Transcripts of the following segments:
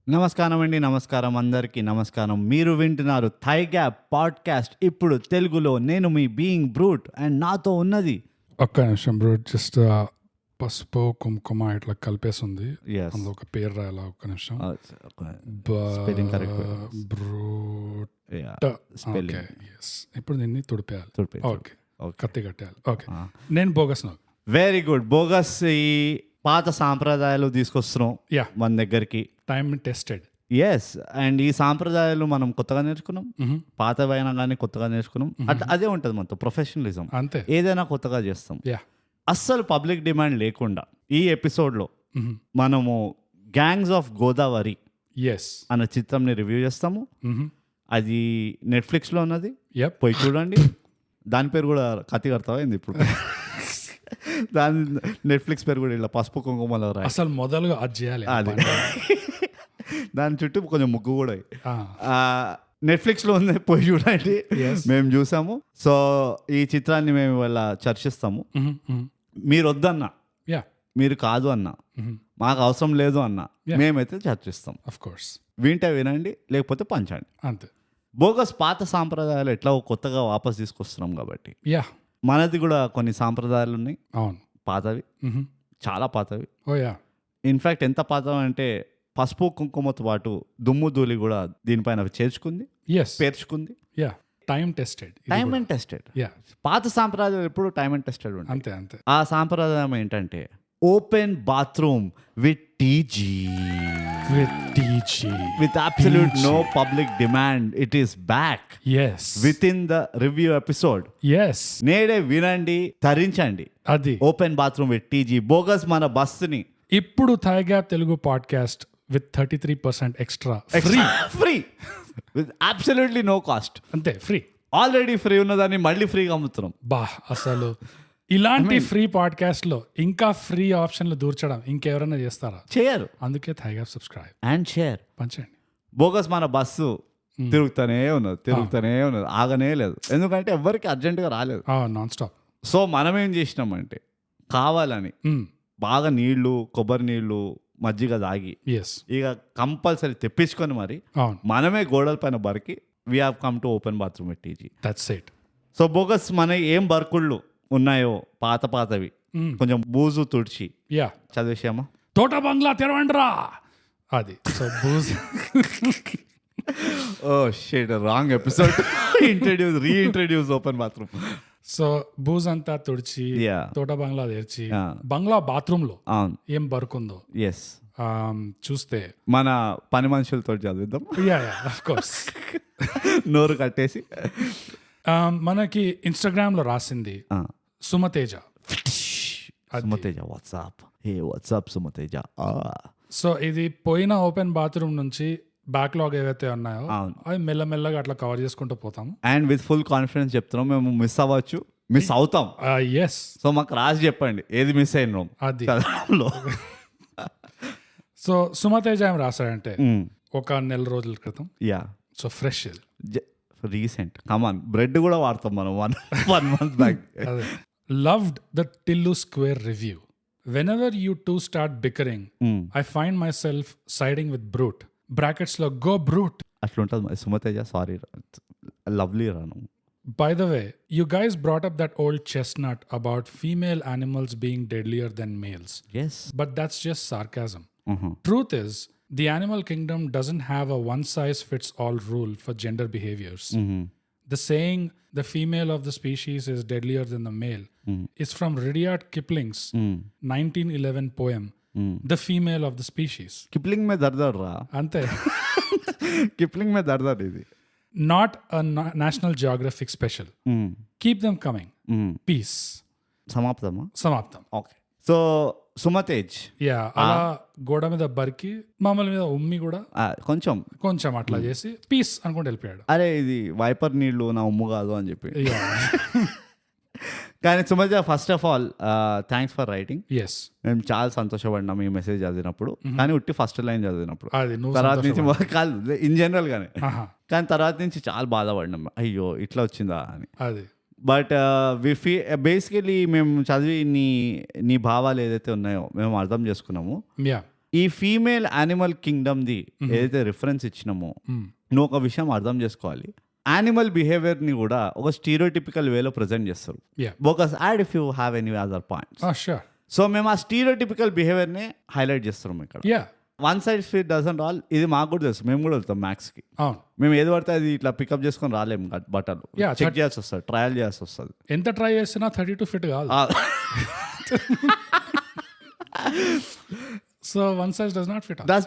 నమస్కారం అండి, నమస్కారం అందరికీ నమస్కారం. మీరు వింటున్నారు థై గ్యాప్ పాడ్కాస్ట్. ఇప్పుడు తెలుగులో. నేను మీ బీయింగ్ బ్రూట్ అండ్ నాతో ఉన్నది ఒక్క నిమిషం బ్రో, జస్ట్ పసుపు కుంకుమ ఇట్లా కలిపేసింది. Yes. అందులో ఒక పేరు రాయాలా? ఒక్క నిమిషం. Spelling correct. బ్రూట్. Yeah, okay, spelling. yes. ఇప్పుడు దీన్ని తుడిపేయాలి. తుడిపేయాలి. Okay, Okay. కత్తి కట్టేయాలి. ఓకే, నేను బోగస్ నాకు. Very good. బోగస్ ఈ పాత సాంప్రదాయాలు తీసుకొస్తున్నాం యా, మన దగ్గరికి. Time tested. ఎస్, అండ్ ఈ సాంప్రదాయాలు మనం కొత్తగా నేర్చుకున్నాం, పాతవైనా కానీ కొత్తగా నేర్చుకున్నాం. అట్లా అదే ఉంటుంది మనతో ప్రొఫెషనలిజం. అంతే. ఏదైనా కొత్తగా చేస్తాం. యా. అస్సలు పబ్లిక్ డిమాండ్ లేకుండా ఈ ఎపిసోడ్లో మనము గ్యాంగ్స్ ఆఫ్ గోదావరి ఎస్ అన్న చిత్రంని రివ్యూ చేస్తాము. అది నెట్ఫ్లిక్స్లో ఉన్నది, యప్. పోయి చూడండి. దాని పేరు కూడా కత్తి కడతావా ఏంది ఇప్పుడు? దాని నెట్ఫ్లిక్స్ పేరు కూడా ఇలా పసుపు కుంకుమలో రాయి. అసలు మొదలుగా అది చేయాలి. అది దాని చుట్టూ కొంచెం ముగ్గు కూడా ఆ, నెట్ఫ్లిక్స్లో ఉంది, పోయి చూడండి. Yes. మేము చూసాము. సో ఈ చిత్రాన్ని మేము ఇవాళ చర్చిస్తాము. మీరు వద్దన్నా, యా, మీరు కాదు అన్నా, మాకు అవసరం లేదు అన్నా, Yeah. మేమైతే చర్చిస్తాం. Of course. వింటే వినండి, లేకపోతే పంచండి. అంతే. బోగస్ పాత సాంప్రదాయాలు ఎట్లా కొత్తగా వాపస్ తీసుకొస్తున్నాం కాబట్టి యా, మనది కూడా కొన్ని సాంప్రదాయాలు ఉన్నాయి. అవును. పాతవి, చాలా పాతవి. ఓ యా. ఇన్ఫ్యాక్ట్ ఎంత పాతవి అంటే పసుపు కుంకుమతో పాటు దుమ్ము ధూళి కూడా దీనిపైన చేర్చుకుంది, ఎస్. పేర్చుకుంది. Yeah, time tested. Time and tested. Yeah, పాత సాంప్రదాయాలు ఎప్పుడు టైమ్ అండ్ టెస్టెడ్ ఉంటాయి. అంతే అంతే. ఆ సాంప్రదాయం ఏంటంటే open bathroom with TG. With TG. With absolute no public demand, it is back Yes. within the review episode. Yes. నేడే వినండి, తరించండి. అది open bathroom with TG. Bogus మన బస్సుని ఇప్పుడు thigh gap Telugu podcast with 33% extra free. Free with absolutely no cost. అంతే, free. Already free ఉన్నదాన్ని మళ్ళీ ఫ్రీగా అమ్ముతున్నాం. బా, అసలు ఇలాంటి ఫ్రీ పాడ్కాస్ట్ లో ఇంకా ఫ్రీ ఆప్షన్లు దూర్చడం ఇంకెవరైనా చేస్తారా? చేయరు. అందుకే thigh gap subscribe and share. పంచండి. బోగస్ మన బస్సు తిరుగుతూనే ఉన్నది, ఆగనే లేదు. ఎందుకంటే ఎవరికి అర్జెంటుగా రాలేదు. Non stop. సో మనం ఏం చేసినామంటే కావాలని బాగా నీళ్లు, కొబ్బరి నీళ్లు, మజ్జిగ తాగి ఎస్, ఇక కంపల్సరీ తెప్పించుకొని మరి అవును. మనమే గోడల పైన బరికి we have come to open bathroom with TG. That's it. So bogus మన ఏం బర్కుళ్ళు ఉన్నాయో పాతవి కొంచెం బూజు తుడిచి యా, చదివేసామా? తోట బంగ్లా తెరవండిరా. అది so booze. Oh shit, wrong episode. Reintroduce open bathroom. So booze అంతా తుడిచి Yeah. తోట బంగ్లా తెరిచి Yeah. బంగ్లా బాత్రూమ్ లో అవును. ఏం బరుకుందో ఎస్, చూస్తే మన పని మనుషులతో చదివిద్దాం. Yeah yeah, of course. నోరు కట్టేసి మనకి ఇన్స్టాగ్రామ్ లో రాసింది Sumateja. Sumateja WhatsApp. Hey WhatsApp Sumateja. So ఇది పోయిన ఓపెన్ బాత్రూమ్ నుంచి బ్యాక్లాగ్ ఏవైతే ఉన్నాయో అవును. అవి మెల్లమెల్లగా అట్లా కవర్ చేసుకుంటూ పోతాము. అండ్ విత్ ఫుల్ కాన్ఫిడెన్స్ చెప్తున్నాం, మేము మిస్ అవ్వచ్చు, మిస్ అవుతాం. ఎస్. సో మాకు రాసి చెప్పండి ఏది మిస్ అయినాం అది. చదవడంలో. సో సుమతేజ ఏం రాశాడంటే ఒక నెల రోజుల క్రితం. యా, సో ఫ్రెష్ ఇది. రీసెంట్. కమాన్, బ్రెడ్ కూడా వాడతాం మనం. 1 month back. Loved the Tillu Square review. Whenever you two start bickering, I find myself siding with Brute. Brackets lo go Brute. అట్లుంటుంది మరి సుమతేజ. సారీ, లవ్లీ రాను. By the way, you guys brought up that old chestnut about female animals being deadlier than males. Yes. But that's just sarcasm. Truth is, the animal kingdom doesn't have a one-size-fits-all rule for gender behaviors. The saying, the female of the species is deadlier than the male, is from Rudyard Kipling's 1911 poem, The Female of the Species. Kipling మే దర్దర్ రా. Ante. Kipling మే దర్దర్ ఇది. Not a National Geographic special. Keep them coming. Peace. సమాప్తమా? సమాప్తం. Okay. So సుమతేజ్ yeah, అలా గోడ మీద బరికి మామూలు మీద ఉమ్మి కూడా కొంచెం కొంచెం అట్లా చేసి పీస్ అనుకుంటూ వెళ్ళిపోయాడు. అరే ఇది వైపర్ నీళ్లు నా ఉమ్ము కాదు అని చెప్పి. Yeah. కానీ Sumateja, first of all thanks for writing. Yes. మేము చాలా సంతోషపడినాం ఈ మెసేజ్ చదివినప్పుడు. కానీ ఉట్టి ఫస్ట్ లైన్ చదివినప్పుడు. అది నువ్వు తర్వాత నుంచి కాదు, ఇన్ జనరల్ గానే. ఆహా. కానీ తర్వాత నుంచి చాలా బాధపడినాం, అయ్యో ఇట్లా వచ్చిందా అని. అది. బట్ బేసికలీ మేము చదివి నీ భావాలు ఏదైతే ఉన్నాయో మేము అర్థం చేసుకున్నాము. యా. ఈ ఫీమేల్ యానిమల్ కింగ్డమ్ది ఏదైతే రిఫరెన్స్ ఇచ్చినామో నువ్వు ఒక విషయం అర్థం చేసుకోవాలి. యానిమల్ బిహేవియర్ని కూడా ఒక స్టీరియోటిపికల్ వేలో ప్రజెంట్ చేస్తారు. Bogus add if you have any other points. So మేము ఆ స్టీరియోటిపికల్ బిహేవియర్ని హైలైట్ చేస్తున్నాం ఇక్కడ. One side fit doesn't all. ఇది మాకు కూడా తెలుసు, మేము కూడా వెళ్తాం మ్యాక్స్కి. మేము ఏది పడితే అది ఇట్లా పికప్ చేసుకొని రాలేము. బట్టలు చెక్ చేయాల్సి వస్తుంది, ట్రయల్ చేయాల్సి వస్తుంది. ఎంత ట్రై చేసినా 32 ఫిట్ కాదు. So one size does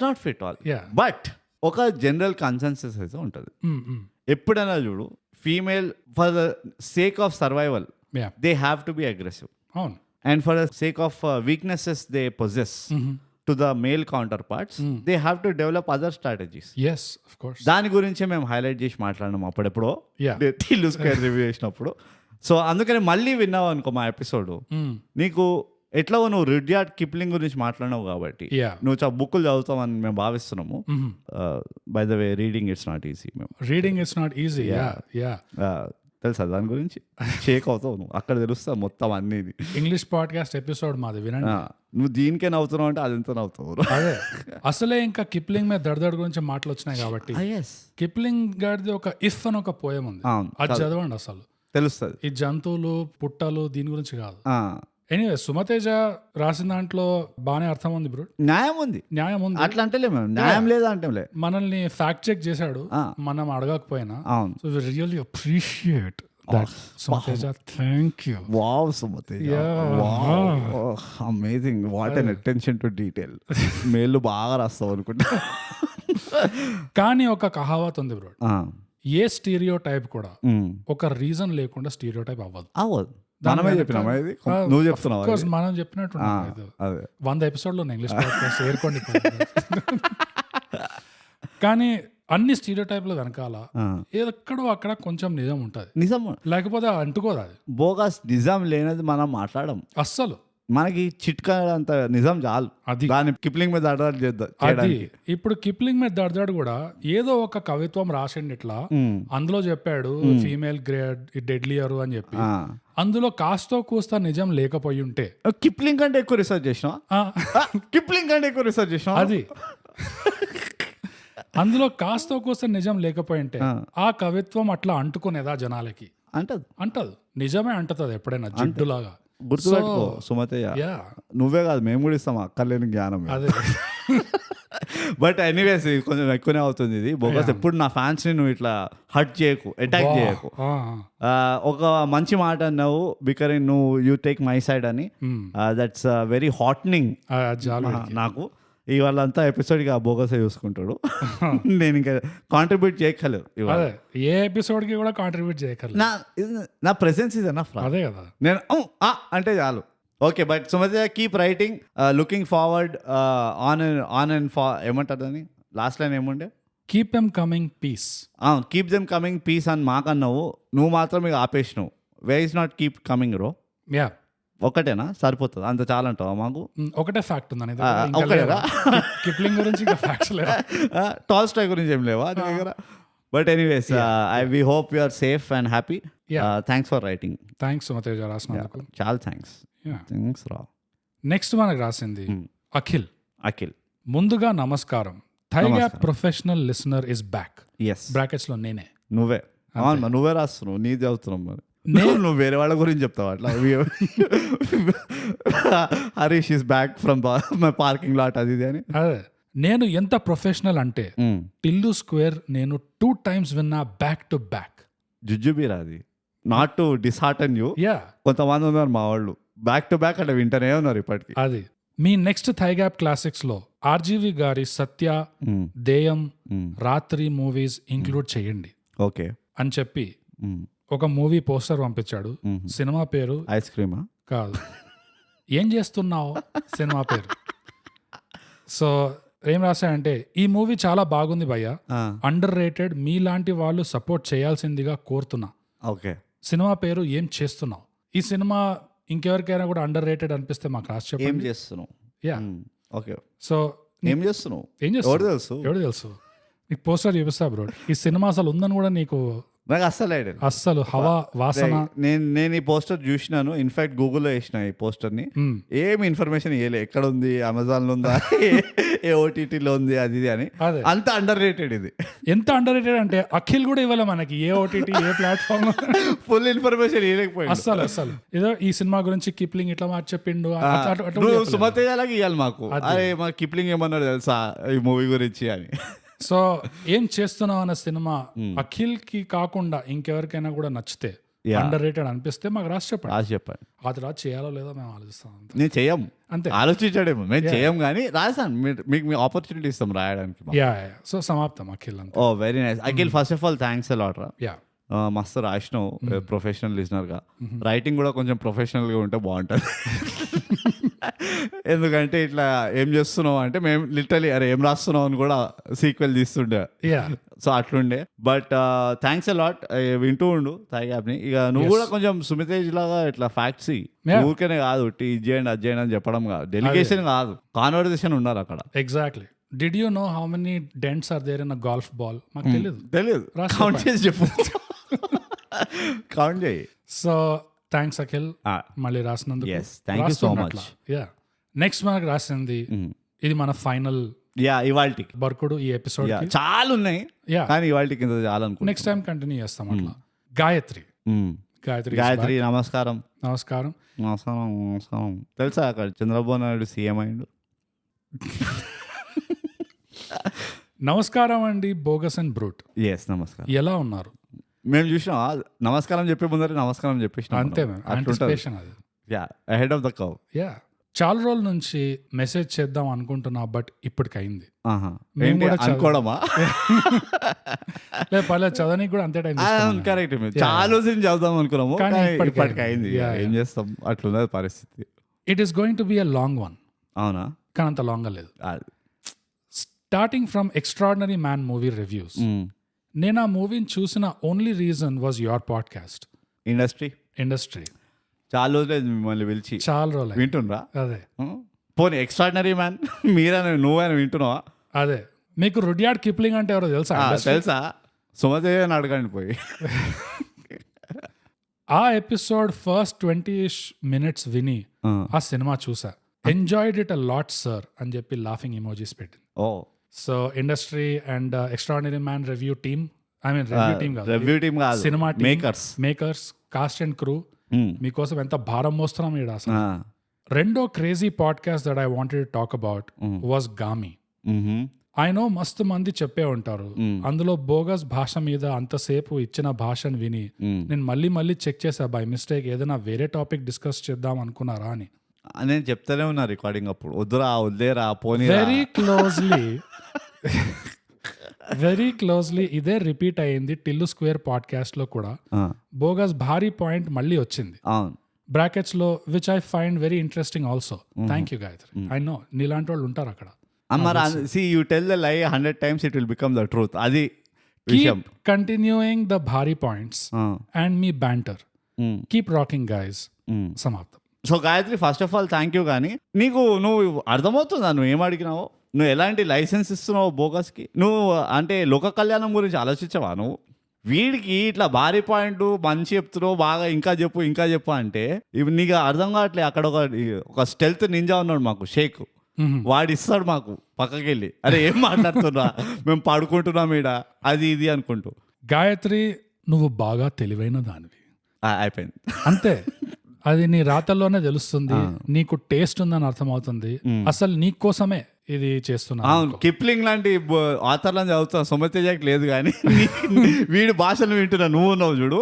not fit all. But ఒక జనరల్ కన్సెన్సస్ అయితే ఉంటుంది. ఎప్పుడైనా చూడు, female for the sake of survival they have to be aggressive, and for the sake of weaknesses they possess to the male counterparts, they have to develop other strategies. Yes, of course. దాని గురించే మేము highlight చేసి మాట్లాడినాం అప్పుడెప్పుడో Tillu square review చేసినప్పుడు. So అందుకని మళ్ళీ విన్నావు అనుకో మా ఎపిసోడ్, నీకు ఎట్లా నువ్వు రుడ్యార్డ్ కిప్లింగ్ గురించి మాట్లాడినావు కాబట్టి నువ్వు బుక్కులు చదువుతావని మేము భావిస్తున్నాము. By the way, reading it's not easy. తెలుసా దాని గురించి? షేక్ అవుతావు నువ్వు, అక్కడ తెలుస్తా మొత్తం అన్ని. ఇంగ్లీష్ పాడ్కాస్ట్ ఎపిసోడ్ మాది వినండి. నువ్వు దీనికే నవ్వుతున్నావు అంటే అదెంత నవ్వుతావు. అదే అసలే ఇంకా కిప్లింగ్ మీద దడదడ గురించి మాటలు వచ్చినాయి కాబట్టి కిప్లింగ్ గారిది ఒక ఇఫ్ అని ఒక పోయం ఉంది, అది చదవండి. అసలు తెలుస్తుంది. ఈ జంతువులు పుట్టలు దీని గురించి కాదు. ఎనీవే, సుమతేజ రాసిన దాంట్లో బాగానే అర్థం ఉంది బ్రో. న్యాయం ఉంది అట్లా అంటే న్యాయం లేదా అంటే మనల్ని ఫ్యాక్ట్ చెక్ చేశాడు, మనం అడగకపోయినా. So we really appreciate that Sumateja. Thank you. Wow Sumateja, wow, amazing. What an attention to detail. మేలు బాగా రాస్తావు అనుకుంటా. కానీ ఒక కహావత్ ఉంది బ్రో, ఏ స్టీరియో టైప్ కూడా ఒక రీజన్ లేకుండా స్టీరియో టైప్ అవ్వదు. మనమే చెప్పినామా ఇది? నువ్వు చెప్తున్నావు. మనం చెప్పినట్టు 100 ఎపిసోడ్లో ఇంగ్లీష్ పాడ్కాస్ట్ ఏర్కోండి. కానీ అన్ని స్టీరియో టైప్ల వెనకాల ఎక్కడో అక్కడ కొంచెం నిజం ఉంటుంది. నిజం లేకపోతే అంటుకోదు. అది బోగస్ నిజం లేనది మనం మాట్లాడడం అస్సలు. మనకి చిట్కా అంత నిజం చాలు. అది దాని కిప్లింగ్ మీద దడదాడు చేద్దాం. అది ఇప్పుడు కిప్లింగ్ మీద దడదాడు కూడా ఏదో ఒక కవిత్వం రాసిండి ఇట్లా, అందులో చెప్పాడు ఫీమేల్ గ్రేడ్ డెడ్లియర్ అని చెప్పి. అందులో కాస్తో కూస్తా నిజం లేకపోయి ఉంటే కిప్లింగ్ కంటే ఎక్కువ రీసెర్చ్ చేసినా అది అందులో కాస్తో కూస్తా నిజం లేకపోయి ఉంటే ఆ కవిత్వం అట్లా అంటుకునేదా జనాలకి? అంటదు. నిజమే అంటుతుంది ఎప్పుడైనా జిడ్డులాగా. గుర్తుపెట్టుకో సుమతయ్య, నువ్వే కాదు మేము కూడా ఇస్తాం అక్కర్లేని జ్ఞానం. బట్ ఎనీవేస్ కొంచెం ఎక్కువనే అవుతుంది ఇది బోగస్. ఎప్పుడు నా ఫ్యాన్స్ ని నువ్వు ఇట్లా హర్ట్ చేయకు, అటాక్ చేయకు. ఒక మంచి మాట అన్నావు, బికారీ నువ్వు యూ టేక్ మై సైడ్ అని. దట్స్ వెరీ హాట్నింగ్ నాకు. ఇవాళంతా ఎపిసోడ్గా బోగసే చూసుకుంటాడు. నేను ఇంకా కాంట్రిబ్యూట్ చేయక్కర్లేదు. ఏ ఎపిసోడ్కి కూడా కాంట్రిబ్యూట్ చేయక్కర్లేదు. నా ప్రెసెన్స్ ఇస్ ఎనఫ్. అదే కదా, నేను అంటే చాలు. Okay, but Sumathi keep writing, looking forward on and ఏమంటారు దాన్ని లాస్ట్ లైన్ ఏముండే? Keep them coming peace. Keep them coming peace అని మాకన్నావు, నువ్వు మాత్రం ఇక ఆపేసినావు. Way is not keep coming రో. ఒకటేనా సరిపోతుంది? అంత చాలా అంటావా? మాకు ఒకటే ఫ్యాక్ట్ ఉందని. ఒకటేనా? కిప్లింగ్ గురించి టాల్స్టాయ్ గురించి ఏం లేవా నీ దగ్గర? But anyways, we hope you are safe and happy. Thanks for writing. Thanks Sumateja రాసినందుకు. చాలా థ్యాంక్స్ రా. నెక్స్ట్ మనకు రాసింది అఖిల్. ముందుగా నమస్కారం. Thigh gap professional listener is back. Brackets లో నేనే. నువ్వే రాస్తున్నావు, నీ చదువుతున్నావు. మరి నువ్వు వేరే వాళ్ళ గురించి చెప్తావు అట్లా. Harish is back from my parking lot అది అని. అదే నేను ఎంత ప్రొఫెషనల్ అంటే టిల్లు స్క్వేర్ నేను 2 times విన్నా బ్యాక్ టు బ్యాక్. జుజుబీరా అది. Not to dishearten you. కొంతమంది ఉన్నారు మా వాళ్ళు బ్యాక్ టు బ్యాక్ అంటే వింటనే ఉన్నారు ఇప్పటికి. అది మీ నెక్స్ట్ థైగ్యాప్ క్లాసిక్స్ లో ఆర్జీవి గారి సత్య, దేయం, రాత్రి మూవీస్ ఇంక్లూడ్ చేయండి ఓకే అని చెప్పి ఒక మూవీ పోస్టర్ పంపించాడు. సినిమా పేరు ఐస్ క్రీమా కాదు, ఏం చేస్తున్నావు సినిమా పేరు. సో ఏం రాశాడంటే, ఈ మూవీ చాలా బాగుంది భయ్య, అండర్ రేటెడ్, మీలాంటి వాళ్ళు సపోర్ట్ చేయాల్సిందిగా కోరుతున్నా. ఓకే, సినిమా పేరు ఏం చేస్తున్నావు. ఈ సినిమా ఇంకెవరికైనా కూడా అండర్ రేటెడ్ అనిపిస్తే మాకు రాసి చెప్పండి. ఏం చేస్తున్నావు? Yeah okay. సో ఏం చేస్తున్నావు? ఎవరు తెలుసు? నీకు పోస్టర్ చూపిస్తా బ్రో. ఈ సినిమా అసలు ఉందని కూడా నీకు నాకు అస్సలు ఐడియా లేదు. అస్సలు హవా వాసన. నేను ఈ పోస్టర్ చూసినాను, ఇన్ఫాక్ట్ గూగుల్లో వేసిన ఈ పోస్టర్ని. ఏమి ఇన్ఫర్మేషన్ ఇవ్వలే, ఎక్కడ ఉంది, అమెజాన్లో ఉందా, ఏ ఓటీటీలో ఉంది, అది ఇది అని. అదే అంత అండర్ రేటెడ్ ఇది. ఎంత అండర్ రేటెడ్ అంటే అఖిల్ కూడా ఇవ్వలే మనకి ఏ ఓటీటీ ఏ ప్లాట్ఫామ్ ఫుల్ ఇన్ఫర్మేషన్ ఇవ్వలేకపోయింది అస్సలు. ఏదో ఈ సినిమా గురించి కిప్లింగ్ ఇట్లా మాట చెప్పిండు, నువ్వు సుమతేజలాగా ఇవ్వాలి మాకు. అరే మా కిప్లింగ్ ఏమన్నాడు తెలుసా ఈ మూవీ గురించి అని. సో ఏం చేస్తున్నావు అన్న సినిమా అఖిల్ కి కాకుండా ఇంకెవరికైనా కూడా నచ్చితే, అండర్ రేటెడ్ అనిపిస్తే మాకు రాసి చెప్పండి. అది రాసి చేయాలో లేదో మేము ఆలోచిస్తాం. నేను చెయ్యం అంతే, ఆలోచించాడేమో, మేము చెయ్యం కానీ రాసాను. మీకు ఆపర్చునిటీ ఇస్తాం రాయడానికి. సో సమాప్తం అఖిల్ అంతా. Oh very nice Akhil, first of all thanks a lot రా. యా మస్తు రాసినావు ప్రొఫెషనల్ లిజనర్గా. రైటింగ్ కూడా కొంచెం ప్రొఫెషనల్గా ఉంటే బాగుంటుంది. ఎందుకంటే ఇట్లా ఏం చేస్తున్నావు అంటే మేము లిటరలీ అరే ఏం రాస్తున్నావు అని కూడా సీక్వెల్ తీస్తుండే. సో అట్లుండే. But thanks a lot. వింటూ ఉండు థాయ్ యాప్ని. ఇక నువ్వు కూడా కొంచెం సుమితేజ్ లాగా ఇట్లా ఫ్యాక్ట్స్ ఊరికనే కాదు ఇది చేయండి అది చేయండి అని చెప్పడం కాదు, డెలిగేషన్ కాదు, కాన్వర్సేషన్ ఉండాలి అక్కడ. Exactly. Did you know how many dents are there in a golf ball? మాకు తెలియదు. కౌంట్ చేసి చెప్పు. కౌంట్ చేయి. సో థ్యాంక్స్ అఖిల్ మళ్ళీ రాసినందుకు. Thank you so much. Next మనకు రాసింది ఇది మన ఫైనల్ ఇవాల్టి బర్కుడు ఈ ఎపిసోడ్. చాలా ఉన్నాయి కానీ ఇవాల్టి కింద చాలా అనుకో. నెక్స్ట్ టైం కంటిన్యూ చేస్తాం అట్లా. గాయత్రి. నమస్కారం. నమస్కారం. తెలుసా అక్కడ చంద్రబాబు నాయుడు సీఎం అయిండు. నమస్కారం అండి బోగస్ అండ్ బ్రూట్. నమస్కారం. ఎలా ఉన్నారు? మేము చూసినా నమస్కారం చెప్పే ముందరే నమస్కారం చెప్పేసిన. అంతే యాంటిసిపేషన్ అది. Ahead of the curve. చాలా రోజుల నుంచి మెసేజ్ చేద్దాం అనుకుంటున్నా, బట్ ఇప్పటికి అయింది. అనుకోవడమా లేదు, పర్లేదు, చదవడానికి కూడా అంతే టైం. కరెక్ట్. చాలా రోజులు చదువుదాం అనుకున్నాము కానీ ఇప్పటికి అయింది. ఏం చేస్తాం, అట్లున్నది పరిస్థితి. It is going to be a long one. అవునా? కానీ అంత లాంగ్ లేదు. Starting from extraordinary man movie reviews. నేను ఆ మూవీని చూసిన only reason was your podcast. Industry చాలా రోజులేదు మిమ్మల్ని పిలిచి. చాలా రోజులు వింటుండ్రా? అదే. పోనీ ఎక్స్ట్రాడినరీ మ్యాన్ మీరైనా నువ్వైనా వింటున్నావా? అదే. మీకు రుడ్యార్డ్ కిప్లింగ్ అంటే ఎవరో తెలుసా? సుమతే అని అడగండి పోయి. ఆ ఎపిసోడ్ ఫస్ట్ 20 minutes విని ఆ సినిమా చూసా. Enjoyed it a lot sir అని చెప్పి లాఫింగ్ ఎమోజీస్ పెట్టింది. So industry and extraordinary man review team, I mean review team కాదు, సినిమా మేకర్స్, కాస్ట్ అండ్ క్రూ మీకోసం ఎంత భారం మోస్తున్నాం ఈడ అసలు. రెండో crazy podcast that I wanted to talk about was Gaami. I know మస్తు మంది చెప్పే ఉంటారు, అందులో బోగస్ భాష మీద అంతసేపు ఇచ్చిన భాషను విని నేను మళ్ళీ చెక్ చేసా బై మిస్టేక్ ఏదైనా వేరే టాపిక్ డిస్కస్ చేద్దాం అనుకున్నారా అని. నేను చెప్తానే ఉన్నా రికార్డింగ్ అప్పుడు, వద్దురా పోనీ. వెరీ క్లోజ్లీ ఇదే రిపీట్ అయ్యింది టిల్లు స్క్వేర్ పాడ్కాస్ట్ లో కూడా. బోగస్ భారీ పాయింట్ మళ్ళీ వచ్చింది బ్రాకెట్స్ లో, which I find very interesting also. Thank you Gayatri. I know నీలాంటి వాళ్ళు ఉంటారు అక్కడ. You tell the lie 100 times, it will become the truth. Adi keep continuing the bhari points and me banter. Keep rocking guys. Samaptam. So Gayatri, first of all thank you. కానీ నువ్వు అర్థమవుతుందా నువ్వు ఏం అడిగినావు? నువ్వు ఎలాంటి లైసెన్స్ ఇస్తున్నావు బోగస్కి? నువ్వు అంటే లోక కళ్యాణం గురించి ఆలోచించవా నువ్వు? వీడికి ఇట్లా భారీ పాయింట్ మంచి చెప్తున్నావు, బాగా ఇంకా చెప్పు అంటే నీకు అర్థం కావట్లేదు. అక్కడ ఒక స్టెల్త్ నింజా ఉన్నాడు మాకు, షేక్. వాడు ఇస్తాడు మాకు పక్కకి వెళ్ళి, అరే ఏం మాట్లాడుతున్నా, మేము పడుకుంటున్నాం ఈడ అది ఇది అనుకుంటూ. గాయత్రి, నువ్వు బాగా తెలివైన దానివి. అయిపోయింది అంతే. అది నీ రాతల్లోనే తెలుస్తుంది. నీకు టేస్ట్ ఉందని అర్థమవుతుంది. అసలు నీ కోసమే ఇది చేస్తున్నా. కిప్లింగ్ లాంటి ఆథర్లను చదువుతా, సుమతేజకి లేదు కానీ వీడి భాషను వింటున్నా నువ్వు ఉన్నావు చూడు,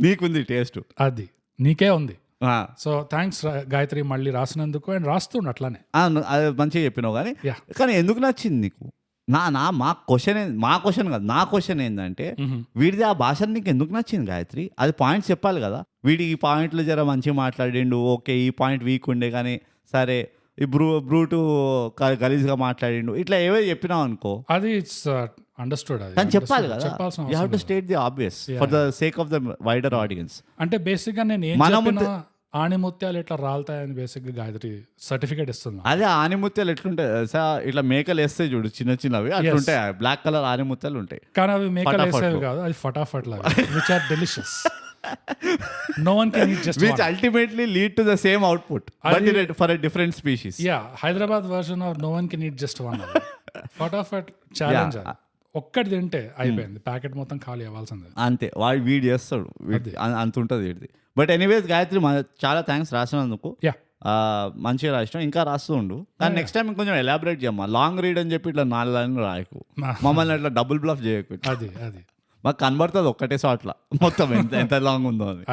నీకుంది టేస్ట్. అది నీకే ఉంది. సో థ్యాంక్స్ గాయత్రి మళ్ళీ రాసినందుకు. అండ్ రాస్తుండ అట్లానే. మంచిగా చెప్పినావు కానీ ఎందుకు నచ్చింది నీకు? మా క్వశ్చన్ కాదు, నా క్వశ్చన్ ఏంటంటే వీడిది ఆ భాష నీకు ఎందుకు నచ్చింది గాయత్రి? అది పాయింట్స్ చెప్పాలి కదా. వీడి ఈ పాయింట్లు జర మంచిగా మాట్లాడిండు, ఓకే ఈ పాయింట్ వీక్ ఉండే, కానీ సరే ఈ బ్రూటు గలీజ్గా మాట్లాడిండు, ఇట్లా ఏవో చెప్పినావు అనుకో, అది ఇట్స్ అండర్స్టూడ్. కానీ చెప్పాలి కదా, you have to state the obvious for the sake of the wider audience. అంటే బేసిక్ గా నేను ఆణిముత్యాలు ఇట్లా రాలుతాయని బేసిక్గా గాయత్రి సర్టిఫికేట్ ఇస్తుంది. అదే ఆనిముత్యాలు ఎట్లుంటాయి తెలుసా? ఇట్లా మేకలు వేస్తాయి చూడు చిన్న చిన్నవి అట్లుంటాయి. బ్లాక్ కలర్ ఆనిముత్యాలు ఉంటాయి. కానీ అవి మేకలు వేసేవి కాదు, అది ఫటాఫట్ లాగా which are delicious. No one can eat just Which one. ultimately lead to the same output, but for a different species. Yeah, Hyderabad version of no one can eat just one. ఫటాఫట్ challenge. ఒక్కటి తింటే అయిపోయింది, packet మొత్తం ఖాళీ అవ్వాల్సిందే. అంతే, వాడు వీడు చేస్తాడు, అంత ఉంటుంది వీడిది. బట్ ఎనీవేస్ గాయత్రి, చాలా థ్యాంక్స్ రాసినందుకు. మంచిగా రాసినాం, ఇంకా రాస్తూ ఉండు. కానీ నెక్స్ట్ టైం కొంచెం ఎలాబరేట్ చేయమ్మా. లాంగ్ రీడ్ అని చెప్పి ఇట్లా 4 లైన్లు రాయకు, మమ్మల్ని అట్లా డబుల్ బ్లఫ్ చేయకు. అది మాకు కనబడుతుంది ఒక్కటే షాట్లో మొత్తం ఎంత లాంగ్ ఉందో అని.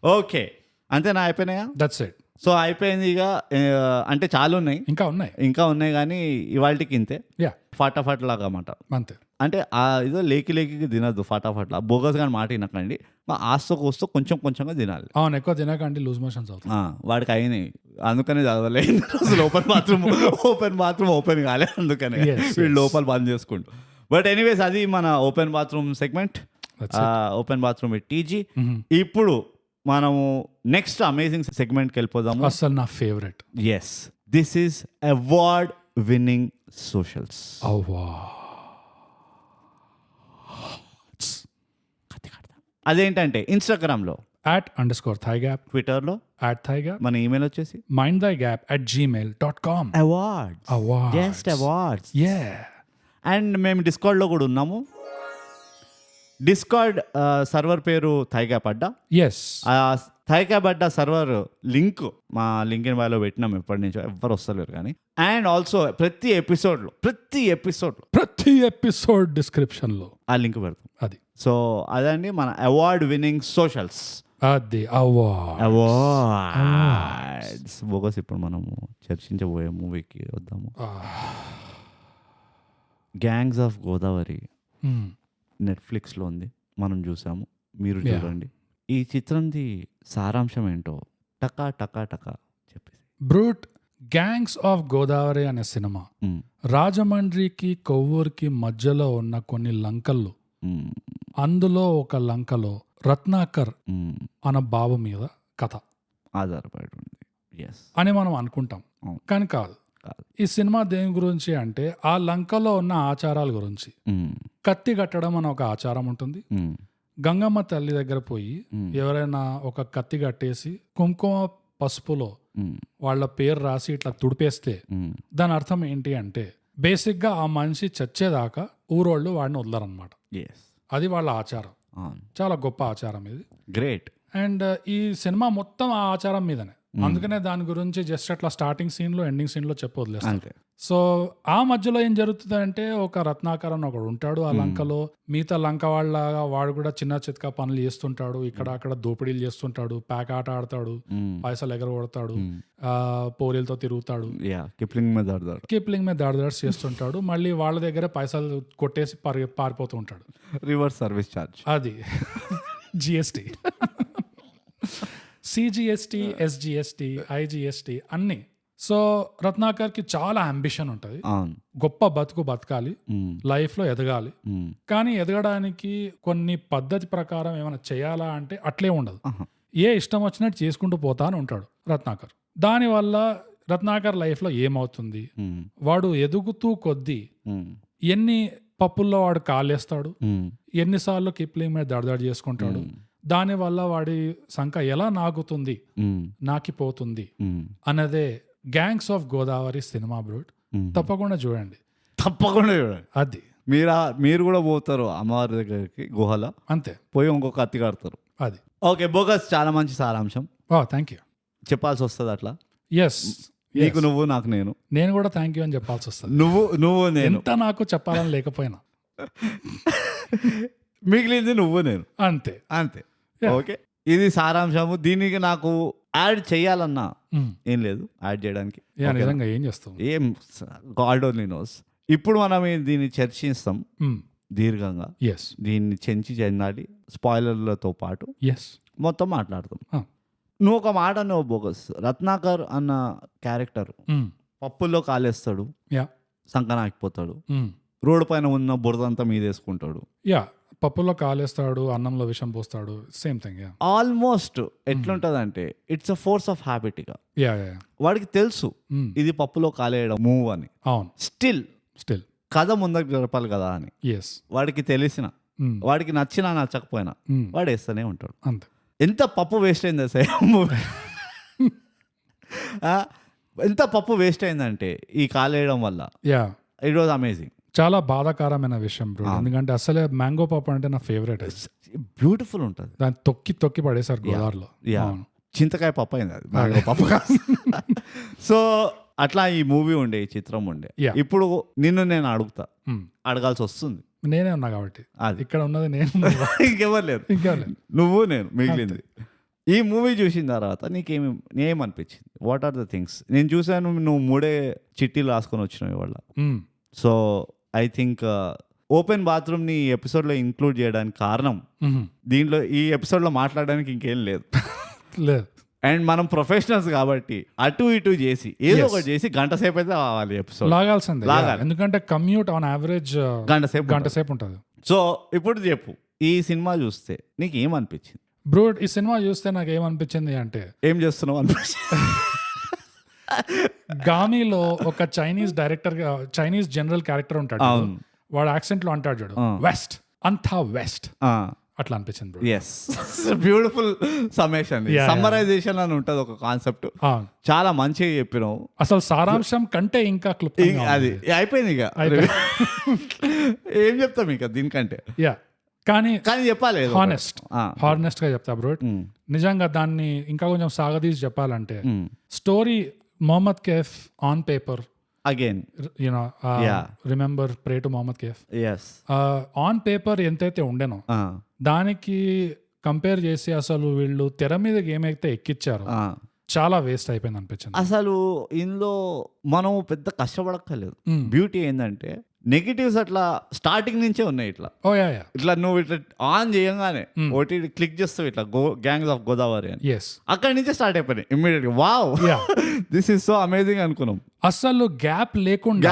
ఓకే, అంతేనా? అయిపోయినాయా? That's it. సో అయిపోయింది ఇక. అంటే చాలా ఉన్నాయి, ఇంకా ఉన్నాయి కానీ ఇవాళకి ఇంతే. ఫటాఫట్ లాగా అన్నమాట. అంతే. అంటే ఇదో లేకి తినద్దు ఫటాఫట్లా. బోగస్ కానీ మాట వినకండి. ఆస్తో కోస్తో కొంచెంగా తినాలి. అవును, ఎక్కువ తినకండి, లూజ్ మోషన్స్ అవుతుంది. వాడికి అయినాయి, అందుకనే చదవలేదు రోజులు. ఓపెన్ బాత్రూమ్ ఓపెన్ కాలే, అందుకనే వీళ్ళు లోపల బంద్ చేసుకుంటూ. బట్ ఎనీవేస్, అది మన open bathroom segment, open bathroom with TG. ఇప్పుడు మనము నెక్స్ట్ అమేజింగ్ సెగ్మెంట్కి వెళ్ళిపోదాము. అసలు నా favourite. Yes, this is award winning socials. అదేంటంటే ఇన్స్టాగ్రామ్లో @_thigap, ట్విట్టర్లో @thigap, మన ఈమెయిల్ వచ్చేసి mindthigap@gmail.com. అవార్డ్స్. అండ్ మేము డిస్కార్డ్లో కూడా ఉన్నాము. డిస్కార్డ్ సర్వర్ పేరు థైగ్యాప్ అడ్డా. థైగ్యాప్ అడ్డా సర్వర్ లింక్ మా లింక్ఇన్ బయోలో పెట్టినాం. ఎప్పటి నుంచో ఎవ్వరు వస్తలేరు కానీ. అండ్ ఆల్సో ప్రతి ఎపిసోడ్ డిస్క్రిప్షన్లో ఆ లింక్ పెడతాం. అది సో అదండి మన అవార్డ్ విన్నింగ్ సోషల్స్. అది అవార్డ్స్. బోగస్, ఇప్పుడు మనము చర్చించబోయే మూవీకి వద్దాము. గ్యాంగ్స్ ఆఫ్ గోదావరి నెట్ఫ్లిక్స్లో ఉంది, మనం చూసాము, మీరు చూడండి. ఈ చిత్రంది సారాంశం ఏంటో టకా చెప్పేసి. బ్రూట్, గ్యాంగ్స్ ఆఫ్ గోదావరి అనే సినిమా రాజమండ్రికి కొవ్వూరికి మధ్యలో ఉన్న కొన్ని లంకల్లో, అందులో ఒక లంకలో రత్నాకర్ అన్న బాబు మీద కథ ఆధారపడి ఉంది అని మనం అనుకుంటాం, కానీ కాదు. ఈ సినిమా దేని గురించి అంటే ఆ లంకలో ఉన్న ఆచారాల గురించి. కత్తి కట్టడం అని ఒక ఆచారం ఉంటుంది. గంగమ్మ తల్లి దగ్గర పోయి ఎవరైనా ఒక కత్తి కట్టేసి కుంకుమ పసుపులో వాళ్ళ పేరు రాసి ఇట్లా తుడిపేస్తే దాని అర్థం ఏంటి అంటే బేసిక్ గా ఆ మనిషి చచ్చేదాకా ఊరోళ్ళు వాడిని వదలరనమాట. అది వాళ్ళ ఆచారం. చాలా గొప్ప ఆచారం ఇది. గ్రేట్. అండ్ ఈ సినిమా మొత్తం ఆ ఆచారం మీదనే. అందుకనే దాని గురించి జస్ట్ అట్లా స్టార్టింగ్ సీన్ లో ఎండింగ్ సీన్ లో చెప్పొదిలేస్తాను. సో ఆ మధ్యలో ఏం జరుగుతుంది అంటే ఒక రత్నాకర్ అని ఒకడు ఉంటాడు ఆ లంకలో. మిగతా లంక వాళ్ళగా వాడు కూడా చిన్న చితకా పనులు చేస్తుంటాడు, ఇక్కడ అక్కడ దోపిడీలు చేస్తుంటాడు, ప్యాక్ ఆట ఆడతాడు, పైసలు ఎగరగొడతాడు, పోరీలతో తిరుగుతాడు, కిప్లింగ్ మీద దాడిదాడ్స్ చేస్తుంటాడు. మళ్ళీ వాళ్ళ దగ్గర పైసలు కొట్టేసి పారిపోతూ ఉంటాడు. Reverse service charge. అది జిఎస్టీ, సిజిఎస్టీ, ఎస్జిఎస్టీ, ఐజిఎస్టీ అన్ని. సో రత్నాకర్కి చాలా అంబిషన్ ఉంటుంది, గొప్ప బతకాలి, లైఫ్ లో ఎదగాలి. కానీ ఎదగడానికి కొన్ని పద్ధతి ప్రకారం ఏమైనా చేయాలా అంటే అట్లే ఉండదు. ఏ ఇష్టం వచ్చినట్టు చేసుకుంటూ పోతాను ఉంటాడు రత్నాకర్. దానివల్ల రత్నాకర్ లైఫ్ లో ఏమవుతుంది, వాడు ఎదుగుతూ కొద్దీ ఎన్ని పప్పుల్లో వాడు కాలేస్తాడు, ఎన్నిసార్లు కిప్లింగ్ మీద దడదాడి చేసుకుంటాడు, దానివల్ల వాడి సంఖ ఎలా నాకుతుంది, నాకిపోతుంది అన్నదే gangs of Godavari cinema. Brute, తప్పకుండా చూడండి. అది మీరు కూడా పోతారు అమ్మవారి దగ్గరికి గుహలో, అంతే, పోయి ఇంకొక కత్తి కడతారు. అది ఓకే బోగస్, చాలా మంచి సారాంశం. Thank you. చెప్పాల్సి వస్తుంది అట్లా. ఎస్, నీకు నువ్వు, నాకు నేను కూడా థ్యాంక్ యూ అని చెప్పాల్సి వస్తుంది. నువ్వు నేను ఎంత నాకు చెప్పాలని లేకపోయినా మిగిలింది నువ్వు నేను, అంతే. ఓకే, ఇది సారాంశము. దీనికి నాకు యాడ్ చేయాలన్నా ఏం లేదు యాడ్ చేయడానికి. ఏం చేస్తాం, ఏం గాడ్ ఓన్లీ నోస్. ఇప్పుడు మనం దీన్ని చర్చిస్తాం దీర్ఘంగా, దీన్ని చెందాలి స్పాయిలర్లతో పాటు మొత్తం మాట్లాడతాం. నువ్వు ఒక మాట నువ్వు బోగస్, రత్నాకర్ అన్న క్యారెక్టర్ పప్పుల్లో కాలేస్తాడు, సంకనాకిపోతాడు, రోడ్డు పైన ఉన్న బురదంతా మీద వేసుకుంటాడు, పప్పులో కాలేస్తాడు, అన్నంలో విషం పోస్తాడు, సేమ్ థింగ్. ఆల్మోస్ట్ ఎట్లుంటదంటే it's a force of habit గా. యా వాడికి తెలుసు ఇది పప్పులో కాలేయడం మూవ్ అని. అవును, స్టిల్ స్టిల్ కథ ముందకు జరపాలి కదా అని ఎస్, వాడికి తెలిసిన, వాడికి నచ్చినా నచ్చకపోయినా వాడు వేస్తూనే ఉంటాడు. అంతే. ఎంత పప్పు వేస్ట్ అయింది మూవీ, ఎంత పప్పు వేస్ట్ అయిందంటే ఈ కాలేయడం వల్ల. Yeah, it was amazing. చాలా బాధాకరమైన విషయం బ్రో, ఎందుకంటే అసలే మ్యాంగో పప్పు అంటే నా ఫేవరెట్. బ్యూటిఫుల్ ఉంటుంది. దాన్ని తొక్కి తొక్కి పడేసారు గోదావరిలో. చింతకాయ పప్పు అయింది అది, మ్యాంగో పప్పు కాదు. సో అట్లా ఈ మూవీ ఉండే, ఈ చిత్రం ఉండే. ఇప్పుడు నిన్ను నేను అడుగుతా, అడగాల్సి వస్తుంది. నేనే ఉన్నా కాబట్టి అది ఇక్కడ ఉన్నది నేను, ఇంకెవరు లేరు, నువ్వు నేను మిగిలింది. ఈ మూవీ చూసిన తర్వాత ఏమనిపించింది? What are the things? నేను చూసాను నువ్వు 3 చిట్టీలు రాసుకొని వచ్చినావు ఇవాళ. So I think open bathroom ని ఎపిసోడ్ లో ఇంక్లూడ్ చేయడానికి కారణం, దీంట్లో ఈ ఎపిసోడ్ లో మాట్లాడడానికి ఇంకేం లేదు. అండ్ మనం ప్రొఫెషనల్స్ కాబట్టి అటు ఇటు చేసి ఏదో ఒకటి చేసి గంట సేపు అయితే కావాలి ఎపిసోడ్ లాగాల్సిందే, ఎందుకంటే కమ్యూట్ ఆన్ యావరేజ్ గంట సేపు ఉంటుంది. సో ఇప్పుడు చెప్పు, ఈ సినిమా చూస్తే నీకు ఏమనిపించింది? బ్రో, ఈ సినిమా చూస్తే నాకు ఏమనిపించింది అంటే, ఏం చేస్తున్నావు అనిపించింది. గామీలో ఒక Chinese director, Chinese general character ఉంటాడు, వాడు యాక్సెంట్ లో అంటాడు చూడు, వెస్ట్ అంతా వెస్ట్, అట్లా అనిపించింది bro. Yes, beautiful summation, summarization అని ఉంటుంది ఒక కాన్సెప్ట్. చాలా మంచిగా చెప్పినావు. అసలు సారాంశం కంటే ఇంకా క్లుప్తంగా అది అయిపోయింది. ఇక ఏం చెప్తాం ఇక దీనికంటే. యా, కానీ చెప్పాలి, హానెస్ట్ గా చెప్తా బ్రో. నిజంగా దాన్ని ఇంకా కొంచెం సాగదీసి చెప్పాలంటే, story Mohammed cafe on paper, again you know remember pray to Mohammed cafe, on paper ఎంతైతే ఉండేనో దానికి కంపేర్ చేసి అసలు వీళ్ళు తెర మీద ఏమైతే ఎక్కిచ్చారో చాలా వేస్ట్ అయిపోయింది అనిపించింది. అసలు ఇందులో మనం పెద్ద కష్టపడక్కర్లేదు. బ్యూటీ ఏంటంటే నెగిటివ్స్ అట్లా స్టార్టింగ్ నుంచే ఉన్నాయి. ఇట్లా నువ్వు ఇట్లా ఆన్ చేయంగానే ఓటీటీ క్లిక్ చేస్తావు, ఇట్లా గ్యాంగ్స్ ఆఫ్ గోదావరి అని, అక్కడి నుంచే స్టార్ట్ అయిపోయినాయి ఇమ్మీడియట్ గా. Wow, this is so amazing అనుకున్నాం. అసలు గ్యాప్ లేకుండా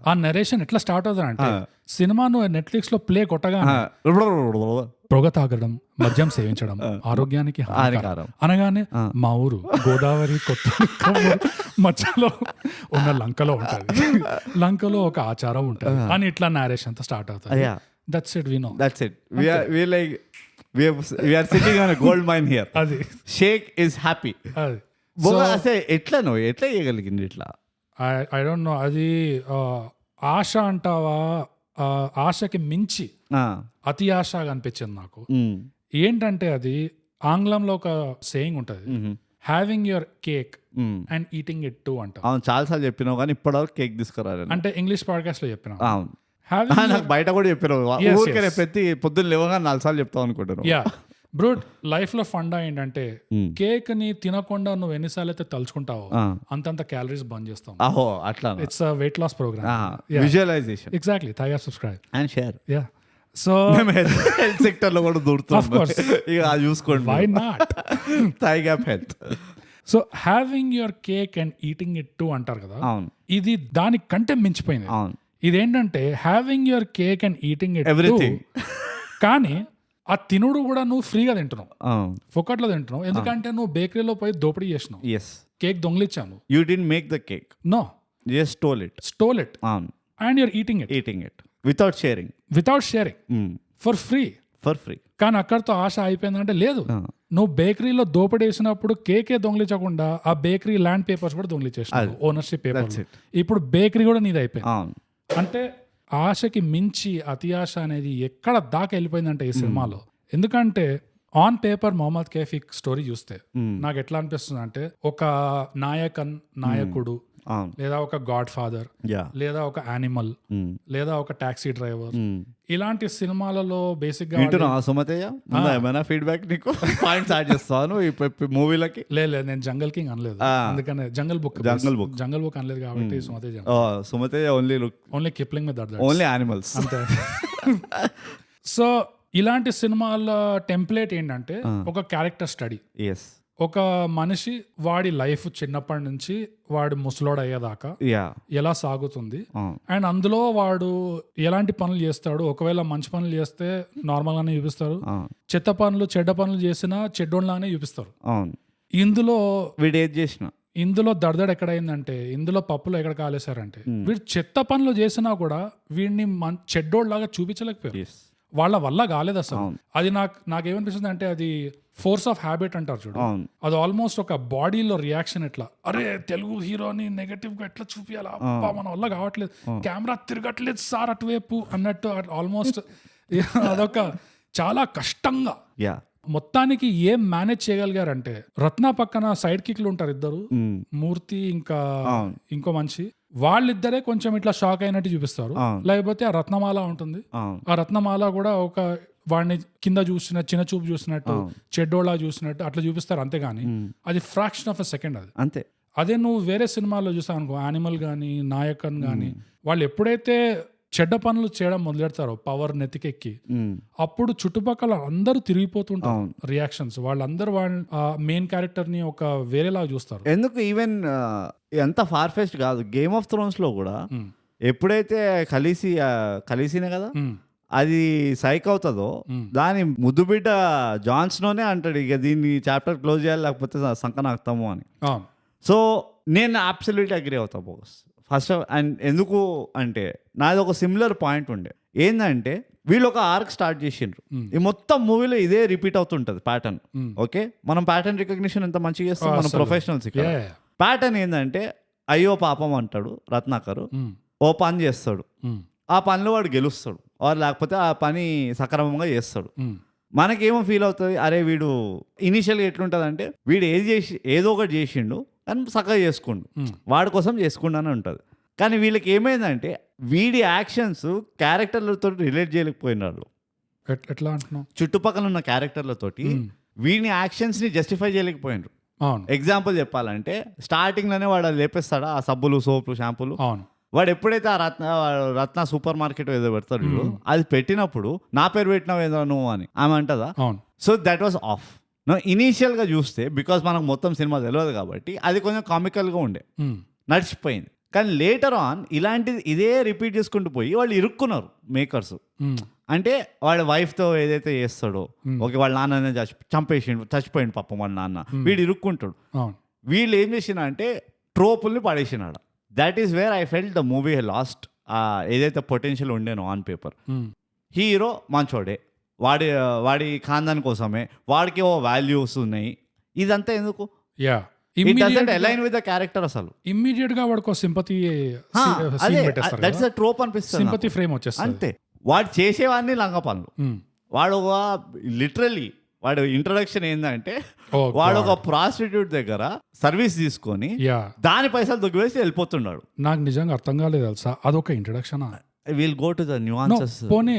ఆ నరేషన్ ఎట్లా స్టార్ట్ అవుతుంది అంటే, సినిమా నువ్వు నెట్ఫ్లిక్స్ లో ప్లే కొట్టగా పొగ తాగడం, మద్యం సేవించడం ఆరోగ్యానికి హానికరం అనగానే మా ఊరు గోదావరి కొత్త మధ్యలో ఉన్న లంకలో ఉంటుంది, లంకలో ఒక ఆచారం ఉంటుంది అని ఇట్లా నారేషన్ తో స్టార్ట్ అవుతుంది. That's it, we know, that's it. We like we are sitting on a gold mine here. అది షేక్ ఇస్ హ్యాపీ. అసలు ఎట్లా చేయగలిగింది ఇట్లా? I don't know. అది ఆశ అంటావా, ఆశకి మించి అతి ఆశగా అనిపించింది నాకు. ఏంటంటే అది ఆంగ్లంలో ఒక సేయింగ్ ఉంటది, having your cake and eating it two అంట. అవును, చాలా సార్లు చెప్పినావు కానీ ఇప్పటివరకు కేక్ తీసుకురాలి అంటే ఇంగ్లీష్ పాడ్కాస్ట్ లో చెప్పినా. అవును, నాకు బయట కూడా చెప్పినావు. ఊరికే ప్రతి పొద్దున్న లేవగా 4 సార్లు చెప్తావు అనుకుంటాను. యా బ్రో, లైఫ్ లో ఫండా ఏంటంటే కేక్ ని తినకుండా నువ్వు ఎన్నిసార్లు అయితే తలుచుకుంటావో అంతంత క్యాలరీస్ బర్న్ చేస్తావు. అహో, అట్లా. It's a weight loss program, visualization. Exactly. Thigh subscribe and share. Yeah, so health sector లో కూడా దూరుతాం, ఇక అది చూసుకోండి. Why not? Thigh gap health. So having your cake and eating it too అంటారు కదా, ఇది దానికంటే మించిపోయింది. ఇదేంటంటే having your cake and eating it everything, కానీ ఆ తినుడు కూడా నువ్వు ఫ్రీగా తింటున్నావు, ఫొకట్లో తింటున్నావు. ఎందుకంటే నువ్వు బేకరీలో పోయి దోపిడీ చేసినావు, కేక్ దొంగిలిచ్చాను. You didn't make the cake, no, just stole it and you're eating it without sharing for free. కానీ అక్కడితో ఆశ అయిపోయిందంటే లేదు, నువ్వు బేకరీలో దోపిడీ చేసినప్పుడు కేకే దొంగిలించకుండా ఆ బేకరీ ల్యాండ్ పేపర్స్ కూడా దొంగిలించేసినావు, ఓనర్షిప్ పేపర్స్. ఇప్పుడు బేకరీ కూడా నీది అయిపోయింది. అంటే ఆశకి మించి అతి ఆశ అనేది ఎక్కడ దాకా వెళ్ళిపోయిందంటే ఈ సినిమాలో. ఎందుకంటే on paper Mohammed cafe story చూస్తే నాకు ఎట్లా అనిపిస్తుంది అంటే, ఒక నాయకుడు లేదా ఒక గాడ్ ఫాదర్ లేదా ఒక యానిమల్ లేదా ఒక టాక్సీ డ్రైవర్, ఇలాంటి సినిమాలలో బేసిక్ గా సుమతయ్య ఏమైనా ఫీడ్బ్యాక్ నీకు పాయింట్స్ యాడ్ చేస్తాను ఈ మూవీలకి. లేదు, నేను జంగల్ కింగ్ అనలేదు, అందుకనే జంగల్ బుక్ అనలేదు కాబట్టి సుమతయ్య ఓన్లీ కిప్లింగ్ మీద ఓన్లీ యానిమల్స్ అంతే. సో ఇలాంటి సినిమాల టెంప్లెట్ ఏంటంటే ఒక క్యారెక్టర్ స్టడీ. ఒక మనిషి వాడి లైఫ్ చిన్నప్పటి నుంచి వాడు ముసలోడు అయ్యేదాకా యా ఎలా సాగుతుంది అండ్ అందులో వాడు ఎలాంటి పనులు చేస్తాడు. ఒకవేళ మంచి పనులు చేస్తే నార్మల్ గానే చూపిస్తారు, చెత్త పనులు చెడ్డ పనులు చేసినా చెడ్డోళ్ళలానే చూపిస్తారు. అవును, ఇందులో వీడు ఏది చేసిన ఇందులో దడదడ ఎక్కడైందంటే, ఇందులో పప్పులు ఎక్కడ కాలేశారంటే, వీడు చెత్త పనులు చేసినా కూడా వీడిని చెడ్డోళ్ళలాగా చూపించలేకపోయారు. వాళ్ళ వల్ల కాలేదు అసలు. అది నాకేమనిపిస్తుంది అంటే, అది ఫోర్స్ ఆఫ్ హ్యాబిట్ అంటారు చూడు, అది ఆల్మోస్ట్ ఒక బాడీలో రియాక్షన్. ఎట్లా అరే తెలుగు హీరోని నెగటివ్ గా ఎట్లా చూపించాలా, అబ్బా మన వల్ల కావట్లేదు, కెమెరా తిరగట్లేదు సార్ అటువైపు అన్నట్టు ఆల్మోస్ట్ అదొక చాలా కష్టంగా. మొత్తానికి ఏం మేనేజ్ చేయగలిగారంటే, రత్న పక్కన సైడ్ కిక్లు ఉంటారు ఇద్దరు, మూర్తి ఇంకా ఇంకో మనిషి, వాళ్ళిద్దరే కొంచెం ఇట్లా షాక్ అయినట్టు చూపిస్తారు. లేకపోతే ఆ రత్నమాల ఉంటుంది, ఆ రత్నమాల కూడా ఒక వాడిని కింద చూసిన చిన్న చూపు చూసినట్టు, చెడ్డోళ్ళ చూసినట్టు అట్లా చూపిస్తారు. అంతేగాని అది ఫ్రాక్షన్ ఆఫ్ ఎ సెకండ్ అది అంతే. అదే నువ్వు వేరే సినిమాల్లో చూసావు అనుకో, యానిమల్ గానీ నాయకన్ గానీ, వాళ్ళు ఎప్పుడైతే చెడ్డ పనులు చేయడం మొదలెడతారో పవర్ నెతికెక్కి, అప్పుడు చుట్టుపక్కల అందరూ తిరిగిపోతుంటారు రియాక్షన్స్. వాళ్ళందరూ వాళ్ళ మెయిన్ క్యారెక్టర్ ని ఒక వేరేలా చూస్తారు. ఎందుకు ఈవెన్ ఎంత ఫార్ ఫెస్ట్ కాదు, గేమ్ ఆఫ్ థ్రోన్స్ లో కూడా ఎప్పుడైతే కలిసినే కదా అది సైక్ అవుతుందో, దాని ముద్దు బిడ్డ జాన్ స్నోనే అంటాడు, ఇక దీన్ని చాప్టర్ క్లోజ్ చేయాలి లేకపోతే సంకనాకుతాము అని. సో నేను అబ్సల్యూట్లీ అగ్రీ అవుతా బోగస్ ఫస్ట్. అండ్ ఎందుకు అంటే, నాది ఒక సిమిలర్ పాయింట్ ఉండే, ఏంటంటే వీళ్ళు ఒక ఆర్క్ స్టార్ట్ చేసిండ్రు, ఈ మొత్తం మూవీలో ఇదే రిపీట్ అవుతుంటది ప్యాటర్న్. ఓకే, మనం ప్యాటర్న్ రికగ్నిషన్ ఎంత మంచిగా చేస్తాం మనం ప్రొఫెషనల్స్. ఇక్కడ ప్యాటర్న్ ఏంటంటే, అయ్యో పాపం అంటాడు రత్నాకరు, ఓ పని చేస్తాడు, ఆ పనిలో వాడు గెలుస్తాడు, వారు లేకపోతే ఆ పని సక్రమంగా చేస్తాడు. మనకేమో ఫీల్ అవుతుంది, అరే వీడు ఇనీషియల్గా ఎట్లుంటుంది అంటే, వీడు ఏదో ఒకటి చేసిండు కానీ చక్కగా చేసుకుండు, వాడి కోసం చేసుకుండు అని ఉంటుంది. కానీ వీళ్ళకి ఏమైందంటే, వీడి యాక్షన్స్ క్యారెక్టర్లతో రిలేట్ చేయలేకపోయినారు. ఎట్లా అంటున్నావు? చుట్టుపక్కల ఉన్న క్యారెక్టర్లతోటి వీడిని యాక్షన్స్ ని జస్టిఫై చేయలేకపోయినారు. ఎగ్జాంపుల్ చెప్పాలంటే, స్టార్టింగ్ లోనే వాడు లేపేస్తాడా ఆ సబ్బులు సోపులు షాంపూలు, వాడు ఎప్పుడైతే ఆ రత్న సూపర్ మార్కెట్ ఏదో పెడతాడు, అది పెట్టినప్పుడు నా పేరు పెట్టినావు ఏదో నువ్వు అని ఆమె అంటదా. So that was off. ఇనీషియల్గా చూస్తే, బికాస్ మనకు మొత్తం సినిమా తెలియదు కాబట్టి అది కొంచెం కామికల్గా ఉండే, నడిచిపోయింది. కానీ లేటర్ ఆన్ ఇలాంటిది ఇదే రిపీట్ చేసుకుంటూ పోయి వాళ్ళు ఇరుక్కున్నారు మేకర్స్. అంటే వాళ్ళ వైఫ్తో ఏదైతే చేస్తాడో, ఓకే వాళ్ళ నాన్న చచ్చిపోయిండు పాపం వాళ్ళ నాన్న, వీడు ఇరుక్కుంటాడు. వీళ్ళు ఏం చేసిన అంటే ట్రోపుల్ని పడేసినాడు. That is where I felt the movie lost. ఏదైతే పొటెన్షియల్ ఉండేనో ఆన్ పేపర్, హీరో మంచోడే, వాడి ఖాందాన్ కోసమే, వాడికి ఓ వాల్యూస్ ఉన్నాయి, ఇదంతా ఎందుకు? It doesn't align with the character అసలు. ఇమ్మీడియట్ గా వాడికి సింపతి దట్స్ ద ట్రోప్ అనిపిస్తుంది, సింపతి ఫ్రేమ్ వచ్చేస్తుంది అంతే. వాడు చేసేవాడిని లంగ పనులు, వాడు లిటరల్లీ వాడు ఇంట్రొడక్షన్ ఏంటంటే, వాడు ఒక ప్రాస్టిట్యూట్ దగ్గర సర్వీస్ తీసుకొని దాని పైసలు దొగ్గివేసి వెళ్ళిపోతున్నాడు. నాకు నిజంగా అర్థం కాలేదు తెలుసా, అదొక introduction. Will go to the nuances. పోనీ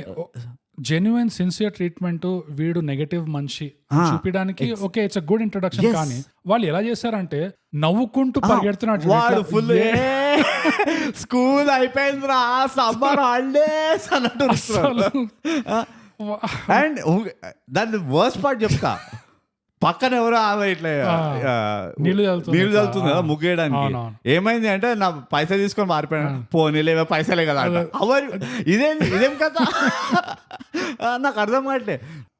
జెన్యున్ సిన్సియర్ ట్రీట్మెంట్, వీడు నెగటివ్ మనిషి చూపించడానికి okay, it's a good introduction. కానీ వాళ్ళు ఎలా చేశారంటే, నవ్వుకుంటూ పరిగెడుతున్నాడు వాడు, ఫుల్ స్కూల్ అయిపోయిందిరా సమ్మర్ హాలిడేస్ అన్నట్టు. అండ్ దాని వర్స్ట్ పార్ట్ చెప్తా, పక్కన ఎవరో ఆమె ఇట్లా నీళ్ళు చల్లుతుంది కదా ముగ్గేయడానికి. ఏమైంది అంటే, నా పైసలు తీసుకొని మారిపోయాను, పోనీలేవే పైసలే కదా అవరు. ఇదేం కదా నాకు అర్థం కావట్లే.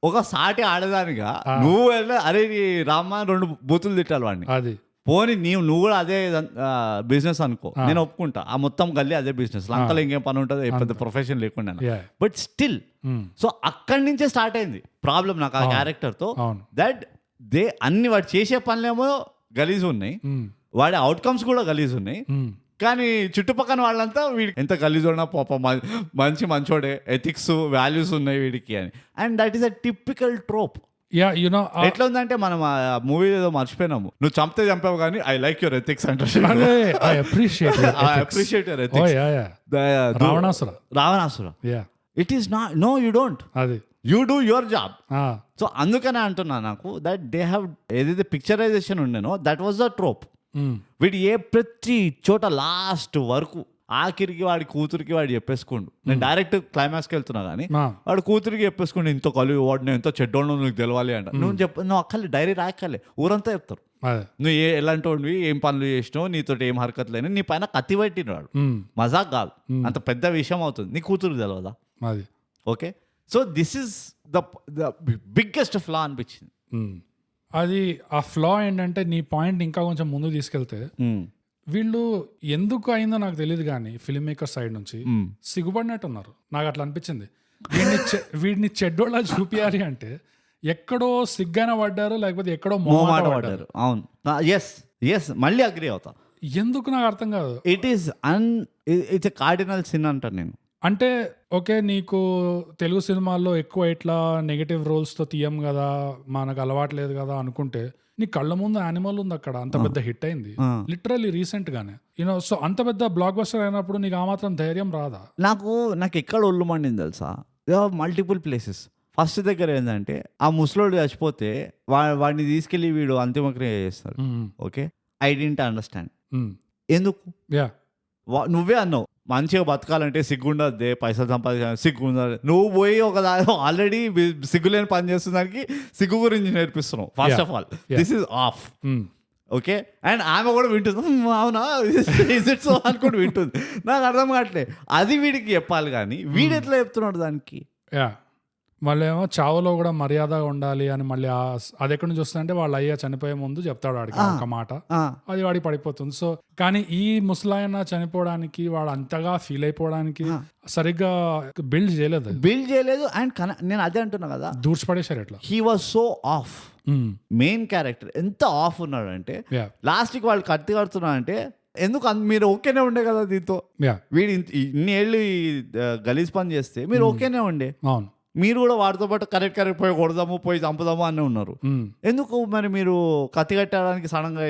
ఒక సాటి ఆడదానిగా నువ్వు అరే రామ్మా 2 బూతులు తిట్టాలి వాడిని, అది పోనీ నువ్వు కూడా అదే బిజినెస్ అనుకో, నేను ఒప్పుకుంటా. ఆ మొత్తం గల్లీ అదే బిజినెస్, లంకలో ఇంకేం పని ఉంటుంది, పెద్ద ప్రొఫెషన్ లేకుండా. బట్ స్టిల్, సో అక్కడి నుంచే స్టార్ట్ అయింది ప్రాబ్లం నాకు ఆ క్యారెక్టర్ తో. దట్ అన్ని వాడు చేసే పనులేమో గలీజ్ ఉన్నాయి, వాడి అవుట్కమ్స్ కూడా గలీజ్ ఉన్నాయి, కానీ చుట్టుపక్కల వాళ్ళంతా వీడికి ఎంత గలీజ్ ఉన్నా పాప మంచోడే, ఎథిక్స్ వాల్యూస్ ఉన్నాయి వీడికి అని. And that is a typical trope. ఎట్లా ఉందంటే, మనం ఆ మూవీ ఏదో మర్చిపోయినాము, నువ్వు చంపావు కానీ ఐ లైక్ యువర్ ఎథిక్స్ అంటే, Ravanasura. It is not, no you don't, you do your job. So అందుకనే అంటున్నా నాకు, దట్ దే హ్యావ్ ఏదైతే పిక్చరైజేషన్ ఉండేనో దట్ వాజ్ ద ట్రోప్. వీడు ప్రతి చోట లాస్ట్ వరకు ఆఖరికి వాడి కూతురికి వాడు చెప్పేసుకోండు. నేను డైరెక్ట్ క్లైమాక్స్కి వెళ్తున్నా కానీ ఆ, వాడు కూతురికి చెప్పేసుకోండి, ఇంత కలిగి వాడు నేను ఎంతో చెడ్డోడు నీకు తెలవాలి అంట. నువ్వు అక్కర్లే, డైరీ రాయక్కర్లే, ఊరంతా చెప్తారు అదే నువ్వు ఎలాంటి వాడివి, ఏం పనులు చేసినావు, నీతో ఏం హరకట్లేని, నీ పైన కత్తి పెట్టినాడు. మజాక్ కాదు, అంత పెద్ద విషయం అవుతుంది. నీ కూతురు తెలియదా? అది okay, so this is the biggest flaw అనిపించింది. అది ఆ ఫ్లా ఏంటంటే నీ పాయింట్ ఇంకా కొంచెం ముందు తీసుకెళ్తే వీళ్ళు ఎందుకు అయిందో నాకు తెలియదు కానీ ఫిల్మ్ మేకర్ సైడ్ నుంచి సిగ్గుపడినట్టు ఉన్నారు. నాకు అట్లా అనిపించింది. వీడిని చెడ్డోళ్ళ చూపియాలి అంటే ఎక్కడో సిగ్గైన పడ్డారు, లేకపోతే ఎక్కడో మోమాట పడ్డారు. అవును, ఎస్ మళ్ళీ అగ్రీ అవుతా. ఎందుకు నాకు అర్థం కాదు. ఇట్స్ ఎ కార్డినల్ సిన్ అంటాను నేను. అంటే ఓకే, నీకు తెలుగు సినిమాల్లో ఎక్కువ ఇట్లా నెగటివ్ రోల్స్తో తీయం కదా, మనకు అలవాట్లేదు కదా అనుకుంటే, నీ కళ్ళ ముందు యానిమల్ ఉంది అక్కడ, అంత పెద్ద హిట్ అయింది లిటరల్లీ రీసెంట్ గానే. యూనో, సో అంత పెద్ద బ్లాక్ బస్టర్ అయినప్పుడు నీకు ఆ మాత్రం ధైర్యం రాదా? నాకు ఎక్కడ ఒళ్ళు మండింది తెలుసా? Multiple places. ఫస్ట్ దగ్గర ఏంటంటే ఆ ముసలోడు చచ్చిపోతే వాడిని తీసుకెళ్లి వీడు అంతిమక్రియ చేస్తారు. ఓకే, ఐ డిడ్ంట్ అండర్స్టాండ్ ఎందుకు. నువ్వే అన్నావు మంచిగా బతకాలంటే సిగ్గుండద్దే, పైసలు సంపాదించాలి సిగ్గుండదు. నువ్వు పోయి ఒక ఆల్రెడీ సిగ్గులేని పని చేస్తున్న సిగ్గు గురించి నేర్పిస్తున్నావు. First of all this is off. Okay, and ఆమె కూడా వింటుంది, అవునా ఇస్ ఇట్ సో అనుకుంటూ వింటుంది. నాకు అర్థం కావట్లే, అది వీడికి చెప్పాలి కానీ వీడు ఎట్లా చెప్తున్నాడు దానికి. మళ్ళీ ఏమో చావులో కూడా మర్యాద ఉండాలి అని మళ్ళీ అది ఎక్కడి నుంచి వస్తుందంటే వాళ్ళ అయ్య చనిపోయే ముందు చెప్తాడు వాడికి ఒక మాట, అది వాడికి పడిపోతుంది. సో కానీ ఈ ముసలాయన చనిపోవడానికి వాడు అంతగా ఫీల్ అయిపోవడానికి సరిగ్గా బిల్డ్ చేయలేదు. అండ్ నేను అదే అంటున్నా కదా, దూర్చిపడేశారు ఎట్లా. He was so of. Main character ఎంత ఆఫ్ ఉన్నాడు అంటే లాస్ట్కి వాళ్ళు కత్తి కడుతున్నాడు అంటే ఎందుకు మీరు ఓకేనే ఉండే కదా దీంతో. వీడు ఇన్ని ఏళ్ళు గలీజ్ పని చేస్తే మీరు ఓకేనే ఉండే. అవును, మీరు కూడా వాడితో పాటు కరెక్ట్ పోయి కొడదాము, పోయి చంపుదాము అనే ఉన్నారు. ఎందుకు మరి మీరు కత్తి కట్టడానికి సడన్గా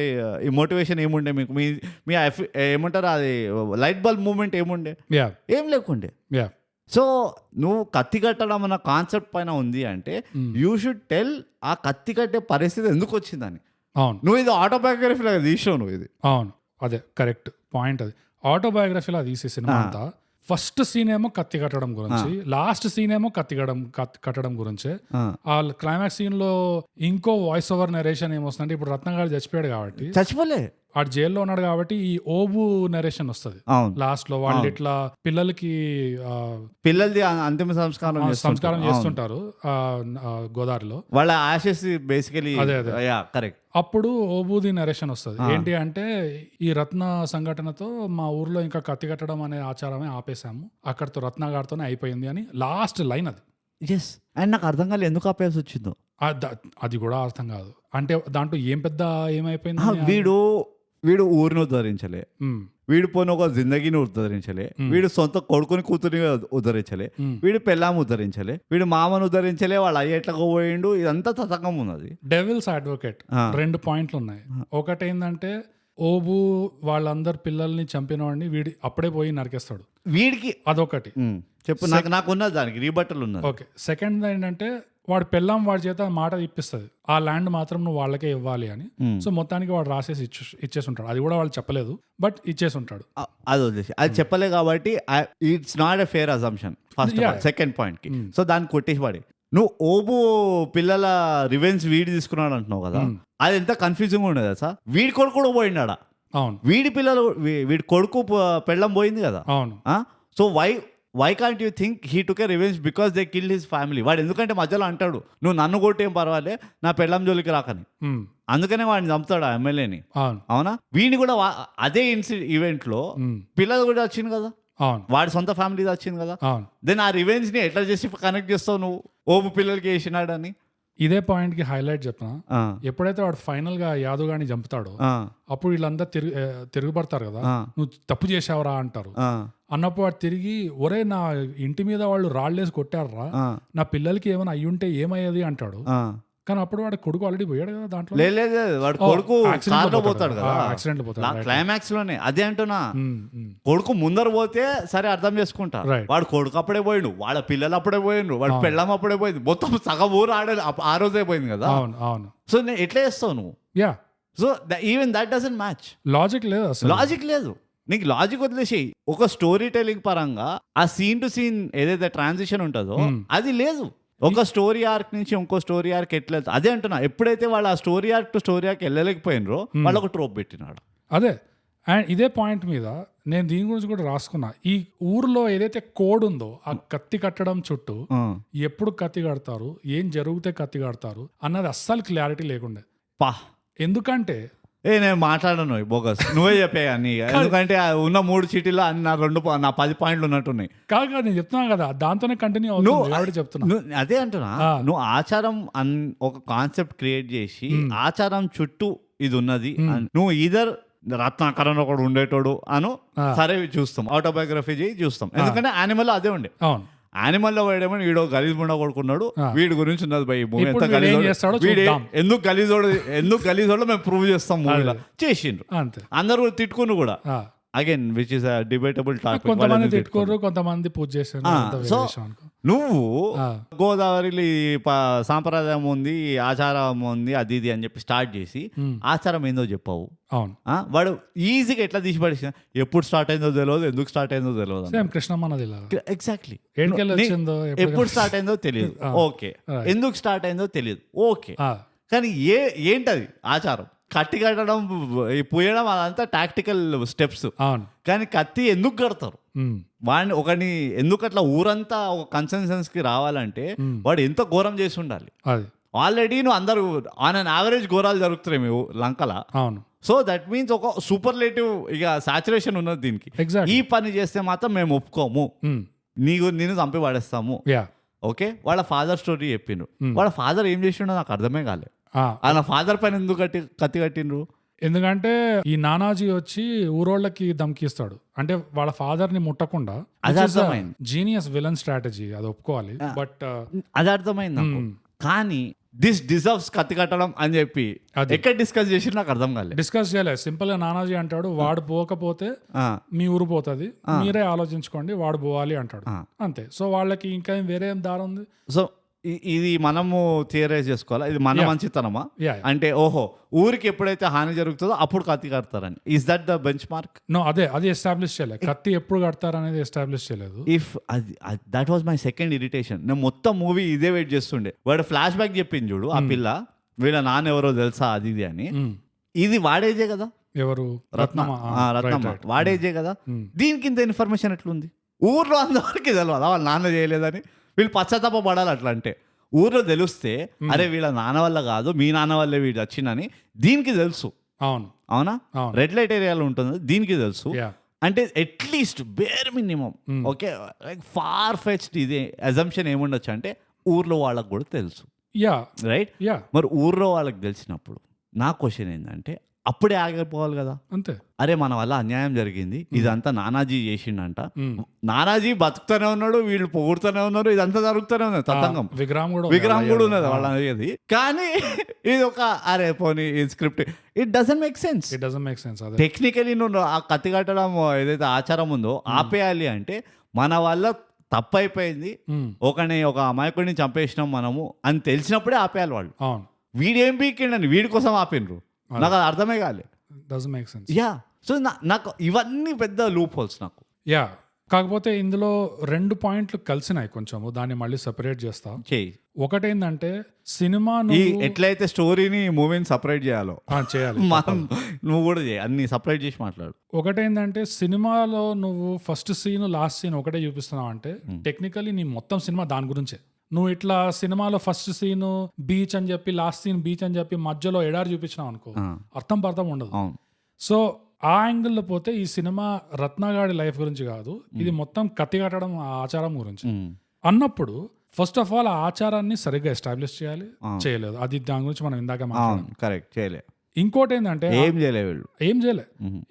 ఈ మోటివేషన్ ఏముండే మీకు? మీ ఏమంటారు అది లైట్ బల్బ్ మూమెంట్ ఏముండే? ఏం లేకుండే. సో నువ్వు కత్తి కట్టడం అన్న కాన్సెప్ట్ పైన ఉంది అంటే యూ షుడ్ టెల్ ఆ కత్తి కట్టే పరిస్థితి ఎందుకు వచ్చిందని. అవును, నువ్వు ఇది ఆటోబయోగ్రఫీలో తీసావు నువ్వు ఇది. అవును, అదే కరెక్ట్ పాయింట్. అది ఆటోబయోగ్రఫీలో తీసే సినిమా అంతా ఫస్ట్ సీన్ ఏమో కత్తి కట్టడం గురించి, లాస్ట్ సీన్ ఏమో కట్టడం గురించే. ఆ క్లైమాక్స్ సీన్ లో ఇంకో వాయిస్ ఓవర్ నరేషన్ ఏమొస్తుందంటే, ఇప్పుడు రత్న గారు చచ్చిపోయాడు కాబట్టి, చచ్చిపోలే ఆడు జైల్లో ఉన్నాడు కాబట్టి ఈ ఓబు నరేషన్ వస్తుంది లాస్ట్ లో. వాళ్ళు ఇట్లా పిల్లలది అంతిమ సంస్కారం చేస్తుంటారు గోదావరిలో, వాళ్ళ ఆశెస్ బేసికలీ. అదే కరెక్ట్. అప్పుడు ఓబూది నరేషన్ వస్తుంది. ఏంటి అంటే, ఈ రత్న సంఘటనతో మా ఊర్లో ఇంకా కత్తి కట్టడం అనే ఆచారమే ఆపేశాము, అక్కడితో రత్న గారితోనే అయిపోయింది అని లాస్ట్ లైన్ అది. ఎస్, అండ్ నాకు అర్థం కాలేదు ఎందుకు ఆపేయాల్సి వచ్చిందో. అది కూడా అర్థం కాదు. అంటే దాంట్లో ఏం పెద్ద ఏమైపోయింది, వీడు ఊరిని ఉద్ధరించలే, వీడు పోయిన ఒక జిందగీని ఉద్ధరించలే, వీడు సొంత కొడుకుని కూతురిని ఉద్ధరించలే, వీడు పెళ్ళాము ఉద్ధరించలే, వీడు మామను ఉద్ధరించలే, వాళ్ళ అయ్య ఎట్లా పోయిండు, ఇదంతా తతంగం ఉన్నది. డెవిల్స్ అడ్వకేట్ 2 పాయింట్లు ఉన్నాయి. ఒకటి ఏంటంటే ఓబు వాళ్ళందరు పిల్లల్ని చంపిన వాడిని వీడి అప్పుడే పోయి నరికేస్తాడు వీడికి, అదొకటి. చెప్పు, నాకు ఉన్నది దానికి రీబట్టలు ఉన్నది. ఓకే, సెకండ్ ఏంటంటే వాడు పెళ్ళాం వాడి చేత మాట ఇప్పిస్తుంది, ఆ ల్యాండ్ మాత్రం నువ్వు వాళ్ళకే ఇవ్వాలి అని. సో మొత్తానికి వాడు రాసేసి ఇచ్చేసి ఉంటాడు. అది కూడా వాళ్ళు చెప్పలేదు, బట్ ఇచ్చేసి ఉంటాడు. అది వదిలేసి, అది చెప్పలే కాబట్టి it's not a fair assumption first. Second point కి సో దాన్ని కొట్టేసి వాడి, నువ్వు ఓబు పిల్లల రివెంజ్ వీడి తీసుకున్నాడు అంటున్నావు కదా, అది ఎంత కన్ఫ్యూజింగ్ ఉండేది సార్. వీడి కొడుకు కూడా పోయినాడా? అవును, వీడి పిల్లలు వీడి కొడుకు పెళ్ళం పోయింది కదా. అవును, so why can't you think he took a revenge because they killed his family. వాడు ఎందుకంటే మధ్యలో అంటాడు, నువ్వు నన్ను కొట్టేం పర్వాలే, నా పెళ్ళం జోలికి రాకని. అందుకనే వాడిని చంపుతాడు ఆ ఎమ్మెల్యేని. అవునా, వీడిని కూడా అదే ఈవెంట్ లో పిల్లలు కూడా వచ్చింది కదా, వాడి సొంత ఫ్యామిలీ వచ్చింది కదా. దెన్ ఆ రివెంజ్ ని ఎట్లా చేసి కనెక్ట్ చేస్తావు నువ్వు, ఓబు పిల్లలకి వేసినాడు అని? ఇదే పాయింట్ కి హైలైట్ చెప్తున్నా. ఎప్పుడైతే వాడు ఫైనల్ గా యాదవ్ గాని చంపుతాడో అప్పుడు వీళ్ళంతా తిరుగుపడతారు కదా, నువ్వు తప్పు చేసావురా అంటారు. అన్నప్పుడు వాడు తిరిగి, ఒరే నా ఇంటి మీద వాళ్ళు రాళ్ళేసి కొట్టారా, నా పిల్లలకి ఏమైనా అయ్యుంటే ఏమయ్యేది అంటాడు. కానీ అప్పుడు వాడు కొడుకు ఆల్రెడీ పోయాడు కదా దాంట్లో. లేదు, వాడు కొడుకు కార్లో పోతాడు కదా, యాక్సిడెంట్ పోతాడు క్లైమాక్స్ లోనే. అదే అంటున్నా, కొడుకు ముందర పోతే సరే అర్థం చేసుకుంటా, వాడు కొడుకు అప్పుడే పోయిండు, వాళ్ళ పిల్లలు అప్పుడే పోయిండు, వాడు పెళ్ళం అప్పుడే పోయింది, మొత్తం సగం ఊరు ఆ రోజే పోయింది కదా. అవును, సో ఎట్లా చేస్తావు నువ్వు? So even that doesn't match. Logic లేదు, లాజిక్ లేదు. నీకు లాజిక్ వదిలేసేయి. ఒక స్టోరీ టెలింగ్ పరంగా ఆ సీన్ టు సీన్ ఏదైతే ట్రాన్సిషన్ ఉంటుందో అది లేదు. ఒక స్టోరీ ఆర్క్ నుంచి ఇంకో స్టోరీ ఆర్క్ ఎట్లా అదే అంటున్నా. ఎప్పుడైతే వాళ్ళు ఆ story arc to story arc వెళ్ళలేకపోయినరో వాళ్ళు ఒక ట్రోప్ పెట్టినాడు. అదే అండ్ ఇదే పాయింట్ మీద నేను దీని గురించి కూడా రాసుకున్నా. ఈ ఊర్లో ఏదైతే కోడ్ ఉందో ఆ కత్తి కట్టడం చుట్టూ ఎప్పుడు కత్తి కడతారు, ఏం జరిగితే కత్తి కడతారు అన్నది అస్సలు క్లారిటీ లేకుండే. ఎందుకంటే నేను మాట్లాడను బోగస్, నువ్వే చెప్పే అని. ఎందుకంటే ఉన్న 3 చీటీలో నా 10 పాయింట్లు ఉన్నట్టున్నాయి. కాదు నేను చెప్తున్నా కదా, దాంతోనే కంటిన్యూ అవుతుంది చెప్తున్నా. అదే అంటున్నా, నువ్వు ఆచారం ఒక కాన్సెప్ట్ క్రియేట్ చేసి ఆచారం చుట్టూ ఇది ఉన్నది. నువ్వు ఈధర్ రత్నాకరణ ఒకడు ఉండేటోడు అను సరే చూస్తాం, ఆటోబయోగ్రఫీ చేయి చూస్తాం. ఎందుకంటే యానిమల్ అదే ఉండే. అవును, యానిమల్ లో వాడేమో వీడు గలీజ్ ముండ కొడుకున్నాడు, వీడి గురించి ఉన్నది భయ ఎంత ఎందుకు గలీజోడు మేము ప్రూవ్ చేస్తాం మూవీలో చేసిండ్రు. అందరూ తిట్టుకుని కూడా again which is debatable topic. కొంతమంది తిట్టుకోరు, కొంతమంది పూజ చేస్తారు. సో నువ్వు గోదావరిలో సాంప్రదాయం ఉంది, ఆచారం ఉంది, అది ఇది అని చెప్పి స్టార్ట్ చేసి ఆచారం ఏందో చెప్పావు. అవును, వాడు ఈజీగా ఎట్లా తీసి పడేసిన, ఎప్పుడు స్టార్ట్ అయిందో తెలియదు, ఎందుకు స్టార్ట్ అయిందో తెలియదు. కృష్ణమ్మన్నది ఎగ్జాక్ట్లీ ఎప్పుడు స్టార్ట్ అయిందో తెలియదు, ఓకే. ఎందుకు స్టార్ట్ అయిందో తెలియదు, ఓకే. కానీ ఏంటది ఆచారం? కత్తి కట్టడం, పూయడం అదంతా టాక్టికల్ స్టెప్స్. కానీ కత్తి ఎందుకు కడతారు? ఒకని ఎందుకు అట్లా ఊరంతా ఒక కన్సెన్సన్స్ కి రావాలంటే వాడు ఎంత ఘోరం చేసి ఉండాలి. ఆల్రెడీ నువ్వు అందరూ ఆన్ అన్ యావరేజ్ ఘోరాలు జరుగుతున్నాయి మీ లంకల. అవును, సో దట్ మీన్స్ ఒక సూపర్లేటివ్ ఇక సాచురేషన్ ఉన్నది దీనికి. ఈ పని చేస్తే మాత్రం మేము ఒప్పుకోము, నిన్ను చంపి పడేస్తాము. ఓకే, వాళ్ళ ఫాదర్ స్టోరీ చెప్పిండ్రు. వాళ్ళ ఫాదర్ ఏం చేసిండో నాకు అర్థమే కాలే. వాళ్ళ ఫాదర్ పైన ఎందుకు కత్తి కట్టిండ్రు? ఎందుకంటే ఈ నానాజీ వచ్చి ఊరోళ్ళకి ధమ్కిస్తాడు, అంటే వాళ్ళ ఫాదర్ ని ముట్టకుండా. జీనియస్ విలన్ స్ట్రాటజీ, అది ఒప్పుకోవాలి. బట్ అది అర్థమైంది. కానీ దిస్ డిజర్వ్స్ కత్తి కట్టడం అని చెప్పి ఎక్కడ డిస్కస్ చేసి నాకు అర్థం కాలేదు. డిస్కస్ చేయలేదు. సింపుల్ గా నానాజీ అంటాడు, వాడు పోకపోతే మీ ఊరు పోతుంది, మీరే ఆలోచించుకోండి, వాడు పోవాలి అంటాడు, అంతే. సో వాళ్ళకి ఇంకా వేరే ఏం దారి ఉంది? సో ఇది మనము థియరైజ్ చేసుకోవాలా, ఇది మన మంచితనమా? అంటే ఓహో ఊరికి ఎప్పుడైతే హాని జరుగుతుందో అప్పుడు కత్తి కడతారని, is that the benchmark? No, అది ఎస్టాబ్లిష్ చేయలేదు. కత్తి ఎప్పుడు కడతారు అనేది ఎస్టాబ్లిష్ చేయలేదు. If that was my second irritation. నేను మొత్తం మూవీ ఇదే వెయిట్ చేస్తుండే. వాడు ఫ్లాష్ బ్యాక్ చెప్పింది చూడు, ఆ పిల్ల వీళ్ళ నాన్న ఎవరో తెలుసా అది ఇది అని. ఇది వాడేజే కదా, ఎవరు? రత్నమ్మ వాడేజే కదా. దీనికి ఇంత ఇన్ఫర్మేషన్ ఎట్లుంది? ఊర్లో అందరికి తెలియదా వాళ్ళ నాన్న చేయలేదని? వీళ్ళు పశ్చాత్తాప పడాలి. అట్లా అంటే ఊర్లో తెలిస్తే అరే వీళ్ళ నాన్న వల్ల కాదు, మీ నాన్న వల్లే వీడు వచ్చిందని దీనికి తెలుసు. అవునా? రెడ్ లైట్ ఏరియాలో ఉంటుంది, దీనికి తెలుసు. అంటే at least bare minimum okay, like far fetched ఇది అజంప్షన్ ఏముండొచ్చు అంటే ఊర్లో వాళ్ళకి కూడా తెలుసు, రైట్? మరి ఊర్లో వాళ్ళకి తెలిసినప్పుడు నా క్వశ్చన్ ఏంటంటే అప్పుడే ఆగిపోవాలి కదా. అంతే. అరే మన వల్ల అన్యాయం జరిగింది, ఇదంతా నానాజీ చేసిండంట, నానాజీ బతుకుతూనే ఉన్నాడు, వీళ్ళు పొగుడుతూనే ఉన్నారు, ఇదంతా జరుగుతూనే ఉన్నది, తతంగం విగ్రహం కూడా ఉన్నది వాళ్ళ అనేది. కానీ ఇది ఒక అరే పోనీ ఈ script, it doesn't make sense. Technically నువ్వు ఆ కత్తి కట్టడం ఏదైతే ఆచారం ఉందో ఆపేయాలి అంటే మన వల్ల తప్పు అయిపోయింది, ఒక అమాయకుడిని చంపేసినాం మనము అని తెలిసినప్పుడే ఆపేయాలి వాళ్ళు. వీడేం పీకిండని వీడి కోసం ఆపినరు, నాకు అది అర్థమే కాలే. సో నాకు ఇవన్నీ పెద్ద లూప్ హోల్స్ నాకు. కాకపోతే ఇందులో 2 పాయింట్లు కలిసినాయి కొంచెము, దాన్ని మళ్ళీ సెపరేట్ చేస్తా. ఒకటేందంటే సినిమా ఎట్లయితే స్టోరీని మూవీని సపరేట్ చేయాలో చేయాలి, నువ్వు కూడా అన్ని సపరేట్ చేసి మాట్లాడు. ఒకటేందంటే సినిమాలో నువ్వు ఫస్ట్ సీన్ లాస్ట్ సీన్ ఒకటే చూపిస్తున్నావు అంటే టెక్నికలీ నీ మొత్తం సినిమా దాని గురించే. నువ్వు ఇట్లా సినిమాలో ఫస్ట్ సీన్ బీచ్ అని చెప్పి, లాస్ట్ సీన్ బీచ్ అని చెప్పి, మధ్యలో ఎడారి చూపించినావు అనుకో, అర్థం ఉండదు. సో ఆ యాంగిల్లో పోతే ఈ సినిమా రత్నగాడి లైఫ్ గురించి కాదు, ఇది మొత్తం కత్తి కట్టడం ఆచారం గురించి అన్నప్పుడు ఫస్ట్ ఆఫ్ ఆల్ ఆ ఆచారాన్ని సరిగ్గా ఎస్టాబ్లిష్ చేయాలి, చేయలేదు. అది దాని గురించి మనం ఇందాక కరెక్ట్ చేయలేదు. ఇంకోటి ఏంటంటే ఏం చేయలే.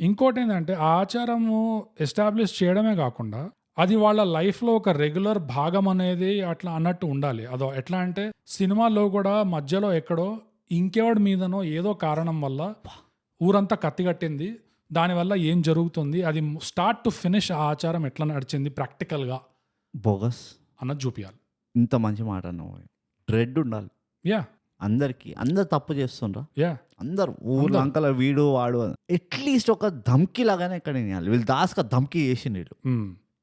ఇంకోటి ఏంటంటే ఆ ఆచారము ఎస్టాబ్లిష్ చేయడమే కాకుండా అది వాళ్ళ లైఫ్లో ఒక రెగ్యులర్ భాగం అనేది అట్లా అన్నట్టు ఉండాలి. అదో ఎట్లా అంటే సినిమాలో కూడా మధ్యలో ఎక్కడో ఇంకెవడి మీదనో ఏదో కారణం వల్ల ఊరంతా కత్తి కట్టింది, దానివల్ల ఏం జరుగుతుంది, అది స్టార్ట్ టు ఫినిష్ ఆ ఆచారం ఎట్లా నడిచింది ప్రాక్టికల్గా బోగస్ అన్నది చూపించాలి. ఇంత మంచి మాట అన్నావు. థ్రెడ్ ఉండాలి. అందరు తప్పు చేస్తుండ్రా, యా అందరు ఊర్లో అంకల వీడు వాడు అట్లీస్ట్ ఒక ధమ్కి లాగానే ఎక్కడ వినాలి. వీళ్ళు దాస్గా ధమ్కి చేసిండు వీళ్ళు,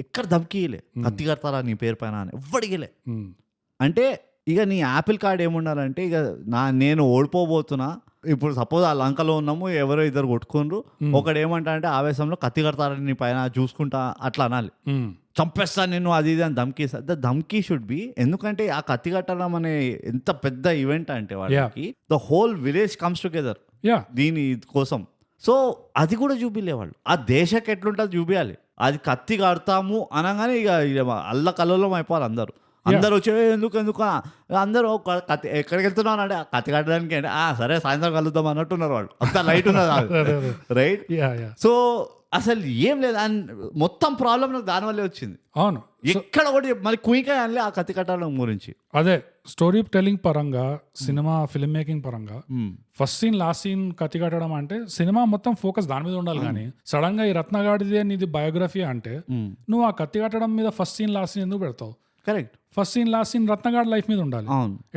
ఎక్కడ ధమ్కీలే కత్తి కడతారా నీ పేరు పైన అని ఎవ్వడిగిలే. అంటే ఇక నీ యాపిల్ కార్డ్ ఏముండాలంటే ఇక నేను ఓడిపోబోతున్నా, ఇప్పుడు సపోజ్ ఆ లంకలో ఉన్నాము, ఎవరో ఇద్దరు కొట్టుకుండ్రు, ఒకడు ఏమంటా అంటే ఆవేశంలో కత్తి కడతారని నీ పైన చూసుకుంటా అట్లా అనాలి, చంపేస్తాను నేను అది ఇది అని ధమ్కీస్తా. ద ధమ్కీ షుడ్ బి, ఎందుకంటే ఆ కత్తి కట్టడం అనే ఎంత పెద్ద ఈవెంట్ అంటే వాళ్ళకి the whole village comes together దీని కోసం. సో అది కూడా చూపిలే వాళ్ళు, ఆ దేశకి ఎట్లుంటుంది చూపించాలి. అది కత్తి కడతాము అనగానే ఇక అల్ల కల్లోలం అయిపోవాలి అందరు వచ్చి ఎందుకు అందరూ కత్తి ఎక్కడికి వెళ్తున్నావు అంటే కత్తి కట్టడానికి అంటే సరే సాయంత్రం కలుద్దాం అన్నట్టున్నారు వాళ్ళు, అంత లైట్ ఉన్నది రైట్. సో అసలు ఏం లేదు, మొత్తం ప్రాబ్లం నాకు దానివల్లే వచ్చింది. అవును, ఎక్కడ ఒకటి మరి కుయికాయ అనలే ఆ కత్తి కట్టడం గురించి. అదే స్టోరీ టెల్లింగ్ పరంగా, సినిమా ఫిల్మ్ మేకింగ్ పరంగా ఫస్ట్ సీన్ లాస్ట్ సీన్ కత్తి కట్టడం అంటే సినిమా మొత్తం ఫోకస్ దాని మీద ఉండాలి. కానీ సడన్ గా ఈ రత్నగాడిదే నీది బయోగ్రఫీ అంటే నువ్వు ఆ కత్తి కట్టడం మీద ఫస్ట్ సీన్ లాస్ట్ సీన్ ఎందుకు పెడతావు? Correct, first scene last scene రత్నగాడ్ లైఫ్ మీద ఉండాలి.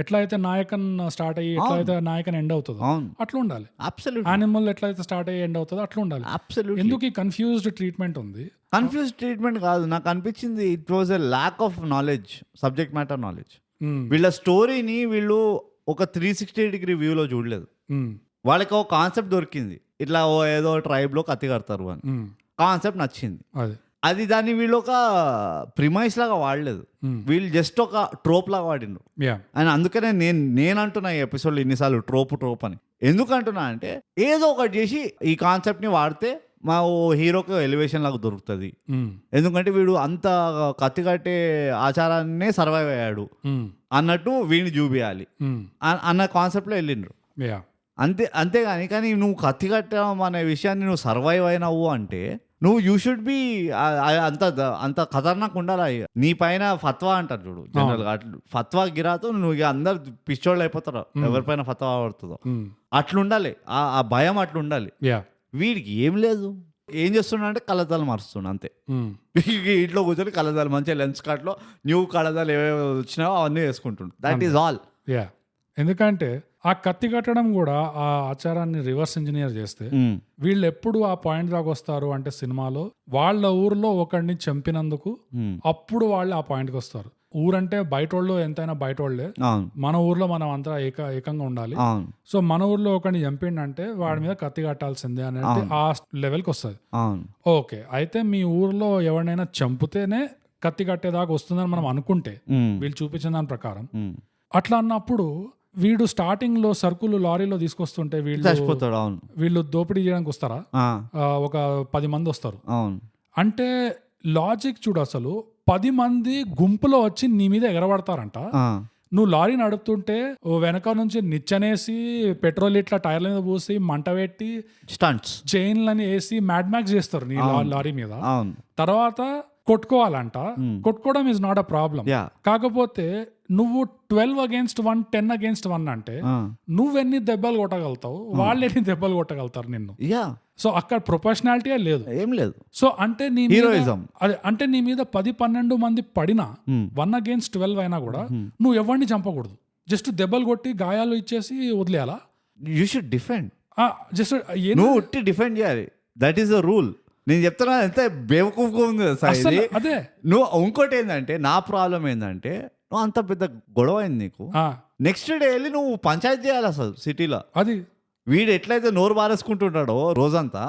ఎట్లా అయితే నాయకన్ స్టార్ట్ అయ్యి ఎట్లా అయితే నాయకన్ ఎండ్ అవుతుందో అట్లా ఉండాలి. యానిమల్ ఎట్లయితే స్టార్ట్ అయ్యి ఎండ్ అవుతుందో అట్లా ఉండాలి. ఎందుకు ఈ కన్ఫ్యూజ్డ్ ట్రీట్మెంట్ ఉంది? కన్ఫ్యూజ్డ్ ట్రీట్మెంట్ కాదు, నాకు అనిపించింది it was a lack of knowledge, subject matter knowledge. వీళ్ళ స్టోరీని వీళ్ళు ఒక 360 వ్యూలో చూడలేదు. వాళ్ళకి ఒక కాన్సెప్ట్ దొరికింది, ఇట్లా ఏదో ట్రైబ్ లో కత్తి కడతారు అని కాన్సెప్ట్ నచ్చింది. అది దాన్ని వీళ్ళు ఒక ప్రిమైస్ లాగా వాడలేదు, వీళ్ళు జస్ట్ ఒక ట్రోప్ లాగా వాడిండ్రు. అండ్ అందుకనే నేను అంటున్నా ఈ ఎపిసోడ్లో ఇన్నిసార్లు ట్రోప్ అని. ఎందుకు అంటున్నా అంటే ఏదో ఒకటి చేసి ఈ కాన్సెప్ట్ని వాడితే మా హీరోకి ఎలివేషన్ లాగా దొరుకుతుంది. ఎందుకంటే వీడు అంత కత్తి కట్టే ఆచారాన్నే సర్వైవ్ అయ్యాడు అన్నట్టు వీడిని చూపించాలి అన్న కాన్సెప్ట్లో వెళ్ళిండ్రు. అంతేగాని కానీ నువ్వు కత్తి కట్టడం అనే విషయాన్ని నువ్వు సర్వైవ్ అయినావు అంటే నువ్వు యూ షుడ్ బి అంత ఖతర్నాక్ ఉండాలి. నీ పైన ఫత్వా అంటారు చూడు జనరల్ గా, ఫత్వా గిరాతో నువ్వు ఇక అందరు పిచ్చోళ్ళు అయిపోతారు ఎవరిపైన ఫత్వా పడుతుందో, అట్లుండాలి ఆ భయం అట్లుండాలి. వీడికి ఏం లేదు, ఏం చేస్తున్నా అంటే కళ్ళద్దాలు మారుస్తున్నా అంతే. ఇంట్లో కూర్చొని కళ్ళద్దాలు మంచిగా లెన్స్ కార్ట్లో న్యూ కళ్ళద్దాలు ఏవేవి వచ్చినావో అవన్నీ వేసుకుంటుండు, దట్ ఈస్ ఆల్. ఎందుకంటే ఆ కత్తి కట్టడం కూడా ఆ ఆచారాన్ని రివర్స్ ఇంజనీర్ చేస్తే వీళ్ళు ఎప్పుడు ఆ పాయింట్ దాకా వస్తారు అంటే సినిమాలో వాళ్ళ ఊర్లో ఒకడిని చంపినందుకు అప్పుడు వాళ్ళు ఆ పాయింట్కి వస్తారు. ఊరంటే బయటోళ్ళు ఎంతైనా బయటోళ్లే, మన ఊర్లో మనం అంతా ఏకంగా ఉండాలి. సో మన ఊర్లో ఒకడిని చంపిండంటే వాడి మీద కత్తి కట్టాల్సిందే అనేది ఆ లెవెల్కి వస్తుంది. ఓకే, అయితే మీ ఊర్లో ఎవరినైనా చంపితేనే కత్తి కట్టేదాకా వస్తుందని మనం అనుకుంటే వీళ్ళు చూపించిన దాని ప్రకారం, అట్లా అన్నప్పుడు వీడు స్టార్టింగ్ లో సరుకులు లారీలో తీసుకొస్తుంటే వీళ్ళు దోపిడీ చేయడానికి వస్తారా? ఒక 10 మంది వస్తారు అంటే లాజిక్ చూడు, అసలు 10 మంది గుంపులో వచ్చి నీ మీద ఎగరబడతారంట. నువ్వు లారీ నడుపుతుంటే వెనక నుంచి నిచ్చెనేసి పెట్రోల్ ఇట్లా టైర్ల మీద పోసి మంట పెట్టి స్టంట్స్ చైన్లని వేసి మ్యాడ్ మ్యాక్స్ చేస్తారు నీ లారీ మీద. తర్వాత కొట్టుకోవాలంట, కొట్టుకోవడం ఈజ్ నాట్ అ ప్రాబ్లం. కాకపోతే నువ్వు 12 against 1, 10 against 1 అంటే నువ్వెన్ని దెబ్బలు కొట్టగలుగుతావు, వాళ్ళు ఎన్ని దెబ్బలు కొట్టగలుగుతారు నిన్ను. సో అక్కడ ప్రొఫెషనాలిటీ లేదు, ఏం లేదు. సో అంటే నీ అంటే నీ మీద 10-12 మంది పడినా 1 against 12 అయినా కూడా నువ్వు ఎవరిని చంపకూడదు, జస్ట్ దెబ్బలు కొట్టి గాయాలు ఇచ్చేసి వదిలేయాలా? యూ షుడ్ డిఫెండ్, జస్ట్ నువ్వు ఉట్టి డిఫెండ్ చేయాలి, దట్ ఈస్ ద రూల్. నేను చెప్తున్నా ఎంత బేవకూఫ్గా ఉంది సార్. అదే నువ్వు ఇంకోటి ఏంటంటే నా ప్రాబ్లం ఏంటంటే నువ్వు అంత పెద్ద గొడవ అయింది నీకు, నెక్స్ట్ డే వెళ్ళి నువ్వు పంచాయతీ చేయాలి అసలు సిటీలో. అది వీడు ఎట్లయితే నోరు బారేసుకుంటుంటాడో రోజంతా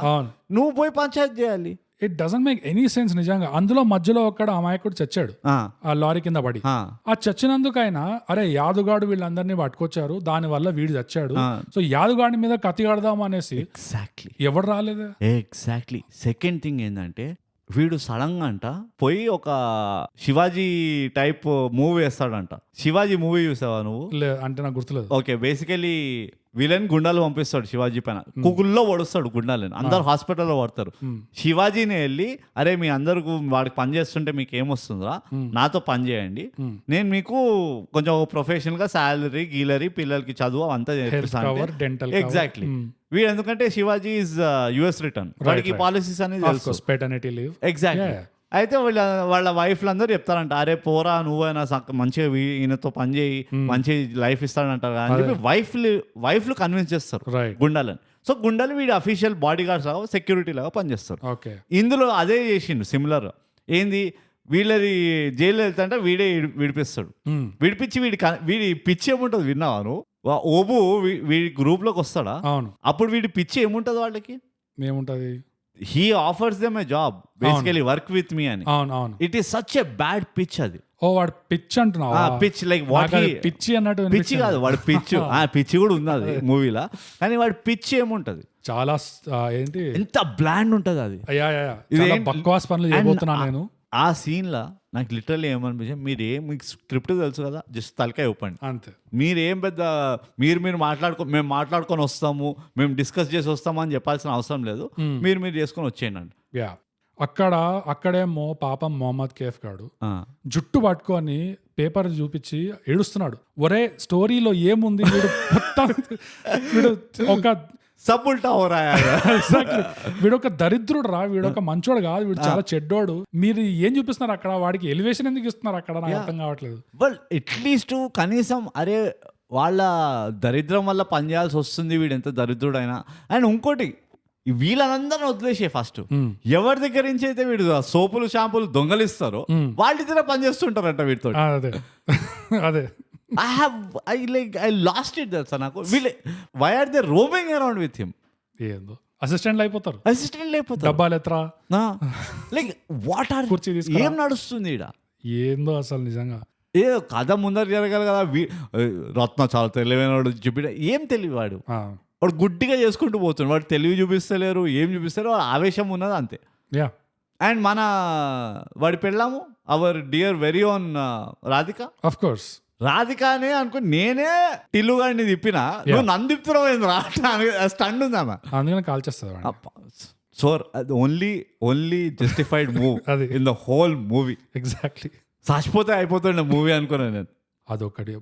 నువ్వు పోయి పంచాయతీ చేయాలి. It doesn't make any sense నిజంగా. అందులో మధ్యలో ఒక్కడ అమాయకుడు చచ్చాడు ఆ లారీ కింద పడి. ఆ చచ్చినందుకైనా అరే యాదుగాడు వీళ్ళందరినీ పట్టుకొచ్చారు, దాని వల్ల వీడు చచ్చాడు, సో యాదుగాడి మీద కత్తి కడదాం అనేసి ఎగ్జాక్ట్లీ ఎవరు రాలేదు. ఎగ్జాక్ట్లీ. సెకండ్ థింగ్ ఏంటంటే వీడు సడన్ గా అంట పోయి ఒక శివాజీ టైప్ మూవీ వేస్తాడంట. శివాజీ మూవీ చూసావా నువ్వు? అంటే నాకు గుర్తులేదు. ఓకే, బేసికలీ విలన్ గుండాలు పంపిస్తాడు శివాజీ పైన, కుగుల్లో పడుస్తాడు గుండాలని, అందరు హాస్పిటల్లో పడతారు. శివాజీని వెళ్ళి అరే మీ అందరు వాడికి పని చేస్తుంటే మీకు ఏమొస్తుందా, నాతో పని చేయండి, నేను మీకు కొంచెం ప్రొఫెషనల్ గా శాలరీ గీలరీ పిల్లలకి చదువు అంతా చేపిస్తాను. ఎగ్జాక్ట్లీ. వీడు ఎందుకంటే శివాజీ ఇస్ యుఎస్ రిటర్న్, వాడికి పాలసీస్ అనేది పెటర్నిటీ లీవ్. ఎగ్జాక్ట్లీ. అయితే వాళ్ళ వైఫ్లు అందరూ చెప్తారంట, అరే పోరా నువ్వైనా మంచిగా ఈయనతో పని చేయి, మంచి లైఫ్ ఇస్తాడంటారు అని చెప్పి వైఫ్లు కన్విన్స్ చేస్తారు గుండాలని. సో గుండాలు వీడి అఫీషియల్ బాడీ గార్డ్స్ లాగా సెక్యూరిటీ లాగా పనిచేస్తారు. ఇందులో అదే చేసిండు సిమిలర్. ఏంది, వీళ్ళది జైలు వెళ్తాంటే వీడే విడిపిస్తాడు. విడిపించి వీడి పిచ్చి ఏముంటుంది విన్నావా నువ్వు? ఓబు వీడి గ్రూప్ లోకి వస్తాడా? అప్పుడు వీడి పిచ్చి ఏముంటది వాళ్ళకి? ఏముంటది? He offers them a job, basically work with me అని. It is such a bad pitch అది. ఓ వాడు పిచ్ అంటున్నావా? పిచ్ లైక్ వాట్ పిచ్చి అన్నట్టు. పిచ్చి కాదు వాడు పిచ్. పిచ్చి కూడా ఉంది అది మూవీలో, కానీ వాడి పిచ్ ఏముంటది చాలా ఏంటి ఎంత బ్లాండ్ ఉంటది అది. బక్వాస్ పనులు చేయబోతున్నా నేను. ఆ సీన్ లా నాకు లిటరల్లీ ఏమనిపించింది, మీకు స్క్రిప్ట్ తెలుసు కదా, జస్ట్ తలకాయ ఒప్పండి అంతే. మీరేం పెద్ద మీరు మేము మాట్లాడుకొని వస్తాము, మేము డిస్కస్ చేసి వస్తాము అని చెప్పాల్సిన అవసరం లేదు, మీరు చేసుకొని వచ్చేయండి. యా, అక్కడేమో పాపం మొహమ్మద్ కేఫ్ గాడు జుట్టు పట్టుకొని పేపర్ చూపించి ఏడుస్తున్నాడు. ఒరే స్టోరీలో ఏముంది, వీడు ఒక సబ్బుల్టా వీడొక దరిద్రుడు రా, వీడొక మంచోడు కాదు, వీడు చాలా చెడ్డోడు. మీరు ఏం చూపిస్తున్నారు అక్కడ? వాడికి ఎలివేషన్ ఎందుకు ఇస్తున్నారు అక్కడ? నాకు అర్థం కావట్లేదు. బట్ అట్లీస్ట్ కనీసం అరే వాళ్ళ దరిద్రం వల్ల పనిచేయాల్సి వస్తుంది, వీడు ఎంత దరిద్రుడైనా. అండ్ ఇంకోటి, వీళ్ళందరిని వదిలేసే ఫస్ట్ ఎవరి దగ్గర నుంచి అయితే వీడు సోపులు షాంపులు దొంగలిస్తారో వాళ్ళ దగ్గర పనిచేస్తుంటారంట వీటితో. అదే I lost it తెలుసా నాకు. వీళ్ళే why are they roaming around with him? ఏందో అసిస్టెంట్ అయిపోతారు, డబ్బాలు ఎత్రా, లైక్ వాట్ ఆర్ ఏం నడుస్తుంది ఈడ? ఏందో అసలు నిజంగా. ఏ కథ ముందర జరగాలి కదా. రత్న చాలా తెలివైనవాడు చూపి ఏం తెలివి వాడు గుడ్డిగా చేసుకుంటూ పోతుంది. వాడు తెలివి చూపిస్తలేరు, ఏం చూపిస్తారు, ఆవేశం ఉన్నది అంతే. అండ్ వాడి పెళ్ళాము our dear very own Radhika. Of course రాధికానే అనుకుని నేనే టిల్లుగాడిని తిప్పినా, నువ్వు నన్ను తిప్పుతున్నావు స్టండ్ ఉందామా, అందుకని కాల్ చేస్తా. So only justified move in the whole movie. Exactly. చచ్చిపోతే అయిపోతుండే మూవీ అనుకున్నాను నేను. అదొకటి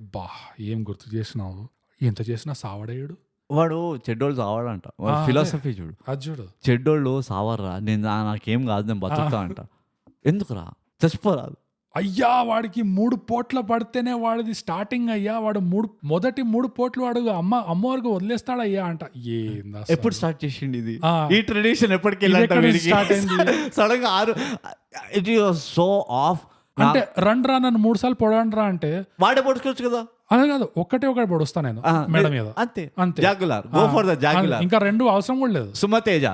ఏం గుర్తు చేసినావు, ఎంత చేసినా సావడేయుడు. వాడు చెడ్డోళ్ళు సావాడంట. ఫిలాసఫీ చూడు, అది చూడు. చెడ్డోళ్ళు సావర్రా, నాకేం కాదు, నేను బతుకుతా అంట. ఎందుకురా, చచ్చిపోరాదు. అయ్యా వాడికి 3 పోట్ల పడితేనే వాడిది స్టార్టింగ్ అయ్యా, వాడు మొదటి 3 పోట్లు వాడు అమ్మవారికి వదిలేస్తాడయ్యా అంట. ఎప్పుడు స్టార్ట్ చేసిండి ఇది? ఈ ట్రెడిషన్ ఎప్పటికి సడన్ గా 6 ఇట్ ఈస్ సో ఆఫ్. అంటే రండ్రా నన్ను 3 సార్లు పొడండ్రా అంటే వాడే పొడుచుకోవచ్చు కదా. అదే కాదు, ఒకటి పొడుస్తా నేను మేడం మీద, అంతే. జాగ్యులర్, గో ఫర్ ద జాగ్యులర్. ఇంకా 2 అవసరం కూడా లేదు. సుమతేజ,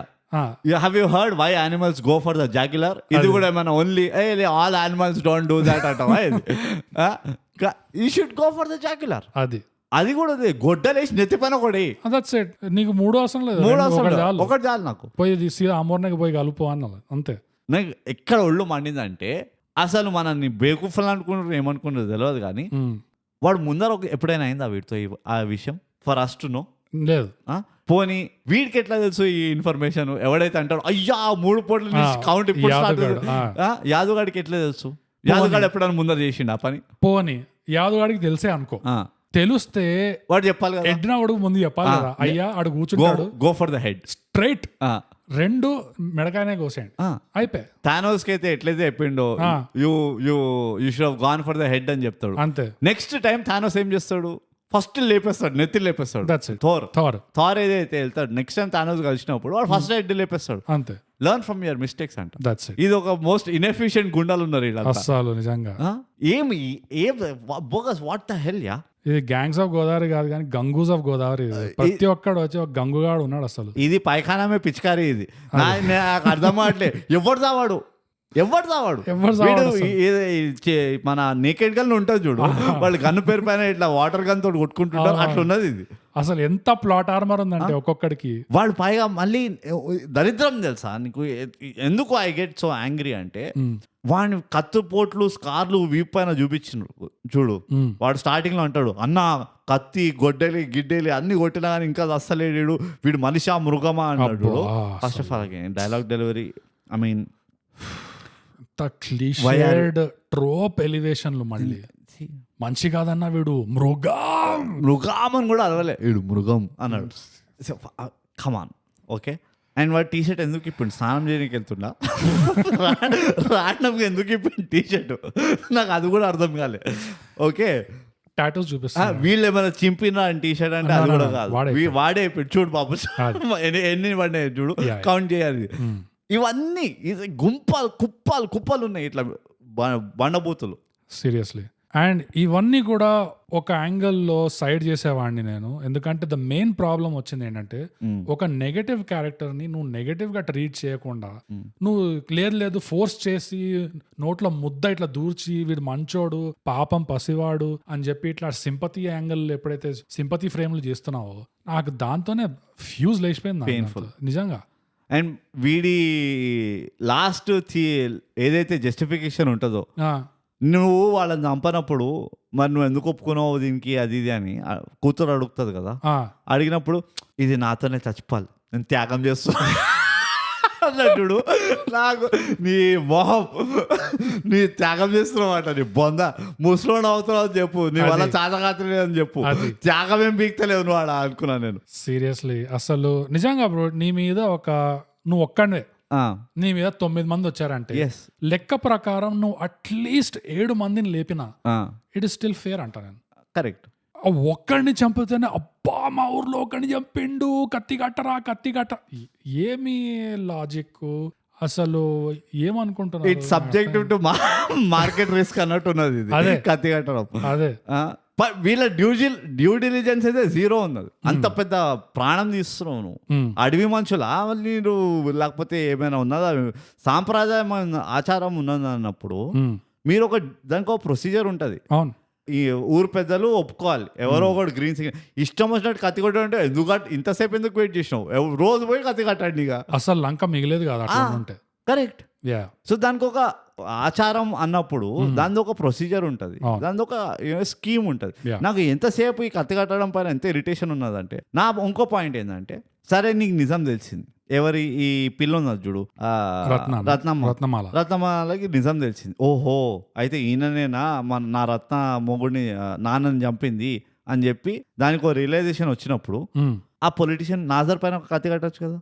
have you heard why animals go for the jugular? ఇది కూడా ఏమన్నా only all animals don't do that అంటావా? you should go for the jugular. అది కూడా గొడ్డలేసి నెత్తిపైన ఒకటి. That's it. నీకు 3 అవసరం లేదు, ఒకటి చాలు నాకు. పోయి సీదా అమోర్నకి పోయి కలుపు అన్నది అంతే. నాకు ఎక్కడ ఒళ్ళు మండిందంటే, అసలు మనల్ని బేకూఫలు అనుకుంటారు ఏమనుకుంటారు తెలియదు, కానీ వాడు ముందర ఎప్పుడైనా అయిందా వీటితో ఆ విషయం? ఫర్ అస్ టు నో లేదు. పోనీ వీడికి ఎట్లా తెలుసు ఈ ఇన్ఫర్మేషన్? ఎవడైతే అంటాడు అయ్యా 3 పోట్ల కౌంట్ ఇప్పుడు యాదవ్గాడికి ఎట్లా తెలుసు? యాదవ్గాడు ఎప్పుడైనా ముందర చేసిండు ఆ పని? పోనీ యాదవ్గాడికి తెలిసే అనుకో, తెలిస్తే వాడు చెప్పాలి కదా, హెడ్ వాడు ముందు చెప్పాలి కదా. అయ్యా ఆడు కూర్చుంటాడు, go for the head straight, 2 మెడకాయనే కోసేయండి అయిపోయి. థానోస్ కి అయితే ఎట్లయితే చెప్పిండో you should have gone for the head అని చెప్తాడు అంతే. నెక్స్ట్ టైం థానోస్ ఏం చేస్తాడు? ఫస్ట్ లేపేస్తాడు, నెత్తి లేపేస్తాడు. థోర్ ఏదైతే వెళ్తాడు, నెక్స్ట్ టైం థానోస్ కలిసినప్పుడు వాడు ఫస్ట్ హెడ్ లేపేస్తాడు అంతే. లెర్న్ ఫ్రమ్ యువర్ మిస్టేక్స్ అంట. ఇది ఒక మోస్ట్ ఇన్ఎఫిషియెంట్ గుండాలు ఉన్నారు అసలు నిజంగా. Bogus what the hell yeah. ఇది గ్యాంగ్స్ ఆఫ్ గోదావరి కాదు కానీ గంగూస్ ఆఫ్ గోదావరి. ప్రతి ఒక్కడు వచ్చి ఒక గంగుగాడు ఉన్నాడు అసలు. ఇది పైఖానామే పిచికారి. ఇది నాకు అర్థం కావట్లే. ఎవరు చావాడు మన నేకెడ్ గన్ ఉంటుంది చూడు, వాళ్ళు గన్ను పేరు పైన ఇట్లా వాటర్ గన్ తోటి కొట్టుకుంటుంటారు, అట్లా ఉన్నది ఇది. అసలు ఎంత ప్లాట్ ఆర్మర్ ఉందంటే ఒక్కొక్కడికి. వాళ్ళు పైగా మళ్ళీ దరిద్రం తెలుసా నీకు ఎందుకు ఐ గెట్ సో యాంగ్రీ అంటే, వాడిని కత్తిపోట్లు స్కార్లు వీపు పైన చూపించిండ్రు చూడు. వాడు స్టార్టింగ్ లో అంటాడు, అన్న కత్తి గొడ్డలి గిడ్డలి అన్ని కొట్టినా కానీ ఇంకా అస్సలేడు, వీడు మనిషా మృగమా అన్నాడు. First of all dialogue delivery, I mean trope ఎలివేషన్లు. మళ్ళీ మనిషి కాదన్నా వీడు మృగం అని కూడా అదవలే, వీడు మృగం అన్నాడు. Come on okay. అండ్ వాడు టీ షర్ట్ ఎందుకు ఇప్పుడు స్నానం చేయడానికి వెళ్తున్నా రావడానికి ఎందుకు ఇప్పుడు టీ షర్ట్ నాకు అది కూడా అర్థం కాలే. ఓకే టాటూస్ చూపిస్తా వీళ్ళు ఏమైనా చింపినా టీ షర్ట్ అంటే అది కూడా కాదు, వాడే వాడే చూడు బాబు ఎన్ని పడినాయి చూడు, కౌంట్ చేయాలి. ఇవన్నీ గుంపాలు కుప్పాలు ఉన్నాయి ఇట్లా బండబూతులు. సీరియస్లీ. అండ్ ఇవన్నీ కూడా ఒక యాంగిల్లో సైడ్ చేసేవాడిని నేను, ఎందుకంటే ద మెయిన్ ప్రాబ్లం వచ్చింది ఏంటంటే ఒక నెగటివ్ క్యారెక్టర్ ని నువ్వు నెగటివ్ గా ట్రీట్ చేయకుండా నువ్వు లేదు ఫోర్స్ చేసి నోట్లో ముద్ద ఇట్లా దూర్చి వీడు మంచోడు పాపం పసివాడు అని చెప్పి ఇట్లా సింపతి యాంగిల్ ఎప్పుడైతే సింపతి ఫ్రేమ్లు చేస్తున్నావో నాకు దాంతోనే ఫ్యూజ్ లేచిపోయింది నిజంగా. అండ్ వీడి లాస్ట్ ఏదైతే జస్టిఫికేషన్ ఉంటుందో, నువ్వు వాళ్ళని చంపనప్పుడు మరి నువ్వు ఎందుకు ఒప్పుకున్నావు దీనికి అది ఇది అని కూతురు అడుగుతుంది కదా, అడిగినప్పుడు ఇది నాతోనే చచ్చిపోవాలి నేను త్యాగం చేస్తున్నా అన్నట్టుడు. నాకు నీ మొహం నీ త్యాగం చేస్తున్నావు అంట, నీ బొంద ముసలోడు అవుతున్నావు చెప్పు, నీ వల్ల చాతగాత్రలేదు అని చెప్పు, త్యాగం ఏం బీక్తలేవు నువ్వు ఆడ అనుకున్నాను నేను. సీరియస్లీ అసలు నిజంగా బ్రో, నీ మీద నువ్వు ఒక్కడే నీ మీద 9 మంది వచ్చారంటే లెక్క ప్రకారం నువ్వు అట్లీస్ట్ 7 మందిని లేపినా ఇట్ ఇస్ స్టిల్ ఫేర్ అంట నేను. కరెక్ట్. ఒక్కడిని చంపితేనే అబ్బా మా ఊర్లో ఒకడిని చంపిండు కత్తి కట్ట ఏమి లాజిక్ అసలు ఏమనుకుంటున్నారు? It's subjective to market risk అన్నట్టు ఉన్నది ఇది కత్తి కట్టడం. అదే వీళ్ళ డ్యూ డిలిజెన్స్ అయితే జీరో ఉన్నది. అంత పెద్ద ప్రాణం తీస్తున్నావు నువ్వు, అడవి మనుషులా మీరు లేకపోతే ఏమైనా ఉన్నదా సాంప్రదాయం ఆచారం ఉన్నది అన్నప్పుడు మీరు దానికి ఒక ప్రొసీజర్ ఉంటుంది. ఈ ఊరు పెద్దలు ఒప్పుకోవాలి, ఎవరో ఒకటి గ్రీన్ సిగ్నల్ ఇష్టం వచ్చినట్టు కత్తి కొట్టడం అంటే ఎందుకు ఇంతసేపు ఎందుకు వెయిట్ చేసినావు, రోజు పోయి కత్తి కట్టండి ఇక అసలు లంక మిగిలేదు కదా. కరెక్ట్. సో దానికి ఒక ఆచారం అన్నప్పుడు దాని ఒక ప్రొసీజర్ ఉంటుంది, దాని ఒక స్కీమ్ ఉంటుంది. నాకు ఎంతసేపు ఈ కత్తి కట్టడం పైన ఎంత ఇరిటేషన్ ఉన్నదంటే, నా ఇంకో పాయింట్ ఏంటంటే, సరే నీకు నిజం తెలిసింది, ఎవరి ఈ పిల్ల ఉన్నది చూడు రత్నమాలకి నిజం తెలిసింది, ఓహో అయితే ఈయననేనా నా రత్న మొగుడిని నాన్నని చంపింది అని చెప్పి దానికి ఒక రియలైజేషన్ వచ్చినప్పుడు ఆ పొలిటీషియన్ నాజర్ పైన ఒక కత్తి కట్టచ్చు కదా.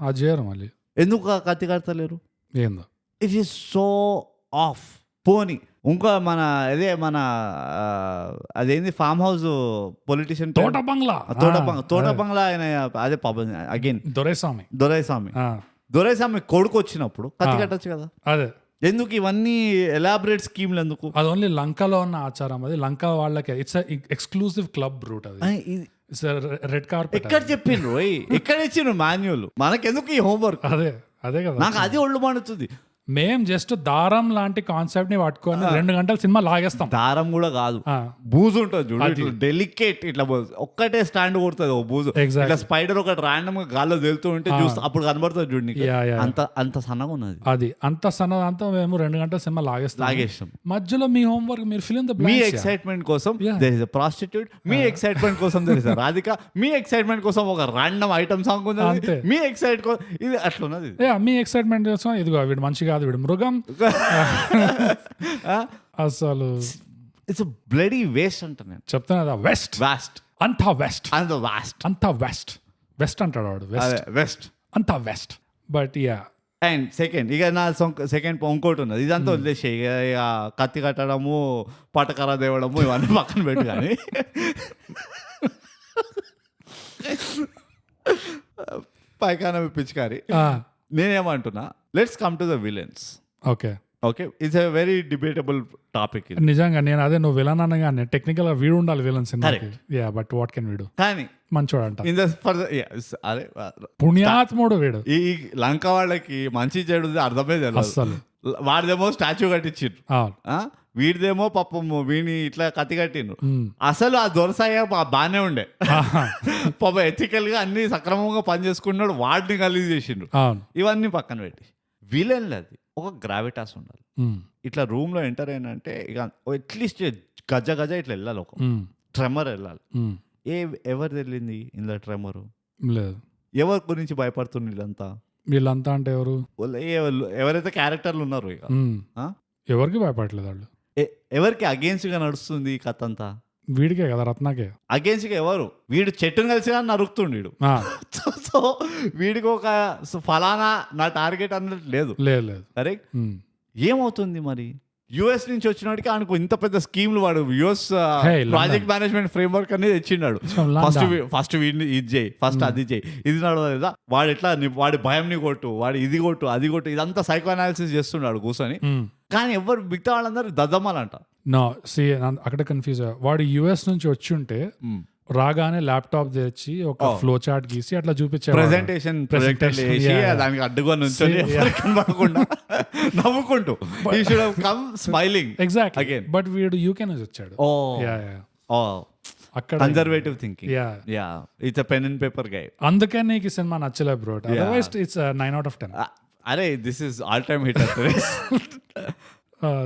అది చేయరు మళ్ళీ, ఎందుకు కత్తి కడతలేరు? ఏందో ఇట్ ఈస్ సో ఆఫ్. పోనీ ఇంకా మన అదేంది ఫామ్ హౌస్ పొలిటీషియన్ తోట బంగ్లా ఆయన అదే అగైన్ దొరైస్వామి కొడుకు వచ్చినప్పుడు కత్తి కట్టచ్చు కదా. అదే ఎందుకు ఇవన్నీ ఎలాబరేట్ స్కీమ్లు ఎందుకు? అది ఓన్లీ లంకలో ఉన్న ఆచారం, అది లంక వాళ్ళకి ఇట్స్ ఎక్స్క్లూసివ్ క్లబ్ రూట్. అది రెడ్ కార్పెట్. ఎక్కడ చెప్పిండ్రు, ఎక్కడ ఇచ్చిండ్రు మాన్యువల్, మనకెందుకు ఈ హోంవర్క్? అదే కదా, నాకు అది ఒళ్ళు మండుతుంది. మేం జస్ట్ దారం లాంటి కాన్సెప్ట్ ని పట్టుకొని 2 గంటల సినిమా లాగేస్తాం. దారం కూడా కాదు, బూజు ఉంటుంది చూడు, డెలికేట్ ఇట్లా ఒక్కటే స్టాండ్ కొడుతుంది ఓ బూజు, ఇట్లా స్పైడర్ ఒకటి ర్యాండమ్ గా గాల్లో వెళ్తూ ఉంటే చూస్తే అప్పుడు కనబడుతుంది చూడండి, అంత సన్నగా ఉన్నది. అది అంత సన్నదంతా మేము 2 గంటల సినిమా లాగేస్తాం. మధ్యలో మీ హోంవర్క్ మీరు ఫిల్ ఇన్ ద బ్లాంక్స్. మీ ఎక్సైట్మెంట్ కోసం దేర్ ఇస్ ఎ ప్రాస్టిట్యూట్, మీ ఎక్సైట్మెంట్ కోసం దేర్ ఇస్ ఎ రాధిక, మీ ఎక్సైట్మెంట్ కోసం ఒక ర్యాండమ్ ఐటమ్ సాంగ్ ఉంది, మీ ఎక్సైట్ ఇది అట్లా ఉన్నది. మీ ఎక్సైట్మెంట్ కోసం ఇదిగో వీడు మంచిగా వీడు మృగం అసలు ఇట్స్ బ్లడీ వేస్ట్ అంట. నేను చెప్తున్నా వెస్ట్ అంతా వెస్ట్ అంటాడు వాడు, వెస్ట్ అంతా వెస్ట్. బట్ అండ్ సెకండ్ ఇక నా సెకండ్ ఇంకోటి ఉన్నది, ఇదంతా వదిలేసే ఇక కత్తి కట్టడము పటకర తేవడము ఇవన్నీ పక్కన పెట్టు. కానీ పైకాన పిచ్చికారి నేనేమంటున్నా, let's come to the villains. Okay it's a very debatable topic. నిజంగా నేను అదే నువ్వు విలన్ అనగానే టెక్నికల్ గా వీడు ఉండాలి విలన్ సినిమాకి. బట్ వాట్ కెన్ వీడు, కానీ మంచోడు అంట, అదే పుణ్యాత్ముడు వీడు. ఈ లంక వాళ్ళకి మంచి చెడు అర్థమే తెలియదు అసలు. వాడిదేమో స్టాచ్యూ కట్టించిండ్రు, వీడిదేమో పాపం వీడిని ఇట్లా కత్తి కట్టిండ్రు. అసలు ఆ దొరసాయ బాగానే ఉండే, పాప ఎథికల్ గా అన్ని సక్రమంగా పని చేసుకున్నాడు, వాడిని కలిసి చేసిండ్రు. ఇవన్నీ పక్కన పెట్టి విలన్ అది ఒక గ్రావిటాస్ ఉండాలి. ఇట్లా రూమ్ లో ఎంటర్ అయినంటే ఇక అట్లీస్ట్ గజ ఇట్లా వెళ్ళాలి, ఒక ట్రెమర్ వెళ్ళాలి. ఎవరు వెళ్ళింది ఇందులో ట్రెమరు? లేదు. ఎవరి గురించి భయపడుతుంది వీళ్ళంతా అంటే ఎవరు? ఎవరైతే క్యారెక్టర్లు ఉన్నారు ఇక ఎవరికి భయపడలేదు వాళ్ళు, ఎవరికి అగేన్స్ట్ గా నడుస్తుంది కథ అంతా. వీడికే కదా రత్నాకే. అగేన్స్ట్ ఎవరు వీడు చెట్టును కలిసి కానీ నరుకుతుండు వీడు. ఆ, సో వీడికి ఒక ఫలానా నా టార్గెట్ అన్నట్టు లేదు. లేదు. కరెక్ట్. ఏమవుతుంది మరి యుఎస్ నుంచి వచ్చినడికి ఆయనకు ఇంత పెద్ద స్కీమ్లు వాడు యుఎస్ ప్రాజెక్ట్ మేనేజ్మెంట్ ఫ్రేమ్వర్క్ అనేది తెచ్చిండాడు. ఫస్ట్ వీడిని ఇది చేయి, ఫస్ట్ అది చేయి, ఇది నడవలేదా వాడు ఎట్లా వాడి భయంని కొట్టు, వాడు ఇది కొట్టు అది కొట్టు, ఇదంతా సైకో అనాలిసిస్ చేస్తున్నాడు కూర్చొని. కానీ ఎవరు మిగతా వాళ్ళందరూ దద్దమ్మలంట. నో సి అక్కడ కన్ఫ్యూజ్. వాడు యుఎస్ నుంచి వచ్చి ఉంటే రాగానే ల్యాప్టాప్ తెచ్చి ఒక ఫ్లో చార్ట్ గీసి అట్లా చూపించారు. ప్రెజెంటేషన్ దానికి అడ్డుగా నుంచొని కనబడకుండా నవ్వుకుంటూ he should have come smiling. Exactly. Again. But వీడు యూకే నుంచి వచ్చాడు. అక్కడ conservative thinking. It's pen and paper guy. అందుకే నీకు ఈ సినిమా నచ్చలే బ్రో. Otherwise it's 9/10. అరే this is all time hit.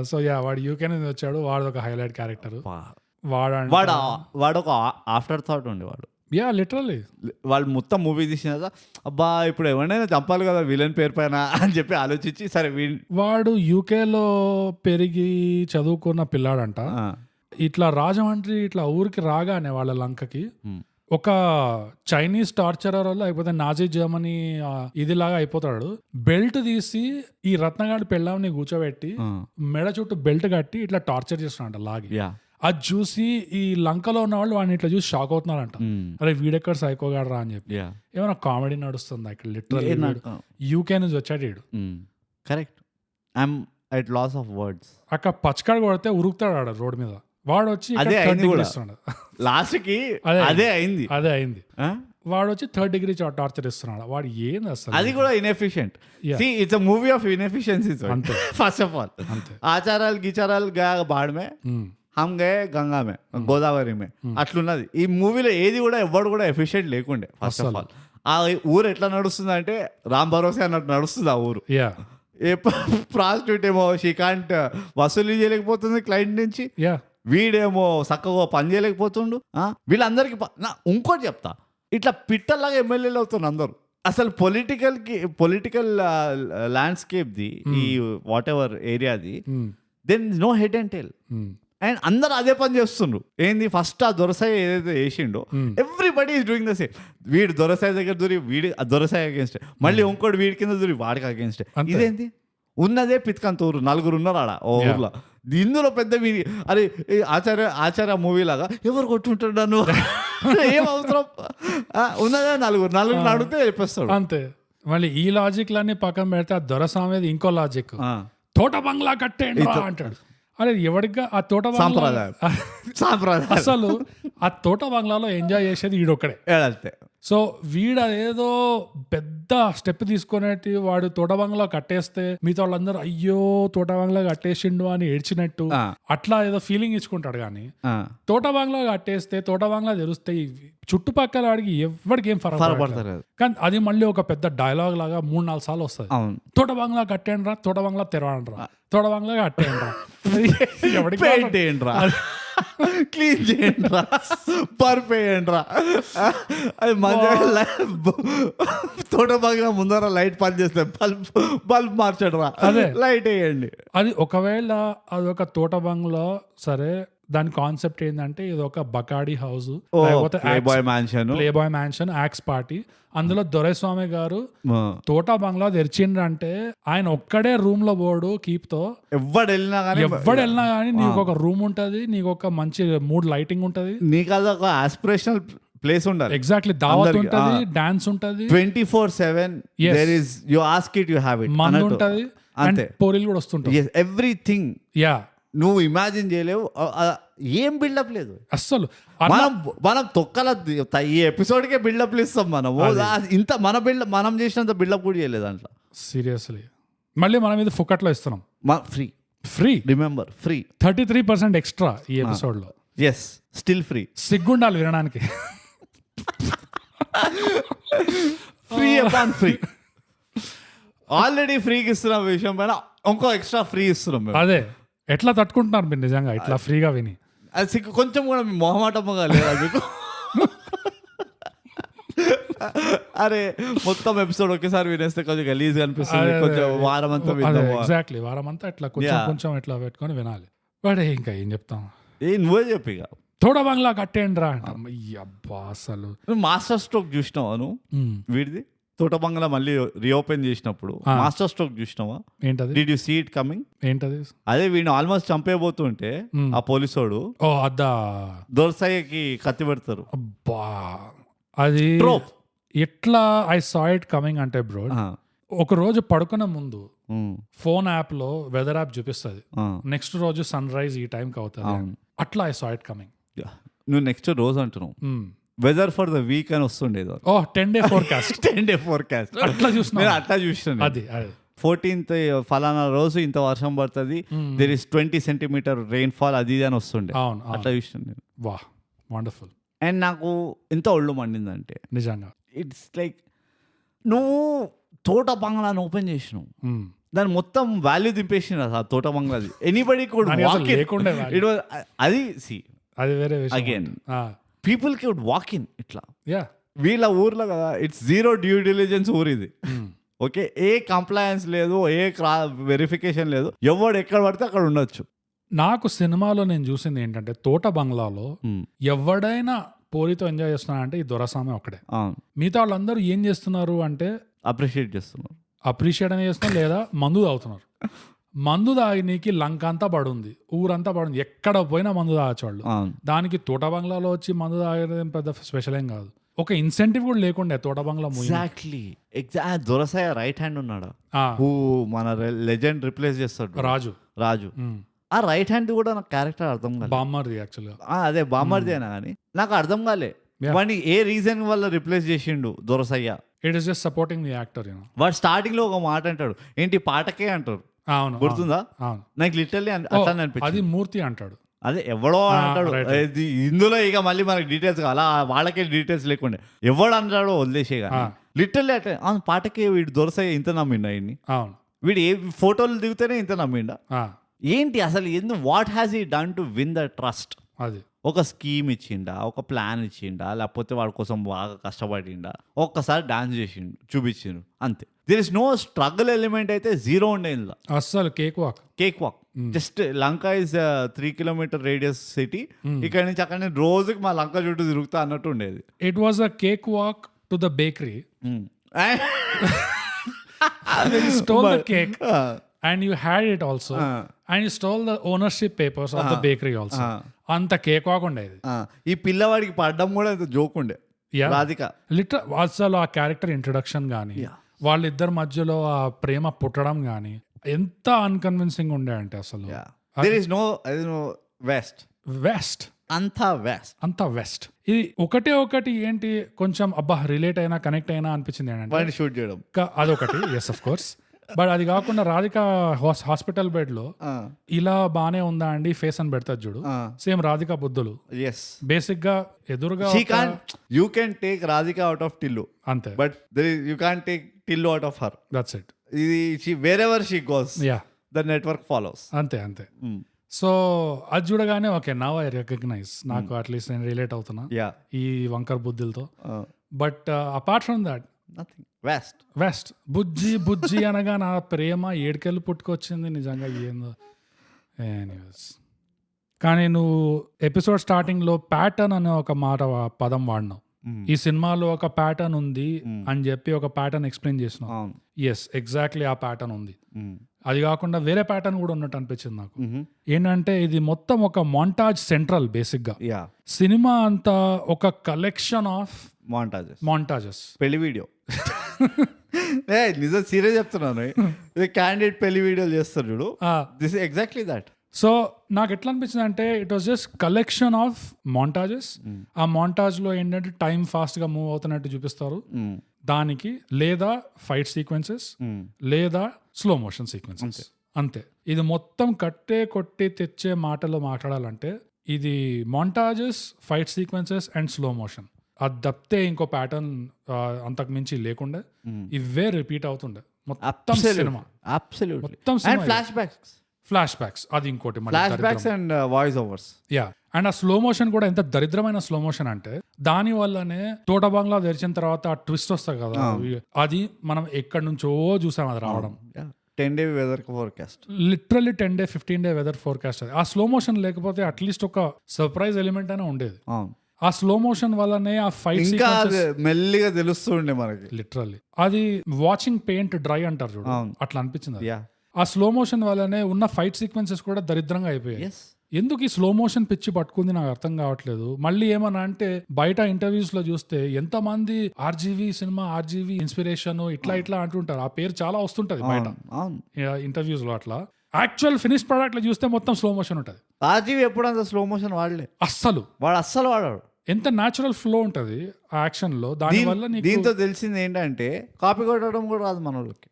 So వాడు యూకే నుంచి వచ్చాడు. వాడు ఒక హైలైట్ క్యారెక్టర్. వాడు ఒక ఆఫ్టర్ థాట్ ఉండేవాడు. లిటరల్లీ వాళ్ళు మొత్తం మూవీ తీసిన అబ్బా ఇప్పుడు ఎవరైనా చంపాలి కదా విలన్ పేరు పైన అని చెప్పి ఆలోచించి సరే వాడు యూకేలో పెరిగి చదువుకున్న పిల్లాడంట. ఇట్లా రాజమండ్రి ఇట్లా ఊరికి రాగానే వాళ్ళ లంకకి ఒక చైనీస్ టార్చరర్ వల్ల అయిపోతే నాజీ జర్మనీ ఇదిలాగా అయిపోతాడు. బెల్ట్ తీసి ఈ రత్నగాడి పెళ్ళాంని కూర్చోబెట్టి మెడ చుట్టూ బెల్ట్ కట్టి ఇట్లా టార్చర్ చేస్తున్నాడంట లాగి. అది చూసి ఈ లంకలో ఉన్న వాళ్ళు వాడిని ఇట్లా చూసి షాక్ అవుతున్నారంట. అరే వీడెక్కడ సైకోగాడు రా అని చెప్పి. ఏమైనా కామెడీ నడుస్తుంది ఇక్కడ. లిటరల్లీ యూకే నుంచి వచ్చాడు వీడు. Correct. I'm at loss of words. అక్కడ పచ్చకాడ కొడితే ఉరుకుతాడు ఆడ రోడ్ మీద. వాడు వచ్చి లాస్ట్ కి అదే అయింది. వాడు వచ్చి 3rd degree టార్చర్ ఇస్తున్నాడు. వాడు ఏంది అసలు? అది కూడా inefficient. It's a movie of inefficiencies. First of all ఆచారాలు గిచారాలు బాడమే హమ్ గయే గంగా మే గోదావరి మే అట్లున్నది. ఈ మూవీలో ఏది కూడా ఎవరు కూడా ఎఫిషియెంట్ లేకుండే. ఫస్ట్ ఆఫ్ ఆల్ ఆ ఊరు ఎట్లా నడుస్తుంది అంటే రామ్ భరోసే అన్నట్టు నడుస్తుంది ఆ ఊరు. ఏ ప్రాస్టిట్యూట్ ఏమో షీ కాంట్ వసూలు చేయలేకపోతుంది క్లయింట్ నుంచి, వీడేమో చక్కగా పని చేయలేకపోతుండు. వీళ్ళందరికీ ఇంకోటి చెప్తా, ఇట్లా పిట్టల్లాగా ఎమ్మెల్యేలు అవుతున్నారు అందరూ. అసలు పొలిటికల్ ల్యాండ్స్కేప్ ది ఈ వాట్ ఎవర్ ఏరియాది then no head and tail. And అందరు అదే పని చేస్తుండ్రు. ఏంది ఫస్ట్ ఆ దొరసాయి ఏదైతే వేసిండో everybody is doing the same. వీడు దొరసాయి దగ్గర దూరి వీడి దొరసాయి అగేన్స్ట్, మళ్ళీ ఇంకోటి వీడి కింద దూరి వాడికి అగేన్స్ట్. ఇదేంటి ఉన్నదే పిత్కంత ఊరు, 4 ఉన్నారు ఆడ ఓ ఊర్లో. ఇందులో పెద్ద వీడి అరే ఆచార్య మూవీ లాగా ఎవరు కొట్టుకుంటున్నాను ఏం అవసరం, ఉన్నదే 4 అడిగితే చెప్పేస్తాడు అంతే. మళ్ళీ ఈ లాజిక్ లన్నీ పక్కన పెడితే ఆ దొరసామేది ఇంకో లాజిక్. తోట బంగ్లా కట్టేయండి అంటాడు. అరే ఎవడిగా ఆ తోట సాంప్రదాయం అసలు ఆ తోట బంగ్లాలో ఎంజాయ్ చేసేది వీడొక్కడే. సో వీడు అదేదో పెద్ద స్టెప్ తీసుకునేటి వాడు తోట బంగ్లా కట్టేస్తే మిగతా వాళ్ళందరూ అయ్యో తోట బంగ్లా కట్టేసిండు అని ఏడ్చినట్టు అట్లా ఏదో ఫీలింగ్ ఇచ్చుకుంటాడు. కానీ తోట బంగ్లా కట్టేస్తే తోట బంగ్లా తెరిస్తే చుట్టుపక్కల వాడికి ఎవరికి ఏం ఫరక్ పడతారు. కానీ అది మళ్ళీ ఒక పెద్ద డైలాగ్ లాగా 3-4 సార్లు వస్తుంది. తోట బంగ్లా కట్టేయండి రా, తోట బంగ్లా తెరవండి రా, తోట బంగ్లా కట్టేయండి రా, ఎవరికి క్లీన్ చేయండి రా, పర్పేయండి రా. అది మంచిగా తోట బంగ్లా ముందర లైట్ పని చేస్తే బల్బ్ మార్చండి రా, అదే లైట్ వేయండి. అది ఒకవేళ అది ఒక తోట బంగ్లా సరే, దాని కాన్సెప్ట్ ఏంటంటే ఇది ఒక బకాడి హౌస్ లేకపోతే playboy mansion axe party. అందులో దొరైస్వామి గారు తోట బంగ్లా తెరిచిండ్రంటే ఆయన ఒక్కడే రూమ్ లో పోడు కీప్ తో. ఎవడు వెళ్ళినా కానీ నీకు ఒక రూమ్ ఉంటది, నీకు ఒక మంచి మూడ్ లైటింగ్ ఉంటది, నీకు అది ఒక ఆస్పిరేషనల్ ప్లేస్ ఉండాలి. ఎగ్జాక్ట్లీ. దావత్ ఉంటది, డాన్స్ ఉంటది, 24/7 there is you ask it you have it. మందు ఉంటది, అంతే. పోరీలు కూడా వస్తుంటాయి. ఎవ్రీథింగ్ నువ్వు ఇమాజిన్ చేయలేవు. ఏం బిల్డప్ లేదు అస్సలు. మనం తొక్కల ఈ ఎపిసోడ్కే బిల్డప్లు ఇస్తాం మనము. ఇంత మనం చేసినంత బిల్డప్ కూడా చేయలేదు దాంట్లో సీరియస్లీ. మళ్ళీ మనం ఇది ఫుకట్లో ఇస్తున్నాం. ఫ్రీ రిమెంబర్, ఫ్రీ 33% ఎక్స్ట్రా ఈ ఎపిసోడ్ లో. Yes, still free. సిగ్గుండాలి వినడానికి. Free upon free. ఆల్రెడీ ఫ్రీకి ఇస్తున్న విషయం పైన ఇంకో ఎక్స్ట్రా ఫ్రీ ఇస్తున్నాం. అదే ఎట్లా తట్టుకుంటున్నారు మీరు నిజంగా ఇట్లా ఫ్రీగా విని? అది కొంచెం కూడా మొహమాటముగా లేదా మీకు? అరే మొత్తం ఎపిసోడ్ ఒకేసారి వినేస్తే కొంచెం గలీజ్ అనిపిస్తుంది. కొంచెం వారం అంతా ఎగ్జాక్ట్లీ వారం అంతా ఇట్లా కొంచెం ఇట్లా పెట్టుకొని వినాలి. వాడే ఇంకా ఏం చెప్తాం? నువ్వే చెప్పి తోట బంగ్లా కట్టేయండి రా అంట. అబ్బా అసలు నువ్వు మాస్టర్ స్ట్రోక్ చూసినావా నువ్వు వీడిది తోట బంగ్లా మళ్ళీ రీఓపెన్ చేసినప్పుడు మాస్టర్ స్ట్రోక్ చూసినావా? ఏంటది? Did you see it coming? ఏంటది? అదే వీడిని ఆల్మోస్ట్ చంపేయబోతుంటే ఆ పోలీసోడు ఓ అద్దా దొరసాయికి కత్తి పెడతారు. అబ్బా అది Trope. ఎట్లా ఐ సా ఇట్ కమింగ్ అంటే బ్రో, ఒక రోజు పడుకునే ముందు ఫోన్ యాప్ లో వెదర్ యాప్ చూపిస్తుంది, నెక్స్ట్ రోజు సన్ రైజ్ ఈ టైంకి అవుతుంది. అట్లా ఐ సా ఇట్ కమింగ్. నువ్వు నెక్స్ట్ రోజు అంటున్నావు వెదర్ ఫర్ ద వీక్ అని వస్తుండేది. ఓ 10-day forecast 10-day forecast అట్లా చూసిన అట్లా చూసిన. అది 14th ఫలానా రోజు ఇంత వర్షం పడుతుంది, దేర్ ఇస్ 20 centimeter రెయిన్ఫాల్, అది ఇది అని వస్తుండే. అవును అట్లా చూసిన నేను. వా వండర్ఫుల్. అండ్ నాకు ఎంత ఒళ్ళు మండిందంటే నిజంగా ఇట్స్ లైక్ నువ్వు తోట బంగ్లాని ఓపెన్ చేసినావు, దాని మొత్తం వాల్యూ దింపేసిన ఆ తోట బంగ్లాది. ఎనీబడి లేకుండా అది సి అది వేరే అగైన్ పీపుల్ కి వుడ్ వాక్ ఇన్ ఇట్లా. యా వీళ్ళ ఊర్లో కదా ఇట్స్ జీరో డ్యూ డిలిజెన్స్ ఊరు ఇది. ఓకే, ఏ కంప్లయన్స్ లేదు, ఏ వెరిఫికేషన్ లేదు, ఎవడు ఎక్కడ పడితే అక్కడ ఉండొచ్చు. నాకు సినిమాలో నేను చూసింది ఏంటంటే తోట బంగ్లాలో ఎవడైనా పోరితో ఎంజాయ్ చేస్తున్నారంటే ఈ దొరసామె ఒక్కడే. మిగతా వాళ్ళందరూ ఏం చేస్తున్నారు అంటే అప్రిషియేట్ చేస్తున్నారు, అప్రిషియేట్ అని చేస్తున్నారు, లేదా మందు తాగుతున్నారు. మందు తాగినీకి లంక అంతా పడుంది, ఊరంతా పడుంది, ఎక్కడ పోయినా మందు తాగచ్చు. దానికి తోట బంగ్లాలో వచ్చి మందు తాగడం పెద్ద స్పెషల్ ఏం కాదు. ఒక ఇన్సెంటివ్ కూడా లేకుండే తోట బంగ్లా. ఎగ్జాక్ట్లీ దొరసాయ రైట్ హ్యాండ్ ఉన్నాడు, మన లెజెండ్ రిప్లేస్ చేస్తాడు రాజు. ఆ రైట్ హ్యాండ్ కూడా నాకు క్యారెక్టర్ అర్థం కాలేదు. బామ్మర్ది యాక్చువల్గా అదే బామ్మర్ది అయినా కానీ నాకు అర్థం కాలే వాడిని ఏ రీజన్ వల్ల రిప్లేస్ చేసిండు Dorasayya. It is just supporting the actor. వాడు స్టార్టింగ్ లో ఒక మాట అంటాడు, ఏంటి పాటకే అంటారు. అవును, గుర్తుందా? నాకు లిటరల్లీ అట్లా అనిపించింది. అది మూర్తి అంటాడు, అదే ఎవడో అంటాడు. ఇందులో ఇక మళ్ళీ మనకి డీటెయిల్స్ అలా వాళ్ళకే డీటెయిల్స్ లేకుండా ఎవడు అంటాడో వదిలేసే కానీ లిటరల్లీ అట్లా పాటకే వీడు దొరసయ్య ఇంత నమ్మిండా వీడిని. వీడు ఏ ఫోటోలు దిగితేనే ఇంత నమ్మిండా ఏంటి అసలు? ఎందుకు what has he done to win the trust? అది ఒక స్కీమ్ ఇచ్చిండా, ఒక ప్లాన్ ఇచ్చిండా, లేకపోతే వాడి కోసం బాగా కష్టపడిండా, ఒక్కసారి డాన్స్ చేసిండు చూపించిండు అంతే. There is no struggle element అయితే జీరో ఉండే ఇందులో అస్సలు. Cake walk just Lanka is 3 kilometer radius city, ఇక్కడ నుంచి అక్కడ నేను రోజుకి మా లంక చుట్టూ తిరుగుతా అన్నట్టు ఉండేది. It was a cake walk to the bakery. Stole the cake and you had it also and you stole the ownership papers of the bakery also. అంత కేక్ వాక్ ఉండేది. ఈ పిల్లవాడికి పడ్డం కూడా అంత జోక్ ఉండే. రాధిక అసలు ఆ క్యారెక్టర్ ఇంట్రొడక్షన్ గానీ వాళ్ళిద్దరి మధ్యలో ఆ ప్రేమ పుట్టడం గానీ ఎంత అన్కన్విన్సింగ్ ఉండే అంటే అసలు. దేర్ ఇస్ నో వెస్ట్ అంతా వెస్ట్. ఇది ఒకటి ఏంటి కొంచెం అబ్బా రిలేట్ అయినా కనెక్ట్ అయినా అనిపించింది ఏంటంటే షూట్ చేయడం అదొకటి. Yes of course. బట్ అది కాకుండా రాధిక హాస్పిటల్ బెడ్ లో ఇలా బానే ఉందా అండి ఫేస్ అని పెడతారు చూడు, సేమ్ రాధిక బుద్ధులు. బేసిక్ గా ఎదురుగా you can take Radhika out of Tillu అంతే, but you can take Tillu out of her. That's it. ఇది wherever she goes the network follows. అంతే. సో అది చూడగానే ఓకే నవ్ ఐ రికగ్నైజ్, నాకు అట్లీస్ట్ నేను రిలేట్ అవుతున్నా ఈ వంకర్ బుద్ధులతో. But apart from that nothing. వెస్ట్ బుజ్జి అనగా నా ప్రేమ ఏడుకెళ్ళి పుట్టుకొచ్చింది నిజంగా ఏందో. ఎనీవేస్, కానీ నువ్వు ఎపిసోడ్ స్టార్టింగ్ లో ప్యాటర్న్ అనే ఒక పదం వాడినావు. ఈ సినిమాలో ఒక ప్యాటర్న్ ఉంది అని చెప్పి ఒక ప్యాటర్న్ ఎక్స్ప్లెయిన్ చేసినావు. ఎస్, ఎగ్జాక్ట్లీ ఆ ప్యాటర్న్ ఉంది. అది కాకుండా వేరే ప్యాటర్న్ కూడా ఉన్నట్టు అనిపించింది నాకు. ఏంటంటే ఇది మొత్తం ఒక మాంటాజ్ సెంట్రల్. బేసిక్ గా సినిమా అంతా ఒక కలెక్షన్ ఆఫ్ మాంటాజెస్. పెళ్లి వీడియో నిజం సీరియస్ చెప్తున్నాను. క్యాండిడేట్ పెళ్లి వీడియోలు చేస్తారు చూడు, this is exactly that. So నాకు ఎట్లా అనిపించింది అంటే it was just collection of montages. ఆ మాంటాజ్ లో ఏంటంటే టైం ఫాస్ట్ గా మూవ్ అవుతున్నట్టు చూపిస్తారు దానికి, లేదా ఫైట్ సీక్వెన్సెస్, లేదా స్లో మోషన్ సీక్వెన్సెస్, అంతే. ఇది మొత్తం కొట్టి తెచ్చే మాటలో మాట్లాడాలంటే ఇది montages, fight sequences and slow motion. అది తప్పితే ఇంకో ప్యాటర్న్ అంతకు మించి లేకుండా ఇవే రిపీట్ అవుతుండే మొత్తం సినిమా. మొత్తం ఫ్లాష్ బ్యాక్స్ అది ఇంకోటి అండ్ వాయిస్ ఓవర్స్. అండ్ ఆ స్లో మోషన్ కూడా ఎంత దరిద్రమైన స్లో మోషన్ అంటే దాని వల్లనే తోట బంగ్లా తెరిచిన తర్వాత ఆ ట్విస్ట్ వస్తుంది కదా, అది మనం ఎక్కడి నుంచో చూసాం అది రావడం. 10-day weather forecast. Literally 10 day 15 day weather forecast. అది ఆ స్లో మోషన్ లేకపోతే అట్లీస్ట్ ఒక సర్ప్రైజ్ ఎలిమెంట్ అయినా ఉండేది. అవును, ఆ స్లో మోషన్ వల్లనే ఆ ఫైట్ ఇంకా అది మెల్లిగా తెలుస్తూ ఉండే మనకి. లిటరల్లీ అది వాచింగ్ పెయింట్ డ్రై అంటారు చూడు, అట్లా అనిపించింది అది. యా, ఆ స్లో మోషన్ వల్లనే ఉన్న ఫైట్ సీక్వెన్సెస్ కూడా దరిద్రంగా అయిపోయాయి. ఎస్, ఎందుకు ఈ స్లో మోషన్ పిచ్చి పట్టుకుంది నాకు అర్థం కావట్లేదు. మళ్ళీ ఏమన్నా అంటే బయట ఇంటర్వ్యూస్ లో చూస్తే ఎంతమంది ఆర్జీవీ సినిమా, ఆర్జీవీ ఇన్స్పిరేషన్ ఇట్లా అంటుంటారు. ఆ పేరు చాలా వస్తుంటది బయట అవును. ఇంటర్వ్యూస్ లో. అట్లా యాక్చువల్ ఫినిష్ ప్రోడక్ట్ లో చూస్తే మొత్తం స్లో మోషన్ ఉంటది. ఆర్జీవి ఎప్పుడు అంత స్లో మోషన్ వాడలే, వాడు అస్సలు వాడాడు. ఎంత న్యాచురల్ ఫ్లో ఉంటది ఆ యాక్షన్ లో. దానివల్ల దీంతో తెలిసింది ఏంటంటే కాపీ కొట్టడం కూడా రాదు మన వాళ్ళకి.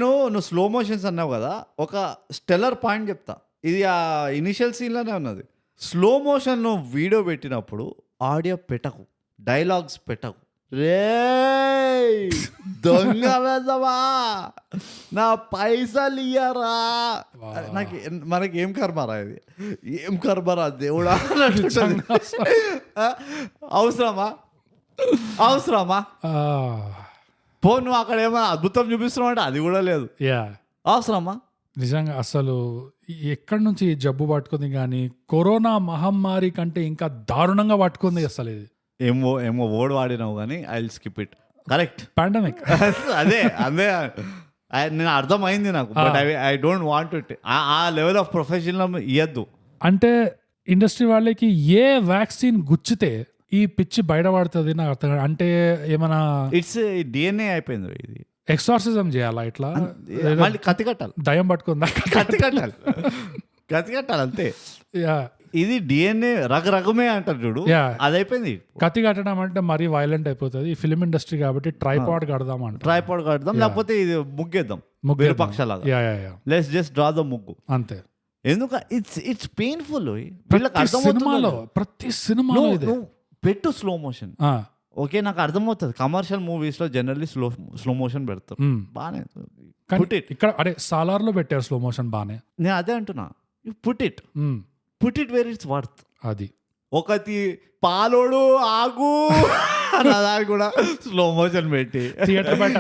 నువ్వు స్లో మోషన్స్ అన్నావు కదా, ఒక స్టెల్లర్ పాయింట్ చెప్తా. ఇది ఆ ఇనిషియల్ సీన్లోనే ఉన్నది. స్లో మోషన్ నువ్వు వీడియో పెట్టినప్పుడు ఆడియో పెట్టకు, డైలాగ్స్ పెట్టకు. రే దొంగ వెదవా, నా పైసలు ఇయ్యరా. నాకు మనకి ఏం కర్మరా ఇది, ఏం కర్మరా దేవుడా. అవసరమా పో, నువ్వు అక్కడ ఏమైనా అద్భుతం చూపిస్తున్నావు అంటే అది కూడా లేదు. అవసరమా నిజంగా. అసలు ఎక్కడి నుంచి ఈ జబ్బు పట్టుకుంది కానీ కరోనా మహమ్మారి కంటే ఇంకా దారుణంగా పట్టుకుంది అసలు ఇది. ఏమో వర్డ్ వాడినావు కానీ I will skip it. Correct, pandemic. అదే నేను అర్థమైంది నాకు, but I don't want it. ఆ లెవెల్ ఆఫ్ ప్రొఫెషనల్ ఇయ్యద్దు. అంటే ఇండస్ట్రీ వాళ్ళకి ఏ వ్యాక్సిన్ గుచ్చితే ఈ పిచ్చి బయటపడుతుంది నాకు అర్థం. అంటే ఏమైనా ఇట్స్ డిఎన్ఏ అయిపోయింది ఇది. ఎక్సార్సిజం చేయాలా ఇట్లా, మళ్ళీ కత్తి కట్టాలి, దయం పట్టుకుందా, కత్తి కట్టాలి అంతే. ఇది డిఎన్ఏ రకమే అంటారు చూడు, అది అయిపోయింది. కత్తి కట్టడం అంటే మరీ వైలెంట్ అయిపోతుంది. ఈ ఫిల్మ్ ఇండస్ట్రీ కాబట్టి ట్రైపాడ్ కడదాం అంటే ట్రైపాడ్ కడదాం, లేకపోతే ఇది ముగ్గేద్దాం విరపక్షలాగా. లెట్స్ జస్ట్ డ్రా ద ముగ్గు అంతే. ఎందుకు ఇట్స్ పెయిన్ఫుల్. ప్రతి సినిమాలో పెట్టు స్లో మోషన్. ఓకే, నాకు అర్థమవుతుంది. కమర్షియల్ మూవీస్ లో జనరల్లీ స్లో మోషన్ పెడతారు, బానే. ఇక్కడ అరే సాలార్ లో పెట్టారు స్లో మోషన్ బానే. నేను అదే అంటున్నా, put it where it's worth. అది ఒకటి పాలోడు ఆగు దానికి కూడా స్లో మోషన్ పెట్టి థియేటర్ బయట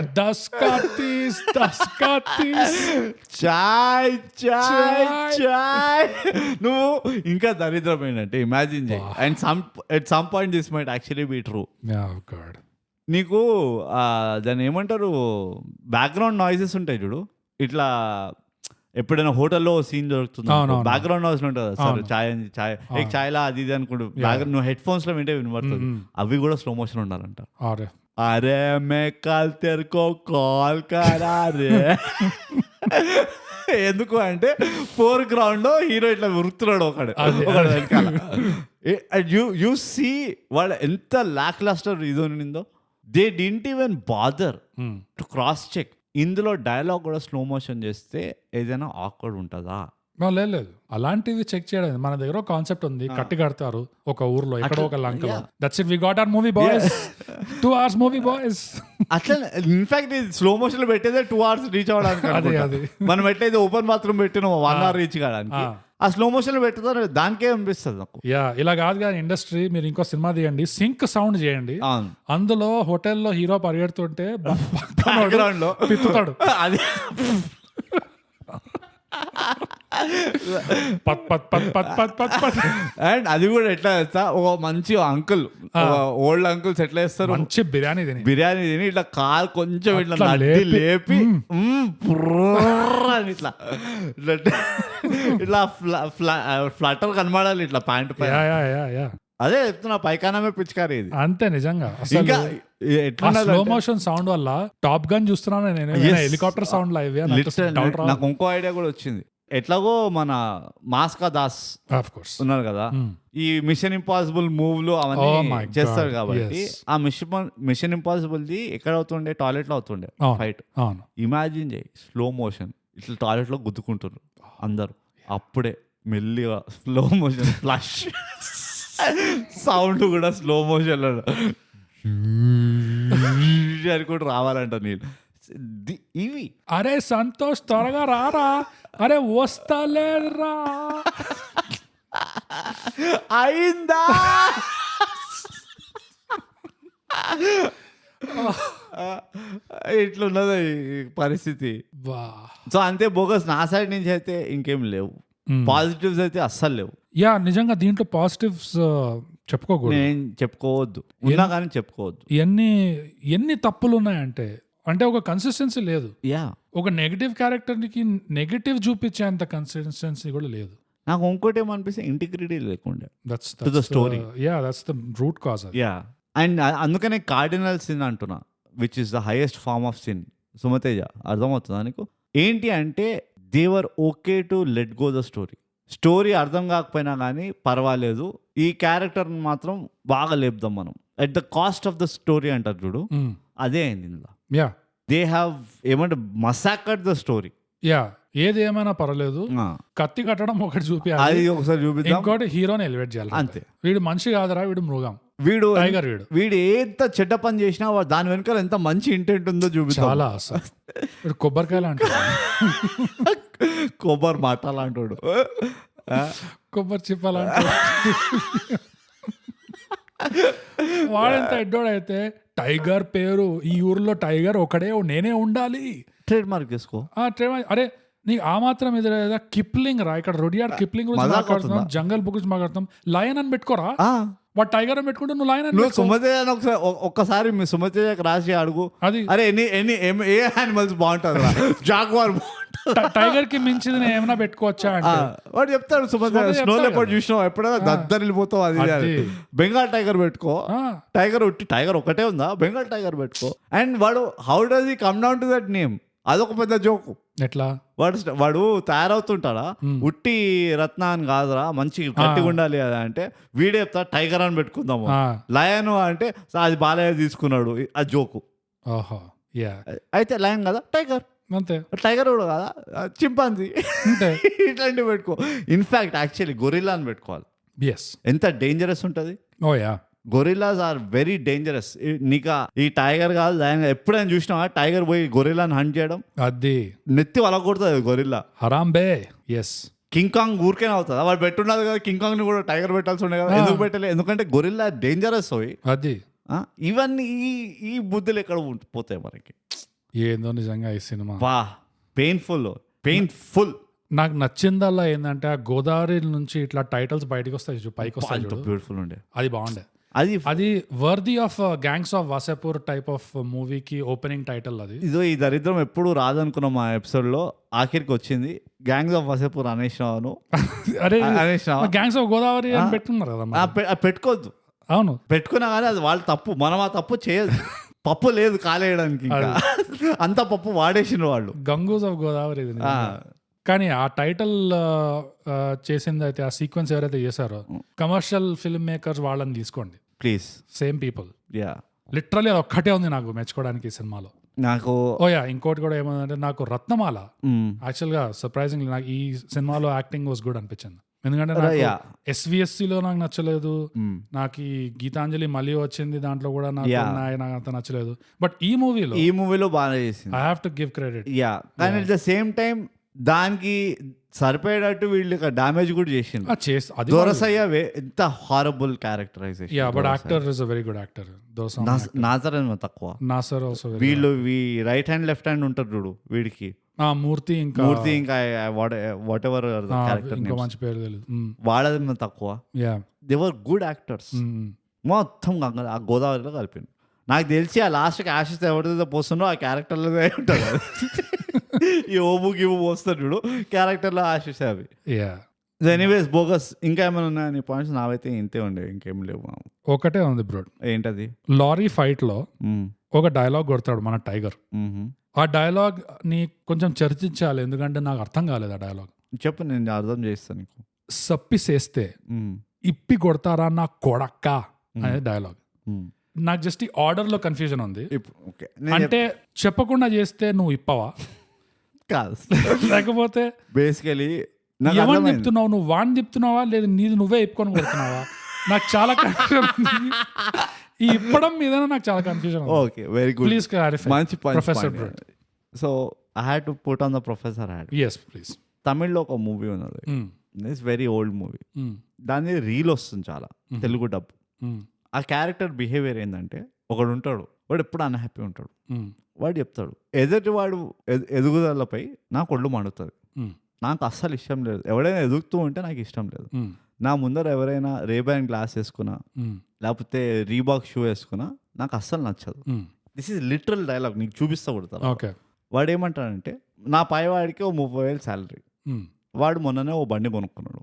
చాయ్ నువ్వు ఇంకా దరిద్రమైనట్టే ఇమాజిన్ చేయి. And at some point this might actually be true. నీకు దాన్ని ఏమంటారు, బ్యాక్గ్రౌండ్ నాయిసెస్ ఉంటాయి చూడు. ఇట్లా ఎప్పుడైనా హోటల్లో సీన్ దొరుకుతుంది, బ్యాక్గ్రౌండ్ నాయిస్ ఉంటుంది సార్, చాయ్లా అది ఇది అనుకుంటు నువ్వు హెడ్ ఫోన్స్ లో వింటే వినబడుతుంది. అవి కూడా స్లో మోషన్ ఉండాలంట. అరే మే కాల్ తెరుకో కాల్ కారా రే. ఎందుకు అంటే ఫోర్ గ్రౌండ్ లో హీరో ఇట్లా ఉరుకుతున్నాడు ఒకడు వెనకాల. యు సీ వాడు ఎంత లాక్ లాస్టర్ ఇది ఉండిందో. They didn't even bother to cross check. ఇందులో డైలాగ్ కూడా స్లో మోషన్ చేస్తే ఏదైనా ఆక్వర్డ్ ఉంటుందా? లేదు, అలాంటివి చెక్ చేయడం. మన దగ్గర ఒక కాన్సెప్ట్ ఉంది, కట్టి కడతారు ఒక ఊర్లో ఎక్కడో ఒక లంకలో. That's it, we got our movie boys, 2 hours movie boys. అట్లా ఇన్ఫాక్ట్ స్లో మోషన్ లో పెట్టేదే 2 hours రీచ్ అవ్వడానికి. మనం ఎట్లయితే ఓపెన్ బాత్రూమ్ పెట్టినాం 1 hour రీచ్ కావడానికి, ఆ స్లో మోషన్ లో పెట్టుతారు, దానికే అనిపిస్తుంది నాకు. ఇలా కాదు కానీ ఇండస్ట్రీ, మీరు ఇంకో సినిమా తీయండి, సింక్ సౌండ్ చేయండి. అందులో హోటల్లో హీరో పరిగెడుతుంటే బ్యాక్గ్రౌండ్ లో తిప్పుతాడు. అది అండ్ అది కూడా ఎట్లా చేస్తా, ఒక మంచి అంకుల్, ఓల్డ్ అంకుల్స్ ఎట్లా చేస్తారు, మంచి బిర్యానీ తిని ఇట్లా కాలు కొంచెం ఇట్లా లేపి ఇట్లా ఇట్లా ఫ్లటర్ కనబడాలి ఇట్లా ప్యాంట్ పై. అదే చెప్తున్నా, పైకానమే పిచ్చికారి ఇది అంతే. నిజంగా ఇంకా స్లో మోషన్ సౌండ్ వల్ల టాప్ గన్ చూస్తున్నాను నేను, హెలికాప్టర్ సౌండ్ లైవ్. నాకు ఇంకో ఐడియా కూడా వచ్చింది. ఎట్లాగో మన మాస్కా దాస్ ఉన్నారు కదా, ఈ మిషన్ ఇంపాసిబుల్ మూవ్ లో అవన్నీ చేస్తారు కాబట్టి, ఆ మిషన్ ఇంపాసిబుల్ ది ఎక్కడ అవుతుండే, టాయిలెట్ లో అవుతుండే ఫైట్. ఇమాజిన్ చేయి, స్లో మోషన్ ఇట్లా టాయిలెట్ లో గుద్దుకుంటున్నారు అందరు, అప్పుడే మెల్లిగా స్లో మోషన్ ఫ్లాష్ సౌండ్ కూడా స్లో మోషన్ అని కూడా రావాలంట. నేను ఇవి అరే సంతోష్ త్వరగా రారా, అరే వస్తలేరా, అయిందా ఇట్లున్నది ఈ పరిస్థితి. వా సో అంతే బోగస్. నా సైడ్ నుంచి అయితే ఇంకేం లేవు, పాజిటివ్స్ అయితే అస్సలు లేవు. యా నిజంగా దీంట్లో పాజిటివ్స్ చెప్పుకోకూడదు, నేను చెప్పుకోవద్దు, ఉన్నా కానీ చెప్పుకోవద్దు. ఎన్ని తప్పులు ఉన్నాయంటే అంటే ఒక కన్సిస్టెన్సీ లేదు. యా ఒక నెగటివ్ క్యారెక్టర్కి నెగటివ్ చూపించేంత కన్సిస్టెన్సీ కూడా లేదు. నాకు ఇంకోటి ఏమనిపిస్తే ఇంటిగ్రిటీ లేకుండా that's To the story. That's the root cause. Yeah and అందుకనే కార్డినల్ సిన్ అంటున్నా, which is the highest form of sin. Sumateja అర్థమవుతుందా నీకు? ఏంటి అంటే they were okay to let go the story అర్థం కాకపోయినా కానీ పర్వాలేదు, ఈ క్యారెక్టర్ మాత్రం బాగా లేపుదాం మనం at the cost of the story అంటారు చూడు, అదే అయింది ఇందులో. యా దే హ్యావ్ ఏమంటే మసాకర్డ్ ద స్టోరీ. యా ఏది ఏమైనా పర్వాలేదు, కత్తి కట్టడం ఒకటి చూపించాలి, అది ఒకసారి చూపిద్దాం, ఇంకోటి హీరోని ఎలివేట్ చేయాలి. అంతే. వీడు మనిషి కాదురా, వీడు మృగం, వీడు టైగర్, వీడు ఎంత చెడ్డ పని చేసినా దాని వెనకాల ఎంత మంచి ఇంటెంట్ ఉందో చూపిస్తాం. చాలా అసలు వీడు కొబ్బరికాయలు అంటాడు, కొబ్బరి మాటలు అంటాడు, కొబ్బరి చిప్పలు అంటాడు. వాడెంత ఎడ్డోడైతే టైగర్ పేరు ఈ ఊర్లో టైగర్ ఒకడే నేనే ఉండాలి, ట్రేడ్ మార్క్ చేసుకో. అరే నీకు ఆ మాత్రం ఇది లేదా? కిప్లింగ్ రా, ఇక్కడ రొడియార్డ్ కిప్లింగ్ గురించి మాట్లాడుతున్నాం, జంగల్ బుక్ గురించి మాట్లాడుతాం, లయన్ అని పెట్టుకోరా. వాడు టైగర్ అని పెట్టుకుంటే నువ్వు లయన్ అని సుమతేజ ఒక్కసారి మీ సుమతేజకి రాసి అడుగు, అది అరే ఏ యానిమల్స్ బాగుంటుంది, జాగ్వార్ టైగర్ కి మించింది ఏమైనా పెట్టుకోవచ్చా అంటే వాడు చెప్తాడు. సుమతేజ స్నో లెపర్డ్ చూసినావు ఎప్పుడైనా? దద్దరిల్లిపోతావు. అది బెంగాల్ టైగర్ పెట్టుకో, టైగర్ ఒకటే ఉందా, బెంగాల్ టైగర్ పెట్టుకో. అండ్ వాడు how does he come down to that name? అదొక పెద్ద జోకు. ఎట్లా వాడు తయారవుతుంటాడా, ఉట్టి రత్న అని కాదురా, మంచి గట్టిగా ఉండాలి కదా అంటే వీడే చెప్తా టైగర్ అని పెట్టుకుందాము, లయన్ అంటే అది బాలయ్య తీసుకున్నాడు, ఆ జోకు. అయితే లయన్ కదా టైగర్, అంతే. టైగర్ కూడా కదా చింపాంజీ, ఇట్లాంటివి పెట్టుకో. ఇన్ఫాక్ట్ యాక్చువల్లీ గొరిల్లా అని పెట్టుకోవాలి. ఎంత డేంజరస్ ఉంటుంది. Oh yeah gorillas are very dangerous. నీకు ఈ టైగర్ కాదు లయన్ ఎప్పుడైనా చూసినావా టైగర్ పోయి గొరిల్లాని హంట్ చేయడం? అది నెత్తి వలగొడుతుంది గొరిల్లా. హరాంబే. ఎస్ కింగ్ కాంగ్ ఊరికేనే అవుతుంది, వాడు పెట్టున్నది కదా, కింగ్ కాంగ్ ని కూడా టైగర్ పెట్టాల్సి ఉండే కదా, ఎందుకు పెట్టలేదు? ఎందుకంటే గొరిల్లా డేంజరస్ అవి. అది ఇవన్నీ ఈ బుద్ధులు ఎక్కడ పోతాయి మనకి? ఏందో నిజంగా ఈ సినిమా బా పెయిన్ఫుల్. నాకు నచ్చిందల్లా ఏంటంటే ఆ గోదావరి నుంచి ఇట్లా టైటిల్స్ బయటకు వస్తాయి, పైకి వస్తాయి, బ్యూటిఫుల్ ఉండే. అది బాగుండే. అది worthy of gangs of Wasseypur type of మూవీకి ఓపెనింగ్ టైటిల్. అది ఇదో ఈ దరిద్రం ఎప్పుడు రాదనుకున్నాం ఆ ఎపిసోడ్ లో, ఆఖరికి వచ్చింది. గ్యాంగ్స్ ఆఫ్ వాసేపూర్ అనేసినాను. అరే గ్యాంగ్స్ ఆఫ్ గోదావరి అని పెట్టుకున్నారు కదా, పెట్టుకోవద్దు. అవును పెట్టుకున్నా కానీ అది వాళ్ళ తప్పు, మనం ఆ తప్పు చేయదు. పప్పు లేదు కాలేయడానికి, అంత పప్పు వాడేసిన వాళ్ళు. గంగూస్ ఆఫ్ గోదావరి. కానీ ఆ టైటిల్ చేసింది అయితే ఆ సీక్వెన్స్ ఎవరైతే చేశారో కమర్షియల్ ఫిల్మ్ మేకర్స్ వాళ్ళని తీసుకోండి ప్లీజ్. Same people. లిటరలీ అది ఒక్కటే ఉంది నాకు మెచ్చుకోవడానికి ఈ సినిమాలో. నాకు ఇంకోటి కూడా ఏమంటే నాకు రత్నమాల యాక్చువల్గా సర్ప్రైజింగ్ నాకు ఈ సినిమాలో యాక్టింగ్ వాస్ గుడ్ అనిపించింది. ఎందుకంటే SVSCలో నాకు నచ్చలేదు, నాకు ఈ గీతాంజలి మళ్ళీ వచ్చింది దాంట్లో కూడా నాకు అంత నచ్చలేదు. బట్ ఈ మూవీలో బాగా చేసింది. I have to give credit. కానీ అట్ ద సేమ్ టైం దానికి సరిపోయేటట్టు వీళ్ళు డామేజ్ కూడా చేసింది. దొరసయ్య ఎంత horrible characterization. But actor is a very good actor. Nassar తక్కువ. నాసర్ ఆల్సో. వీళ్ళు రైట్ హ్యాండ్ లెఫ్ట్ హ్యాండ్ ఉంటారు చూడు వీడికి, మూర్తి ఇంకా వాట్ ఎవర్ క్యారెక్టర్ మంచి పేరు తెలియదు, వాడది తక్కువ. They were good actors. మొత్తం ఆ గోదావరిలో కలిపింది. నాకు తెలిసి ఆ లాస్ట్కి ఆశిస్తే ఎవరితో పోస్తుందో ఆ క్యారెక్టర్లో ఉంటుంది. ఈ ఓబు గిబు పోస్తాడు చూడు క్యారెక్టర్లో ఆశిస్తే అవి. Anyways bogus. ఇంకా ఏమైనా ఉన్నాయా నీ పాయింట్స్? నావైతే ఇంతే ఉండే, ఇంకేం లేవు. ఒకటే ఉంది బ్రో. ఏంటది? లారీ ఫైట్ లో ఒక డైలాగ్ కొడతాడు మన టైగర్. ఆ డైలాగ్ ని కొంచెం చర్చించాలి, ఎందుకంటే నాకు అర్థం కాలేదు ఆ డైలాగ్. చెప్పు, నేను అర్థం చేస్తాను నీకు. సప్పిసేస్తే ఇప్పి కొడతారా నా కొడక్క అనే డైలాగ్. నాకు జస్ట్ ఈ ఆర్డర్ లో కన్ఫ్యూజన్ ఉంది. అంటే చెప్పకుండా చేస్తే నువ్వు ఇప్పవా కాదు, లేకపోతే బేసికలీ ఎవరు తిప్పుతున్నావు? నువ్వు వాడిని తిప్పుతున్నావా లేదా నీది నువ్వే ఇప్పుకొని కొడుతున్నావా? నాకు చాలా కన్ఫ్యూజన్ ఉంది ఈ ఇప్పడం మీద. నాకు చాలా confusion. Okay, very good. Please clarify. మంచి professor. So I had to put on the professor hat. yes please. తమిళ్లో ఒక మూవీ ఉన్నది, ఇట్స్ వెరీ ఓల్డ్ మూవీ. దాని రీల్ వస్తుంది చాలా, తెలుగు డబ్. ఆ క్యారెక్టర్ బిహేవియర్ ఏంటంటే, ఒకడు ఉంటాడు, వాడు ఎప్పుడు అన్హ్యాపీ ఉంటాడు. వాడు చెప్తాడు ఎదుటి వాడు ఎదుగుదలపై నాకు ఒళ్ళు మండుతుంది, నాకు అస్సలు ఇష్టం లేదు, ఎవడైనా ఎదుగుతూ ఉంటే నాకు ఇష్టం లేదు. నా ముందర ఎవరైనా రేబాన్ గ్లాస్ వేసుకున్నా లేకపోతే రీబాక్ షూ వేసుకున్నా నాకు అస్సలు నచ్చదు. దిస్ ఈజ్ లిటరల్ డైలాగ్, నీకు చూపిస్తా కొడతాను. వాడు ఏమంటాడంటే నా పైవాడికి 30,000 శాలరీ, వాడు మొన్ననే ఓ బండి కొనుక్కున్నాడు.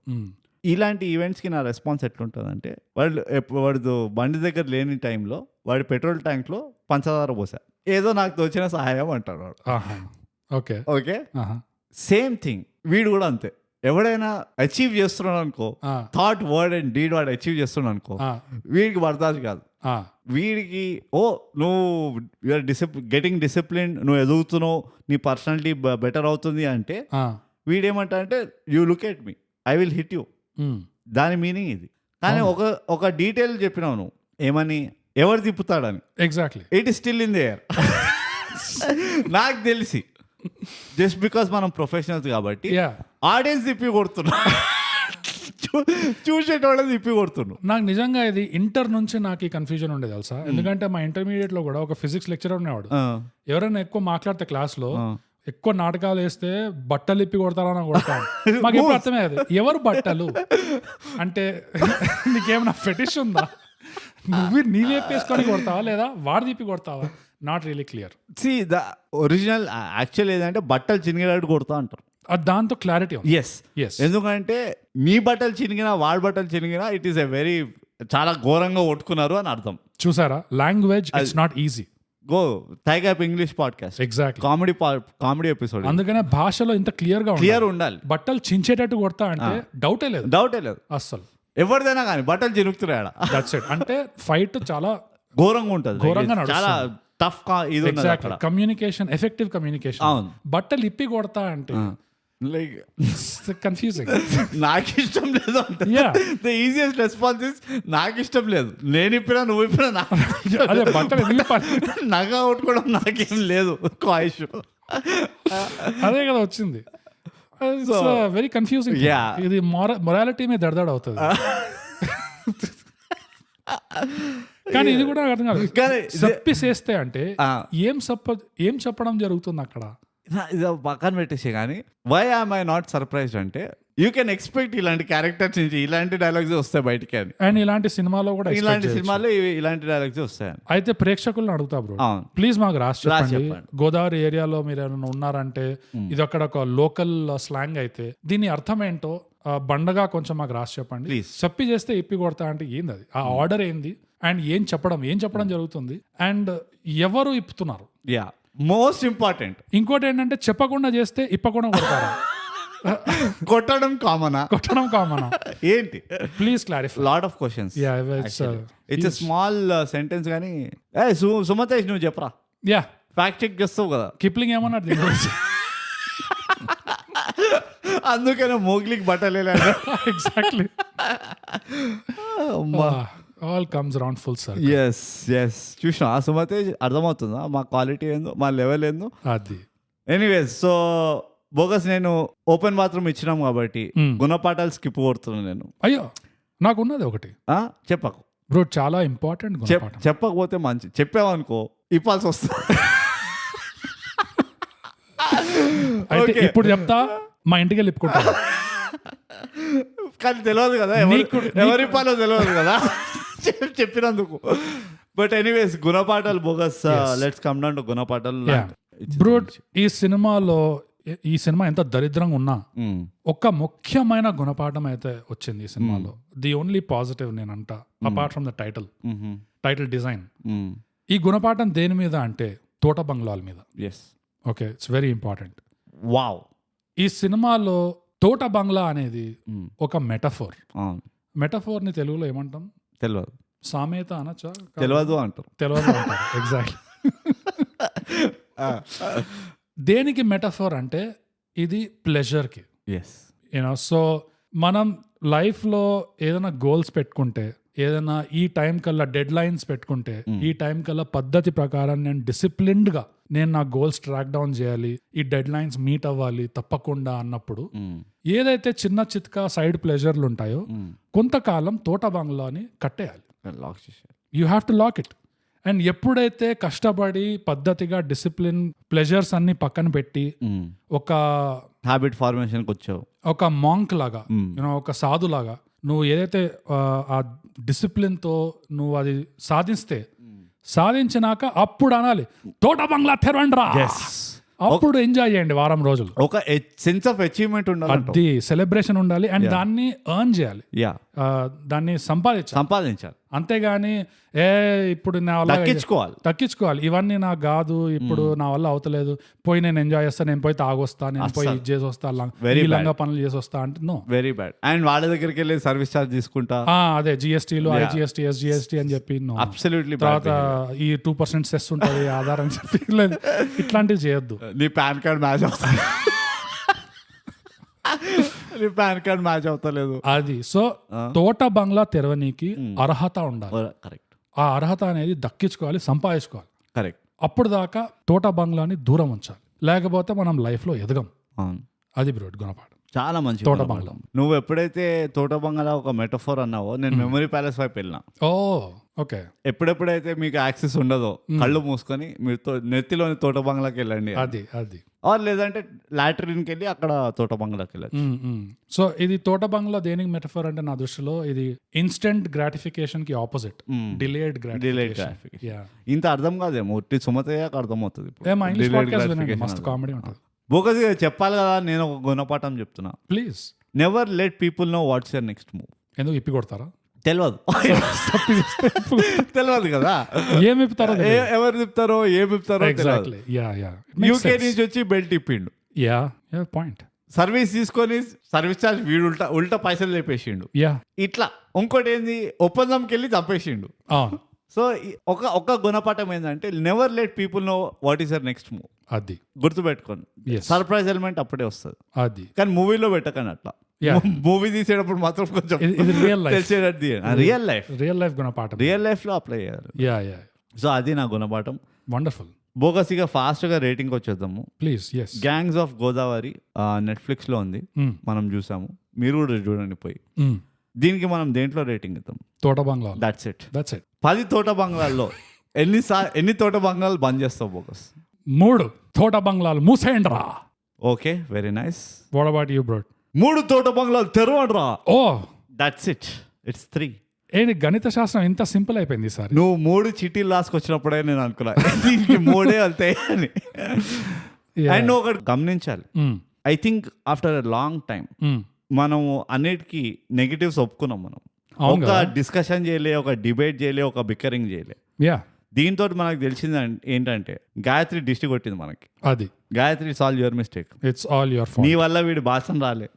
ఇలాంటి ఈవెంట్స్కి నా రెస్పాన్స్ ఎట్లుంటుందంటే వాడు బండి దగ్గర లేని టైంలో వాడి పెట్రోల్ ట్యాంక్లో పంచదార పోసా, ఏదో నాకు తోచిన సహాయం అంటాడు వాడు. ఓకే, సేమ్ థింగ్ వీడు కూడా అంతే. ఎవడైనా అచీవ్ చేస్తున్నాడు అనుకో, థాట్ వర్డ్ అండ్ డీడ్ వాడు అచీవ్ చేస్తున్నాడు అనుకో, వీడికి పడతాది కాదు. వీడికి నువ్వు యూఆర్ గెటింగ్ డిసిప్లిన్, నువ్వు ఎదుగుతున్నావు, నీ పర్సనాలిటీ బెటర్ అవుతుంది అంటే వీడేమంటాడంటే you look at me, I will hit you. దాని మీనింగ్ ఇది. కానీ ఒక డీటెయిల్ చెప్పినావు నువ్వు, ఏమని, ఎవరు తిప్పుతాడని. Exactly, it is still in the air. నాకు తెలిసి జస్ట్ బికాస్ మనం ప్రొఫెషనల్స్ కాబట్టి ఆడియన్స్ తిప్పి కొడుతున్నా, చూసేటోళ్ళని తిప్పి కొడుతున్నాం. నాకు నిజంగా ఇది ఇంటర్ నుంచి నాకు ఈ కన్ఫ్యూజన్ ఉండేది తెలుసా. ఎందుకంటే మా ఇంటర్మీడియట్ లో కూడా ఒక ఫిజిక్స్ లెక్చరర్ ఉండేవాడు. ఎవరైనా ఎక్కువ మాట్లాడితే క్లాస్ లో ఎక్కువ నాటకాలు వేస్తే బట్టలు ఇప్పి కొడతారని కొడతాను. మాకు ఎప్పుడు అర్థమయ్యేది ఎవరు బట్టలు అంటే, నీకేమైనా ఫెటిష్ ఉందా, నీవేపేసుకొని కొడతావా లేదా వాడు తిప్పి కొడతావా? Not really clear. See the original actual ఏదంటే బట్టలు చినిగేటట్టు కొడతా అంటారు. దాంతో క్లారిటీ ఉంది. ఎందుకంటే నీ బట్టలు చినిగినా వాడి బట్టలు చినిగినా ఇట్ ఈస్ ఎ వెరీ చాలా ఘోరంగా కొట్టుకున్నారు అని అర్థం. చూసారా, language it's not easy. Go tiger English podcast, exactly, comedy episode. అందుకనే భాషలో ఇంత క్లియర్ ఉండాలి. బట్టలు చించేటట్టు కొడతా అంటే డౌటే లేదు అస్సలు. ఎవరిదైనా కానీ బట్టలు చినుకుతున్నాడు, దట్స్ ఇట్. అంటే ఫైట్ చాలా ఘోరంగా ఉంటుంది, చాలా టఫ్. ఇది కమ్యూనికేషన్, ఎఫెక్టివ్ కమ్యూనికేషన్. బట్టలు ఇప్పి కొడతా అంటే లైక్ కన్ఫ్యూజింగ్. నాకు ఇష్టం లేదు అంటే ద ఈజియెస్ట్ రెస్పాన్స్ ఇస్ నాకు ఇష్టం లేదు, నేను ఇప్పినా నువ్వు ఇప్పినా నగ కొట్టుకోవడం నాకేం లేదు కాయిష్. అదే కదా వచ్చింది. Very confusing. ఇది మొరాలిటీ మీద దడదడ అవుతుంది. కానీ ఇది కూడా అర్థం కాదు. సప్పిసేస్తే అంటే ఏం చెప్పడం జరుగుతుంది అక్కడ, ఇది పక్కన పెట్టేసి. కానీ why am I not surprised అంటే యూ కెన్ ఎక్స్పెక్ట్ ఇలాంటి క్యారెక్టర్స్ నుంచి ఇలాంటి డైలాగ్స్ వస్తాయి బయటికి అని. అండ్ ఇలాంటి సినిమాలో కూడా ఇలాంటి సినిమాలో ఇలాంటి డైలాగ్స్ వస్తాయని. అయితే ప్రేక్షకులను అడుగుతా బ్రో, ప్లీజ్ మాకు రాసి చెప్పండి. గోదావరి ఏరియాలో మీరు ఏమైనా ఉన్నారంటే, ఇది అక్కడ ఒక లోకల్ స్లాంగ్ అయితే దీని అర్థం ఏంటో బండగా కొంచెం మాకు రాసి చెప్పండి. చెప్పి చేస్తే ఇప్పి కొడతా అంటే ఏంది అది, ఆ ఆర్డర్ ఏంది, అండ్ ఏం చెప్పడం జరుగుతుంది, అండ్ ఎవరు ఇప్పుతున్నారు. Most important. ఇంకోటి ఏంటంటే చెప్పకుండా చేస్తే ఇప్పకుండా కొడతారా? కొట్టడం కామనా ఏంటి? Please clarify. Lot of questions. It's a small sentence కానీ సుమతేష్ నువ్వు చెప్పరా, ఫ్యాక్ట్ చెక్ చేస్తావు కదా. కిప్లింగ్ ఏమన్నాడు అందుకనే మోగ్లీకి బట్టలే. Exactly. All comes around full circle. yes చూసినా సుమతేష్ అర్థమవుతుందా మా క్వాలిటీ ఏందో, మా లెవెల్ ఏందో అది. ఎనీవేస్, సో బోగస్ నేను ఓపెన్ బాత్రూమ్ ఇచ్చినాం కాబట్టి గుణపాఠాలు స్కిప్ కొడుతున్నాను నేను. అయ్యో నాకున్నది ఒకటి చెప్పకు బ్రో, చాలా ఇంపార్టెంట్. చెప్పకపోతే మంచి, చెప్పావనుకో ఇప్పాల్సి వస్తుంది. అయితే ఇప్పుడు చెప్తా, మా ఇంటికి వెళ్ళి ఇప్పుకుంటా. కానీ తెలియదు కదా ఎవరి పాలో తెలియదు కదా చెప్పినందుకు. బట్ ఎనీవేస్ గుణపాఠాలు bogus. Let's come down to గుణపాఠాలు. బ్రో ఈ సినిమా ఎంత దరిద్రంగా ఉన్నా ఒక ముఖ్యమైన గుణపాఠం అయితే వచ్చింది ఈ సినిమాలో. ది ఓన్లీ పాజిటివ్ నేనంట, apart from the title design. ఈ గుణపాఠం దేని మీద అంటే తోట బంగ్లాల మీద. Okay, it's very important. Wow. ఈ సినిమాలో తోట బంగ్లా అనేది ఒక మెటఫోర్. మెటఫోర్ ని తెలుగులో ఏమంటాం తెలియదు. సామెత అనొచ్చా? తెలియదు అంటారు. ఎగ్జాక్ట్లీ. దేనికి మెటఫోర్ అంటే ఇది ప్లెజర్కి. సో మనం లైఫ్లో ఏదైనా గోల్స్ పెట్టుకుంటే, ఏదైనా ఈ టైం కల్లా డెడ్ లైన్స్ పెట్టుకుంటే, ఈ టైం కల్లా పద్ధతి ప్రకారం నేను డిసిప్లిన్డ్గా నేను నా గోల్స్ ట్రాక్ డౌన్ చేయాలి, ఈ డెడ్ లైన్స్ మీట్ అవ్వాలి తప్పకుండా అన్నప్పుడు ఏదైతే చిన్న చిత్కా సైడ్ ప్లెజర్లు ఉంటాయో కొంతకాలం తోట బంగ్లాని కట్టేయాలి. You have to lock it. And ఎప్పుడైతే కష్టపడి పద్ధతిగా డిసిప్లిన్ ప్లెజర్స్ అన్ని పక్కన పెట్టి ఒక హ్యాబిట్ ఫార్మేషన్కి వచ్చావు, ఒక మాంక్ లాగా ఒక సాధు లాగా నువ్వు ఏదైతే ఆ డిసిప్లిన్తో నువ్వు అది సాధించినాక అప్పుడు అనాలి తోట బంగ్లా తెరవండ్రా, అప్పుడు ఎంజాయ్ చేయండి వారం రోజులు. ఒక సెన్స్ ఆఫ్ అచీవ్మెంట్ ఉండాలి, అది సెలబ్రేషన్ ఉండాలి అండ్ దాన్ని ఎర్న్ చేయాలి, దాన్ని సంపాదించాలి. అంతేగాని ఇప్పుడు నా వల్ల తక్కించుకోవాలి ఇవన్నీ నాకు కాదు, ఇప్పుడు నా వల్ల అవుతలేదు, పోయి నేను ఎంజాయ్ చేస్తా, నేను పోయి తాగొస్తా, నేను పోయి ఇది చేసి వస్తా, లంగా పనులు చేసి వస్తా అంటే నో, వెరీ బ్యాడ్. అండ్ వాళ్ళ దగ్గరికి వెళ్ళి సర్వీస్ చార్జ్ తీసుకుంటా, అదే జిఎస్టీలు ఐజిఎస్టీ ఎస్జిఎస్టీ అని చెప్పి అబ్సల్యూట్లీ, తర్వాత ఈ 2% సెస్ ఉంటుంది ఆధారం చెప్పి ఇట్లాంటివి చేయొద్దు. నీ పాన్ కార్డ్ మ్యాచ్ అవుతా, పాన్ కార్డ్ మ్యాచ్ అవుతలేదు అది. సో తోట బంగ్లా తెరవనీకి అర్హత ఉండాలి, కరెక్ట్. ఆ అర్హత అనేది దక్కించుకోవాలి, సంపాదించుకోవాలి, కరెక్ట్. అప్పుడు దాకా తోట బంగ్లాని దూరం ఉంచాలి, లేకపోతే మనం లైఫ్ లో ఎదగం. అది బ్రో గుణపాఠం, చాలా మంచి తోట బంగ్లా. నువ్వు ఎప్పుడైతే తోట బంగ్లా ఒక మెటఫోర్ అన్నావో, నేను మెమరీ ప్యాలెస్ వైపు వెళ్ళినా. ఓకే, ఎప్పుడెప్పుడైతే మీకు యాక్సెస్ ఉండదో కళ్ళు మూసుకొని మీరు నెత్తిలోని తోట బంగ్లాకి వెళ్ళండి, అది ఆర్ లేదంటే లాట్రిన్కి వెళ్ళి అక్కడ తోట బంగ్లాకి వెళ్ళచ్చు. సో ఇది తోట బంగ్లా దేనికి మెటఫర్ అంటే నా దృష్టిలో ఇది ఇన్స్టెంట్ గ్రాటిఫికేషన్ కి ఆపోజిట్, డిలేడ్ గ్రాటిఫికేషన్. ఇంత అర్థం కాదేమో, ఉట్టి సుమతయ్యాక అర్థం అవుతుంది. మస్తు కామెడీ ఉంటుంది. బోకస్ చెప్పాలి కదా, నేను ఒక గుణపాఠం చెప్తున్నా. Please never let people know what's your next move. ఎందుకు ఇప్పి కొడతారా? తెలియదు కదా ఏమి ఇప్పుతారో, ఎవరు చెప్తారో ఏమి ఇప్పుతారో. యూకే నుంచి వచ్చి బెల్ట్ ఇప్పిండు, పాయింట్. సర్వీస్ తీసుకొని సర్వీస్ చార్జ్ వీడు ఉల్టా పైసలు లేపేసిండు. ఇట్లా ఇంకోటి ఏంది, ఒప్పందంకి వెళ్ళి చంపేసిండు. సో ఒక గుణపాఠం ఏంటంటే never let people know what is your next move. అది గుర్తుపెట్టుకోండి, సర్ప్రైజ్ ఎలిమెంట్ అప్పుడే వస్తుంది. అది కానీ మూవీలో పెట్టకండి అట్లా. మూవీ తీసేటప్పుడు మాత్రం కొంచెం రియల్ లైఫ్ గుణపాఠం, రియల్ లైఫ్ లో అప్లై చేయాలి. సో అది నా గుణపాఠం. వండర్ఫుల్. బోగస్ ఇక ఫాస్ట్ గా రేటింగ్ వచ్చేద్దాము please. Gangs of Godavari Netflix లో ఉంది, మనం చూసాము, మీరు కూడా చూడండి పోయి. దీనికి మనం దేంట్లో రేటింగ్ ఇద్దాం? తోట బంగ్లా. That's it. 10 తోట బంగ్లాల్లో ఎన్ని తోట బంగ్లాలు బంద్ చేస్తావు బోగస్? 3 తోట బంగ్లాలు మూసేయండి రా. Okay, very nice. What about you bro? 3 తోట బంగ్లాలు తెరవండి రా. That's it. ఇట్స్ 3. ఏంటి గణిత శాస్త్రం ఇంత సింపుల్ అయిపోయింది సార్? నువ్వు 3 చిట్టీలు రాసుకొచ్చినప్పుడే నేను అనుకున్నా దీనికి 3 వెళ్తాయి అని. అండ్ ఒకటి గమనించాలి, I think after a long time మనం అన్నిటికీ నెగిటివ్స్ ఒప్పుకున్నాం. మనం ఒక డిస్కషన్ చేయలే, ఒక డిబేట్ చేయలే, ఒక బిక్కరింగ్ చేయలే. దీంతో మనకు తెలిసింది ఏంటంటే గాయత్రి దిష్టి కొట్టింది మనకి. అది Gayatri, it's all your mistake. It's all your fault. నీ వల్ల వీడి భాషం రాలే,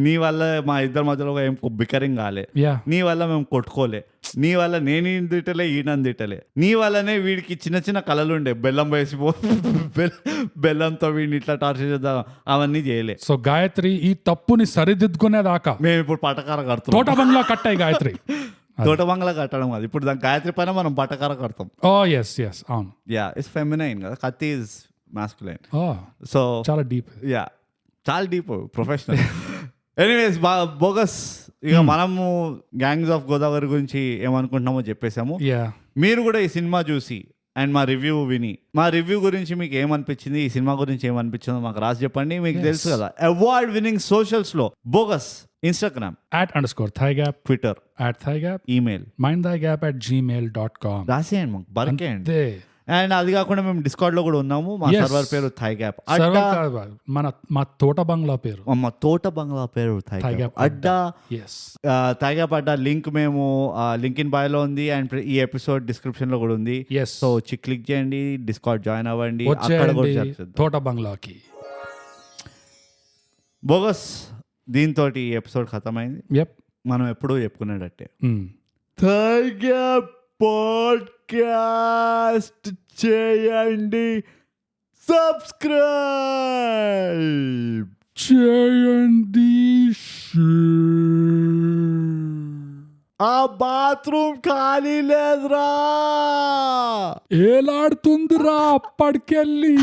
నీ వల్ల మా ఇద్దరి మధ్యలో ఏం బిక్కరింగ్ కాలే, నీ వల్ల మేము కొట్టుకోలే, నీ వల్ల నేను తిట్టలే, ఈయనని తిట్టలే, నీ వల్లనే వీడికి చిన్న చిన్న కళలు ఉండే, బెల్లం వేసి బెల్లంతో వీడిని ఇట్లా టార్చర్ చేద్దాం, అవన్నీ చేయలే. సో గాయత్రి ఈ తప్పుని సరిదిద్దుకునేదాకా మేము ఇప్పుడు పటకార కడతాం. తోట బంగ్లా కట్టాయి గాయత్రి. తోట బంగ్లా కట్టడం అది. ఇప్పుడు దాని గాయత్రి పైన మనం పటకార కడతాం. అవును. ఇట్స్ ఫెమినైన్ కదా, కత్తి ఇస్ మాస్కులైన్. సో చాలా డీప్. చాలా డీప్, ప్రొఫెషనల్. ఎనీవేస్ బోగస్, ఇక మనము గ్యాంగ్స్ ఆఫ్ గోదావరి గురించి ఏమనుకుంటున్నామో చెప్పేసాము. మీరు కూడా ఈ సినిమా చూసి అండ్ మా రివ్యూ విని, మా రివ్యూ గురించి మీకు ఏమనిపించింది, ఈ సినిమా గురించి ఏమనిపించిందో మాకు రాసి చెప్పండి. మీకు తెలుసు కదా అవార్డ్ విన్నింగ్ సోషల్స్ లో bogus Instagram @_thigap, Twitter @thigap, email mindthigap@gmail.com. రాసేయండి మాకు, బరికేయండి. అండ్ అది కాకుండా మేము డిస్కార్డ్ లో కూడా ఉన్నాము. మా సర్వర్ పేరు థైగ్యాప్. మా తోట బంగ్లా పేరు, మా తోట బంగ్లా పేరు థైగ్యాప్ అడ్డా. థైగ్యాప్ అడ్డా లింక్ మేము లింక్ ఇన్ బయోలో ఉంది అండ్ ఈ ఎపిసోడ్ డిస్క్రిప్షన్ లో కూడా ఉంది. సో క్లిక్ చేయండి, డిస్కార్డ్ జాయిన్ అవ్వండి, అక్కడ కూడా తోట బంగ్లాకి. బోగస్, దీంతో ఈ ఎపిసోడ్ ఖతమైంది. మనం ఎప్పుడూ చెప్పుకునేటట్టే థైగ్యాప్ పాడ్కాస్ట్ చేయండి, సబ్స్క్రైబ్ చేయండి. ఆ బాత్రూమ్ ఖాళీ లేదురా, ఏలాడుతుందిరా అప్పటికెళ్ళి.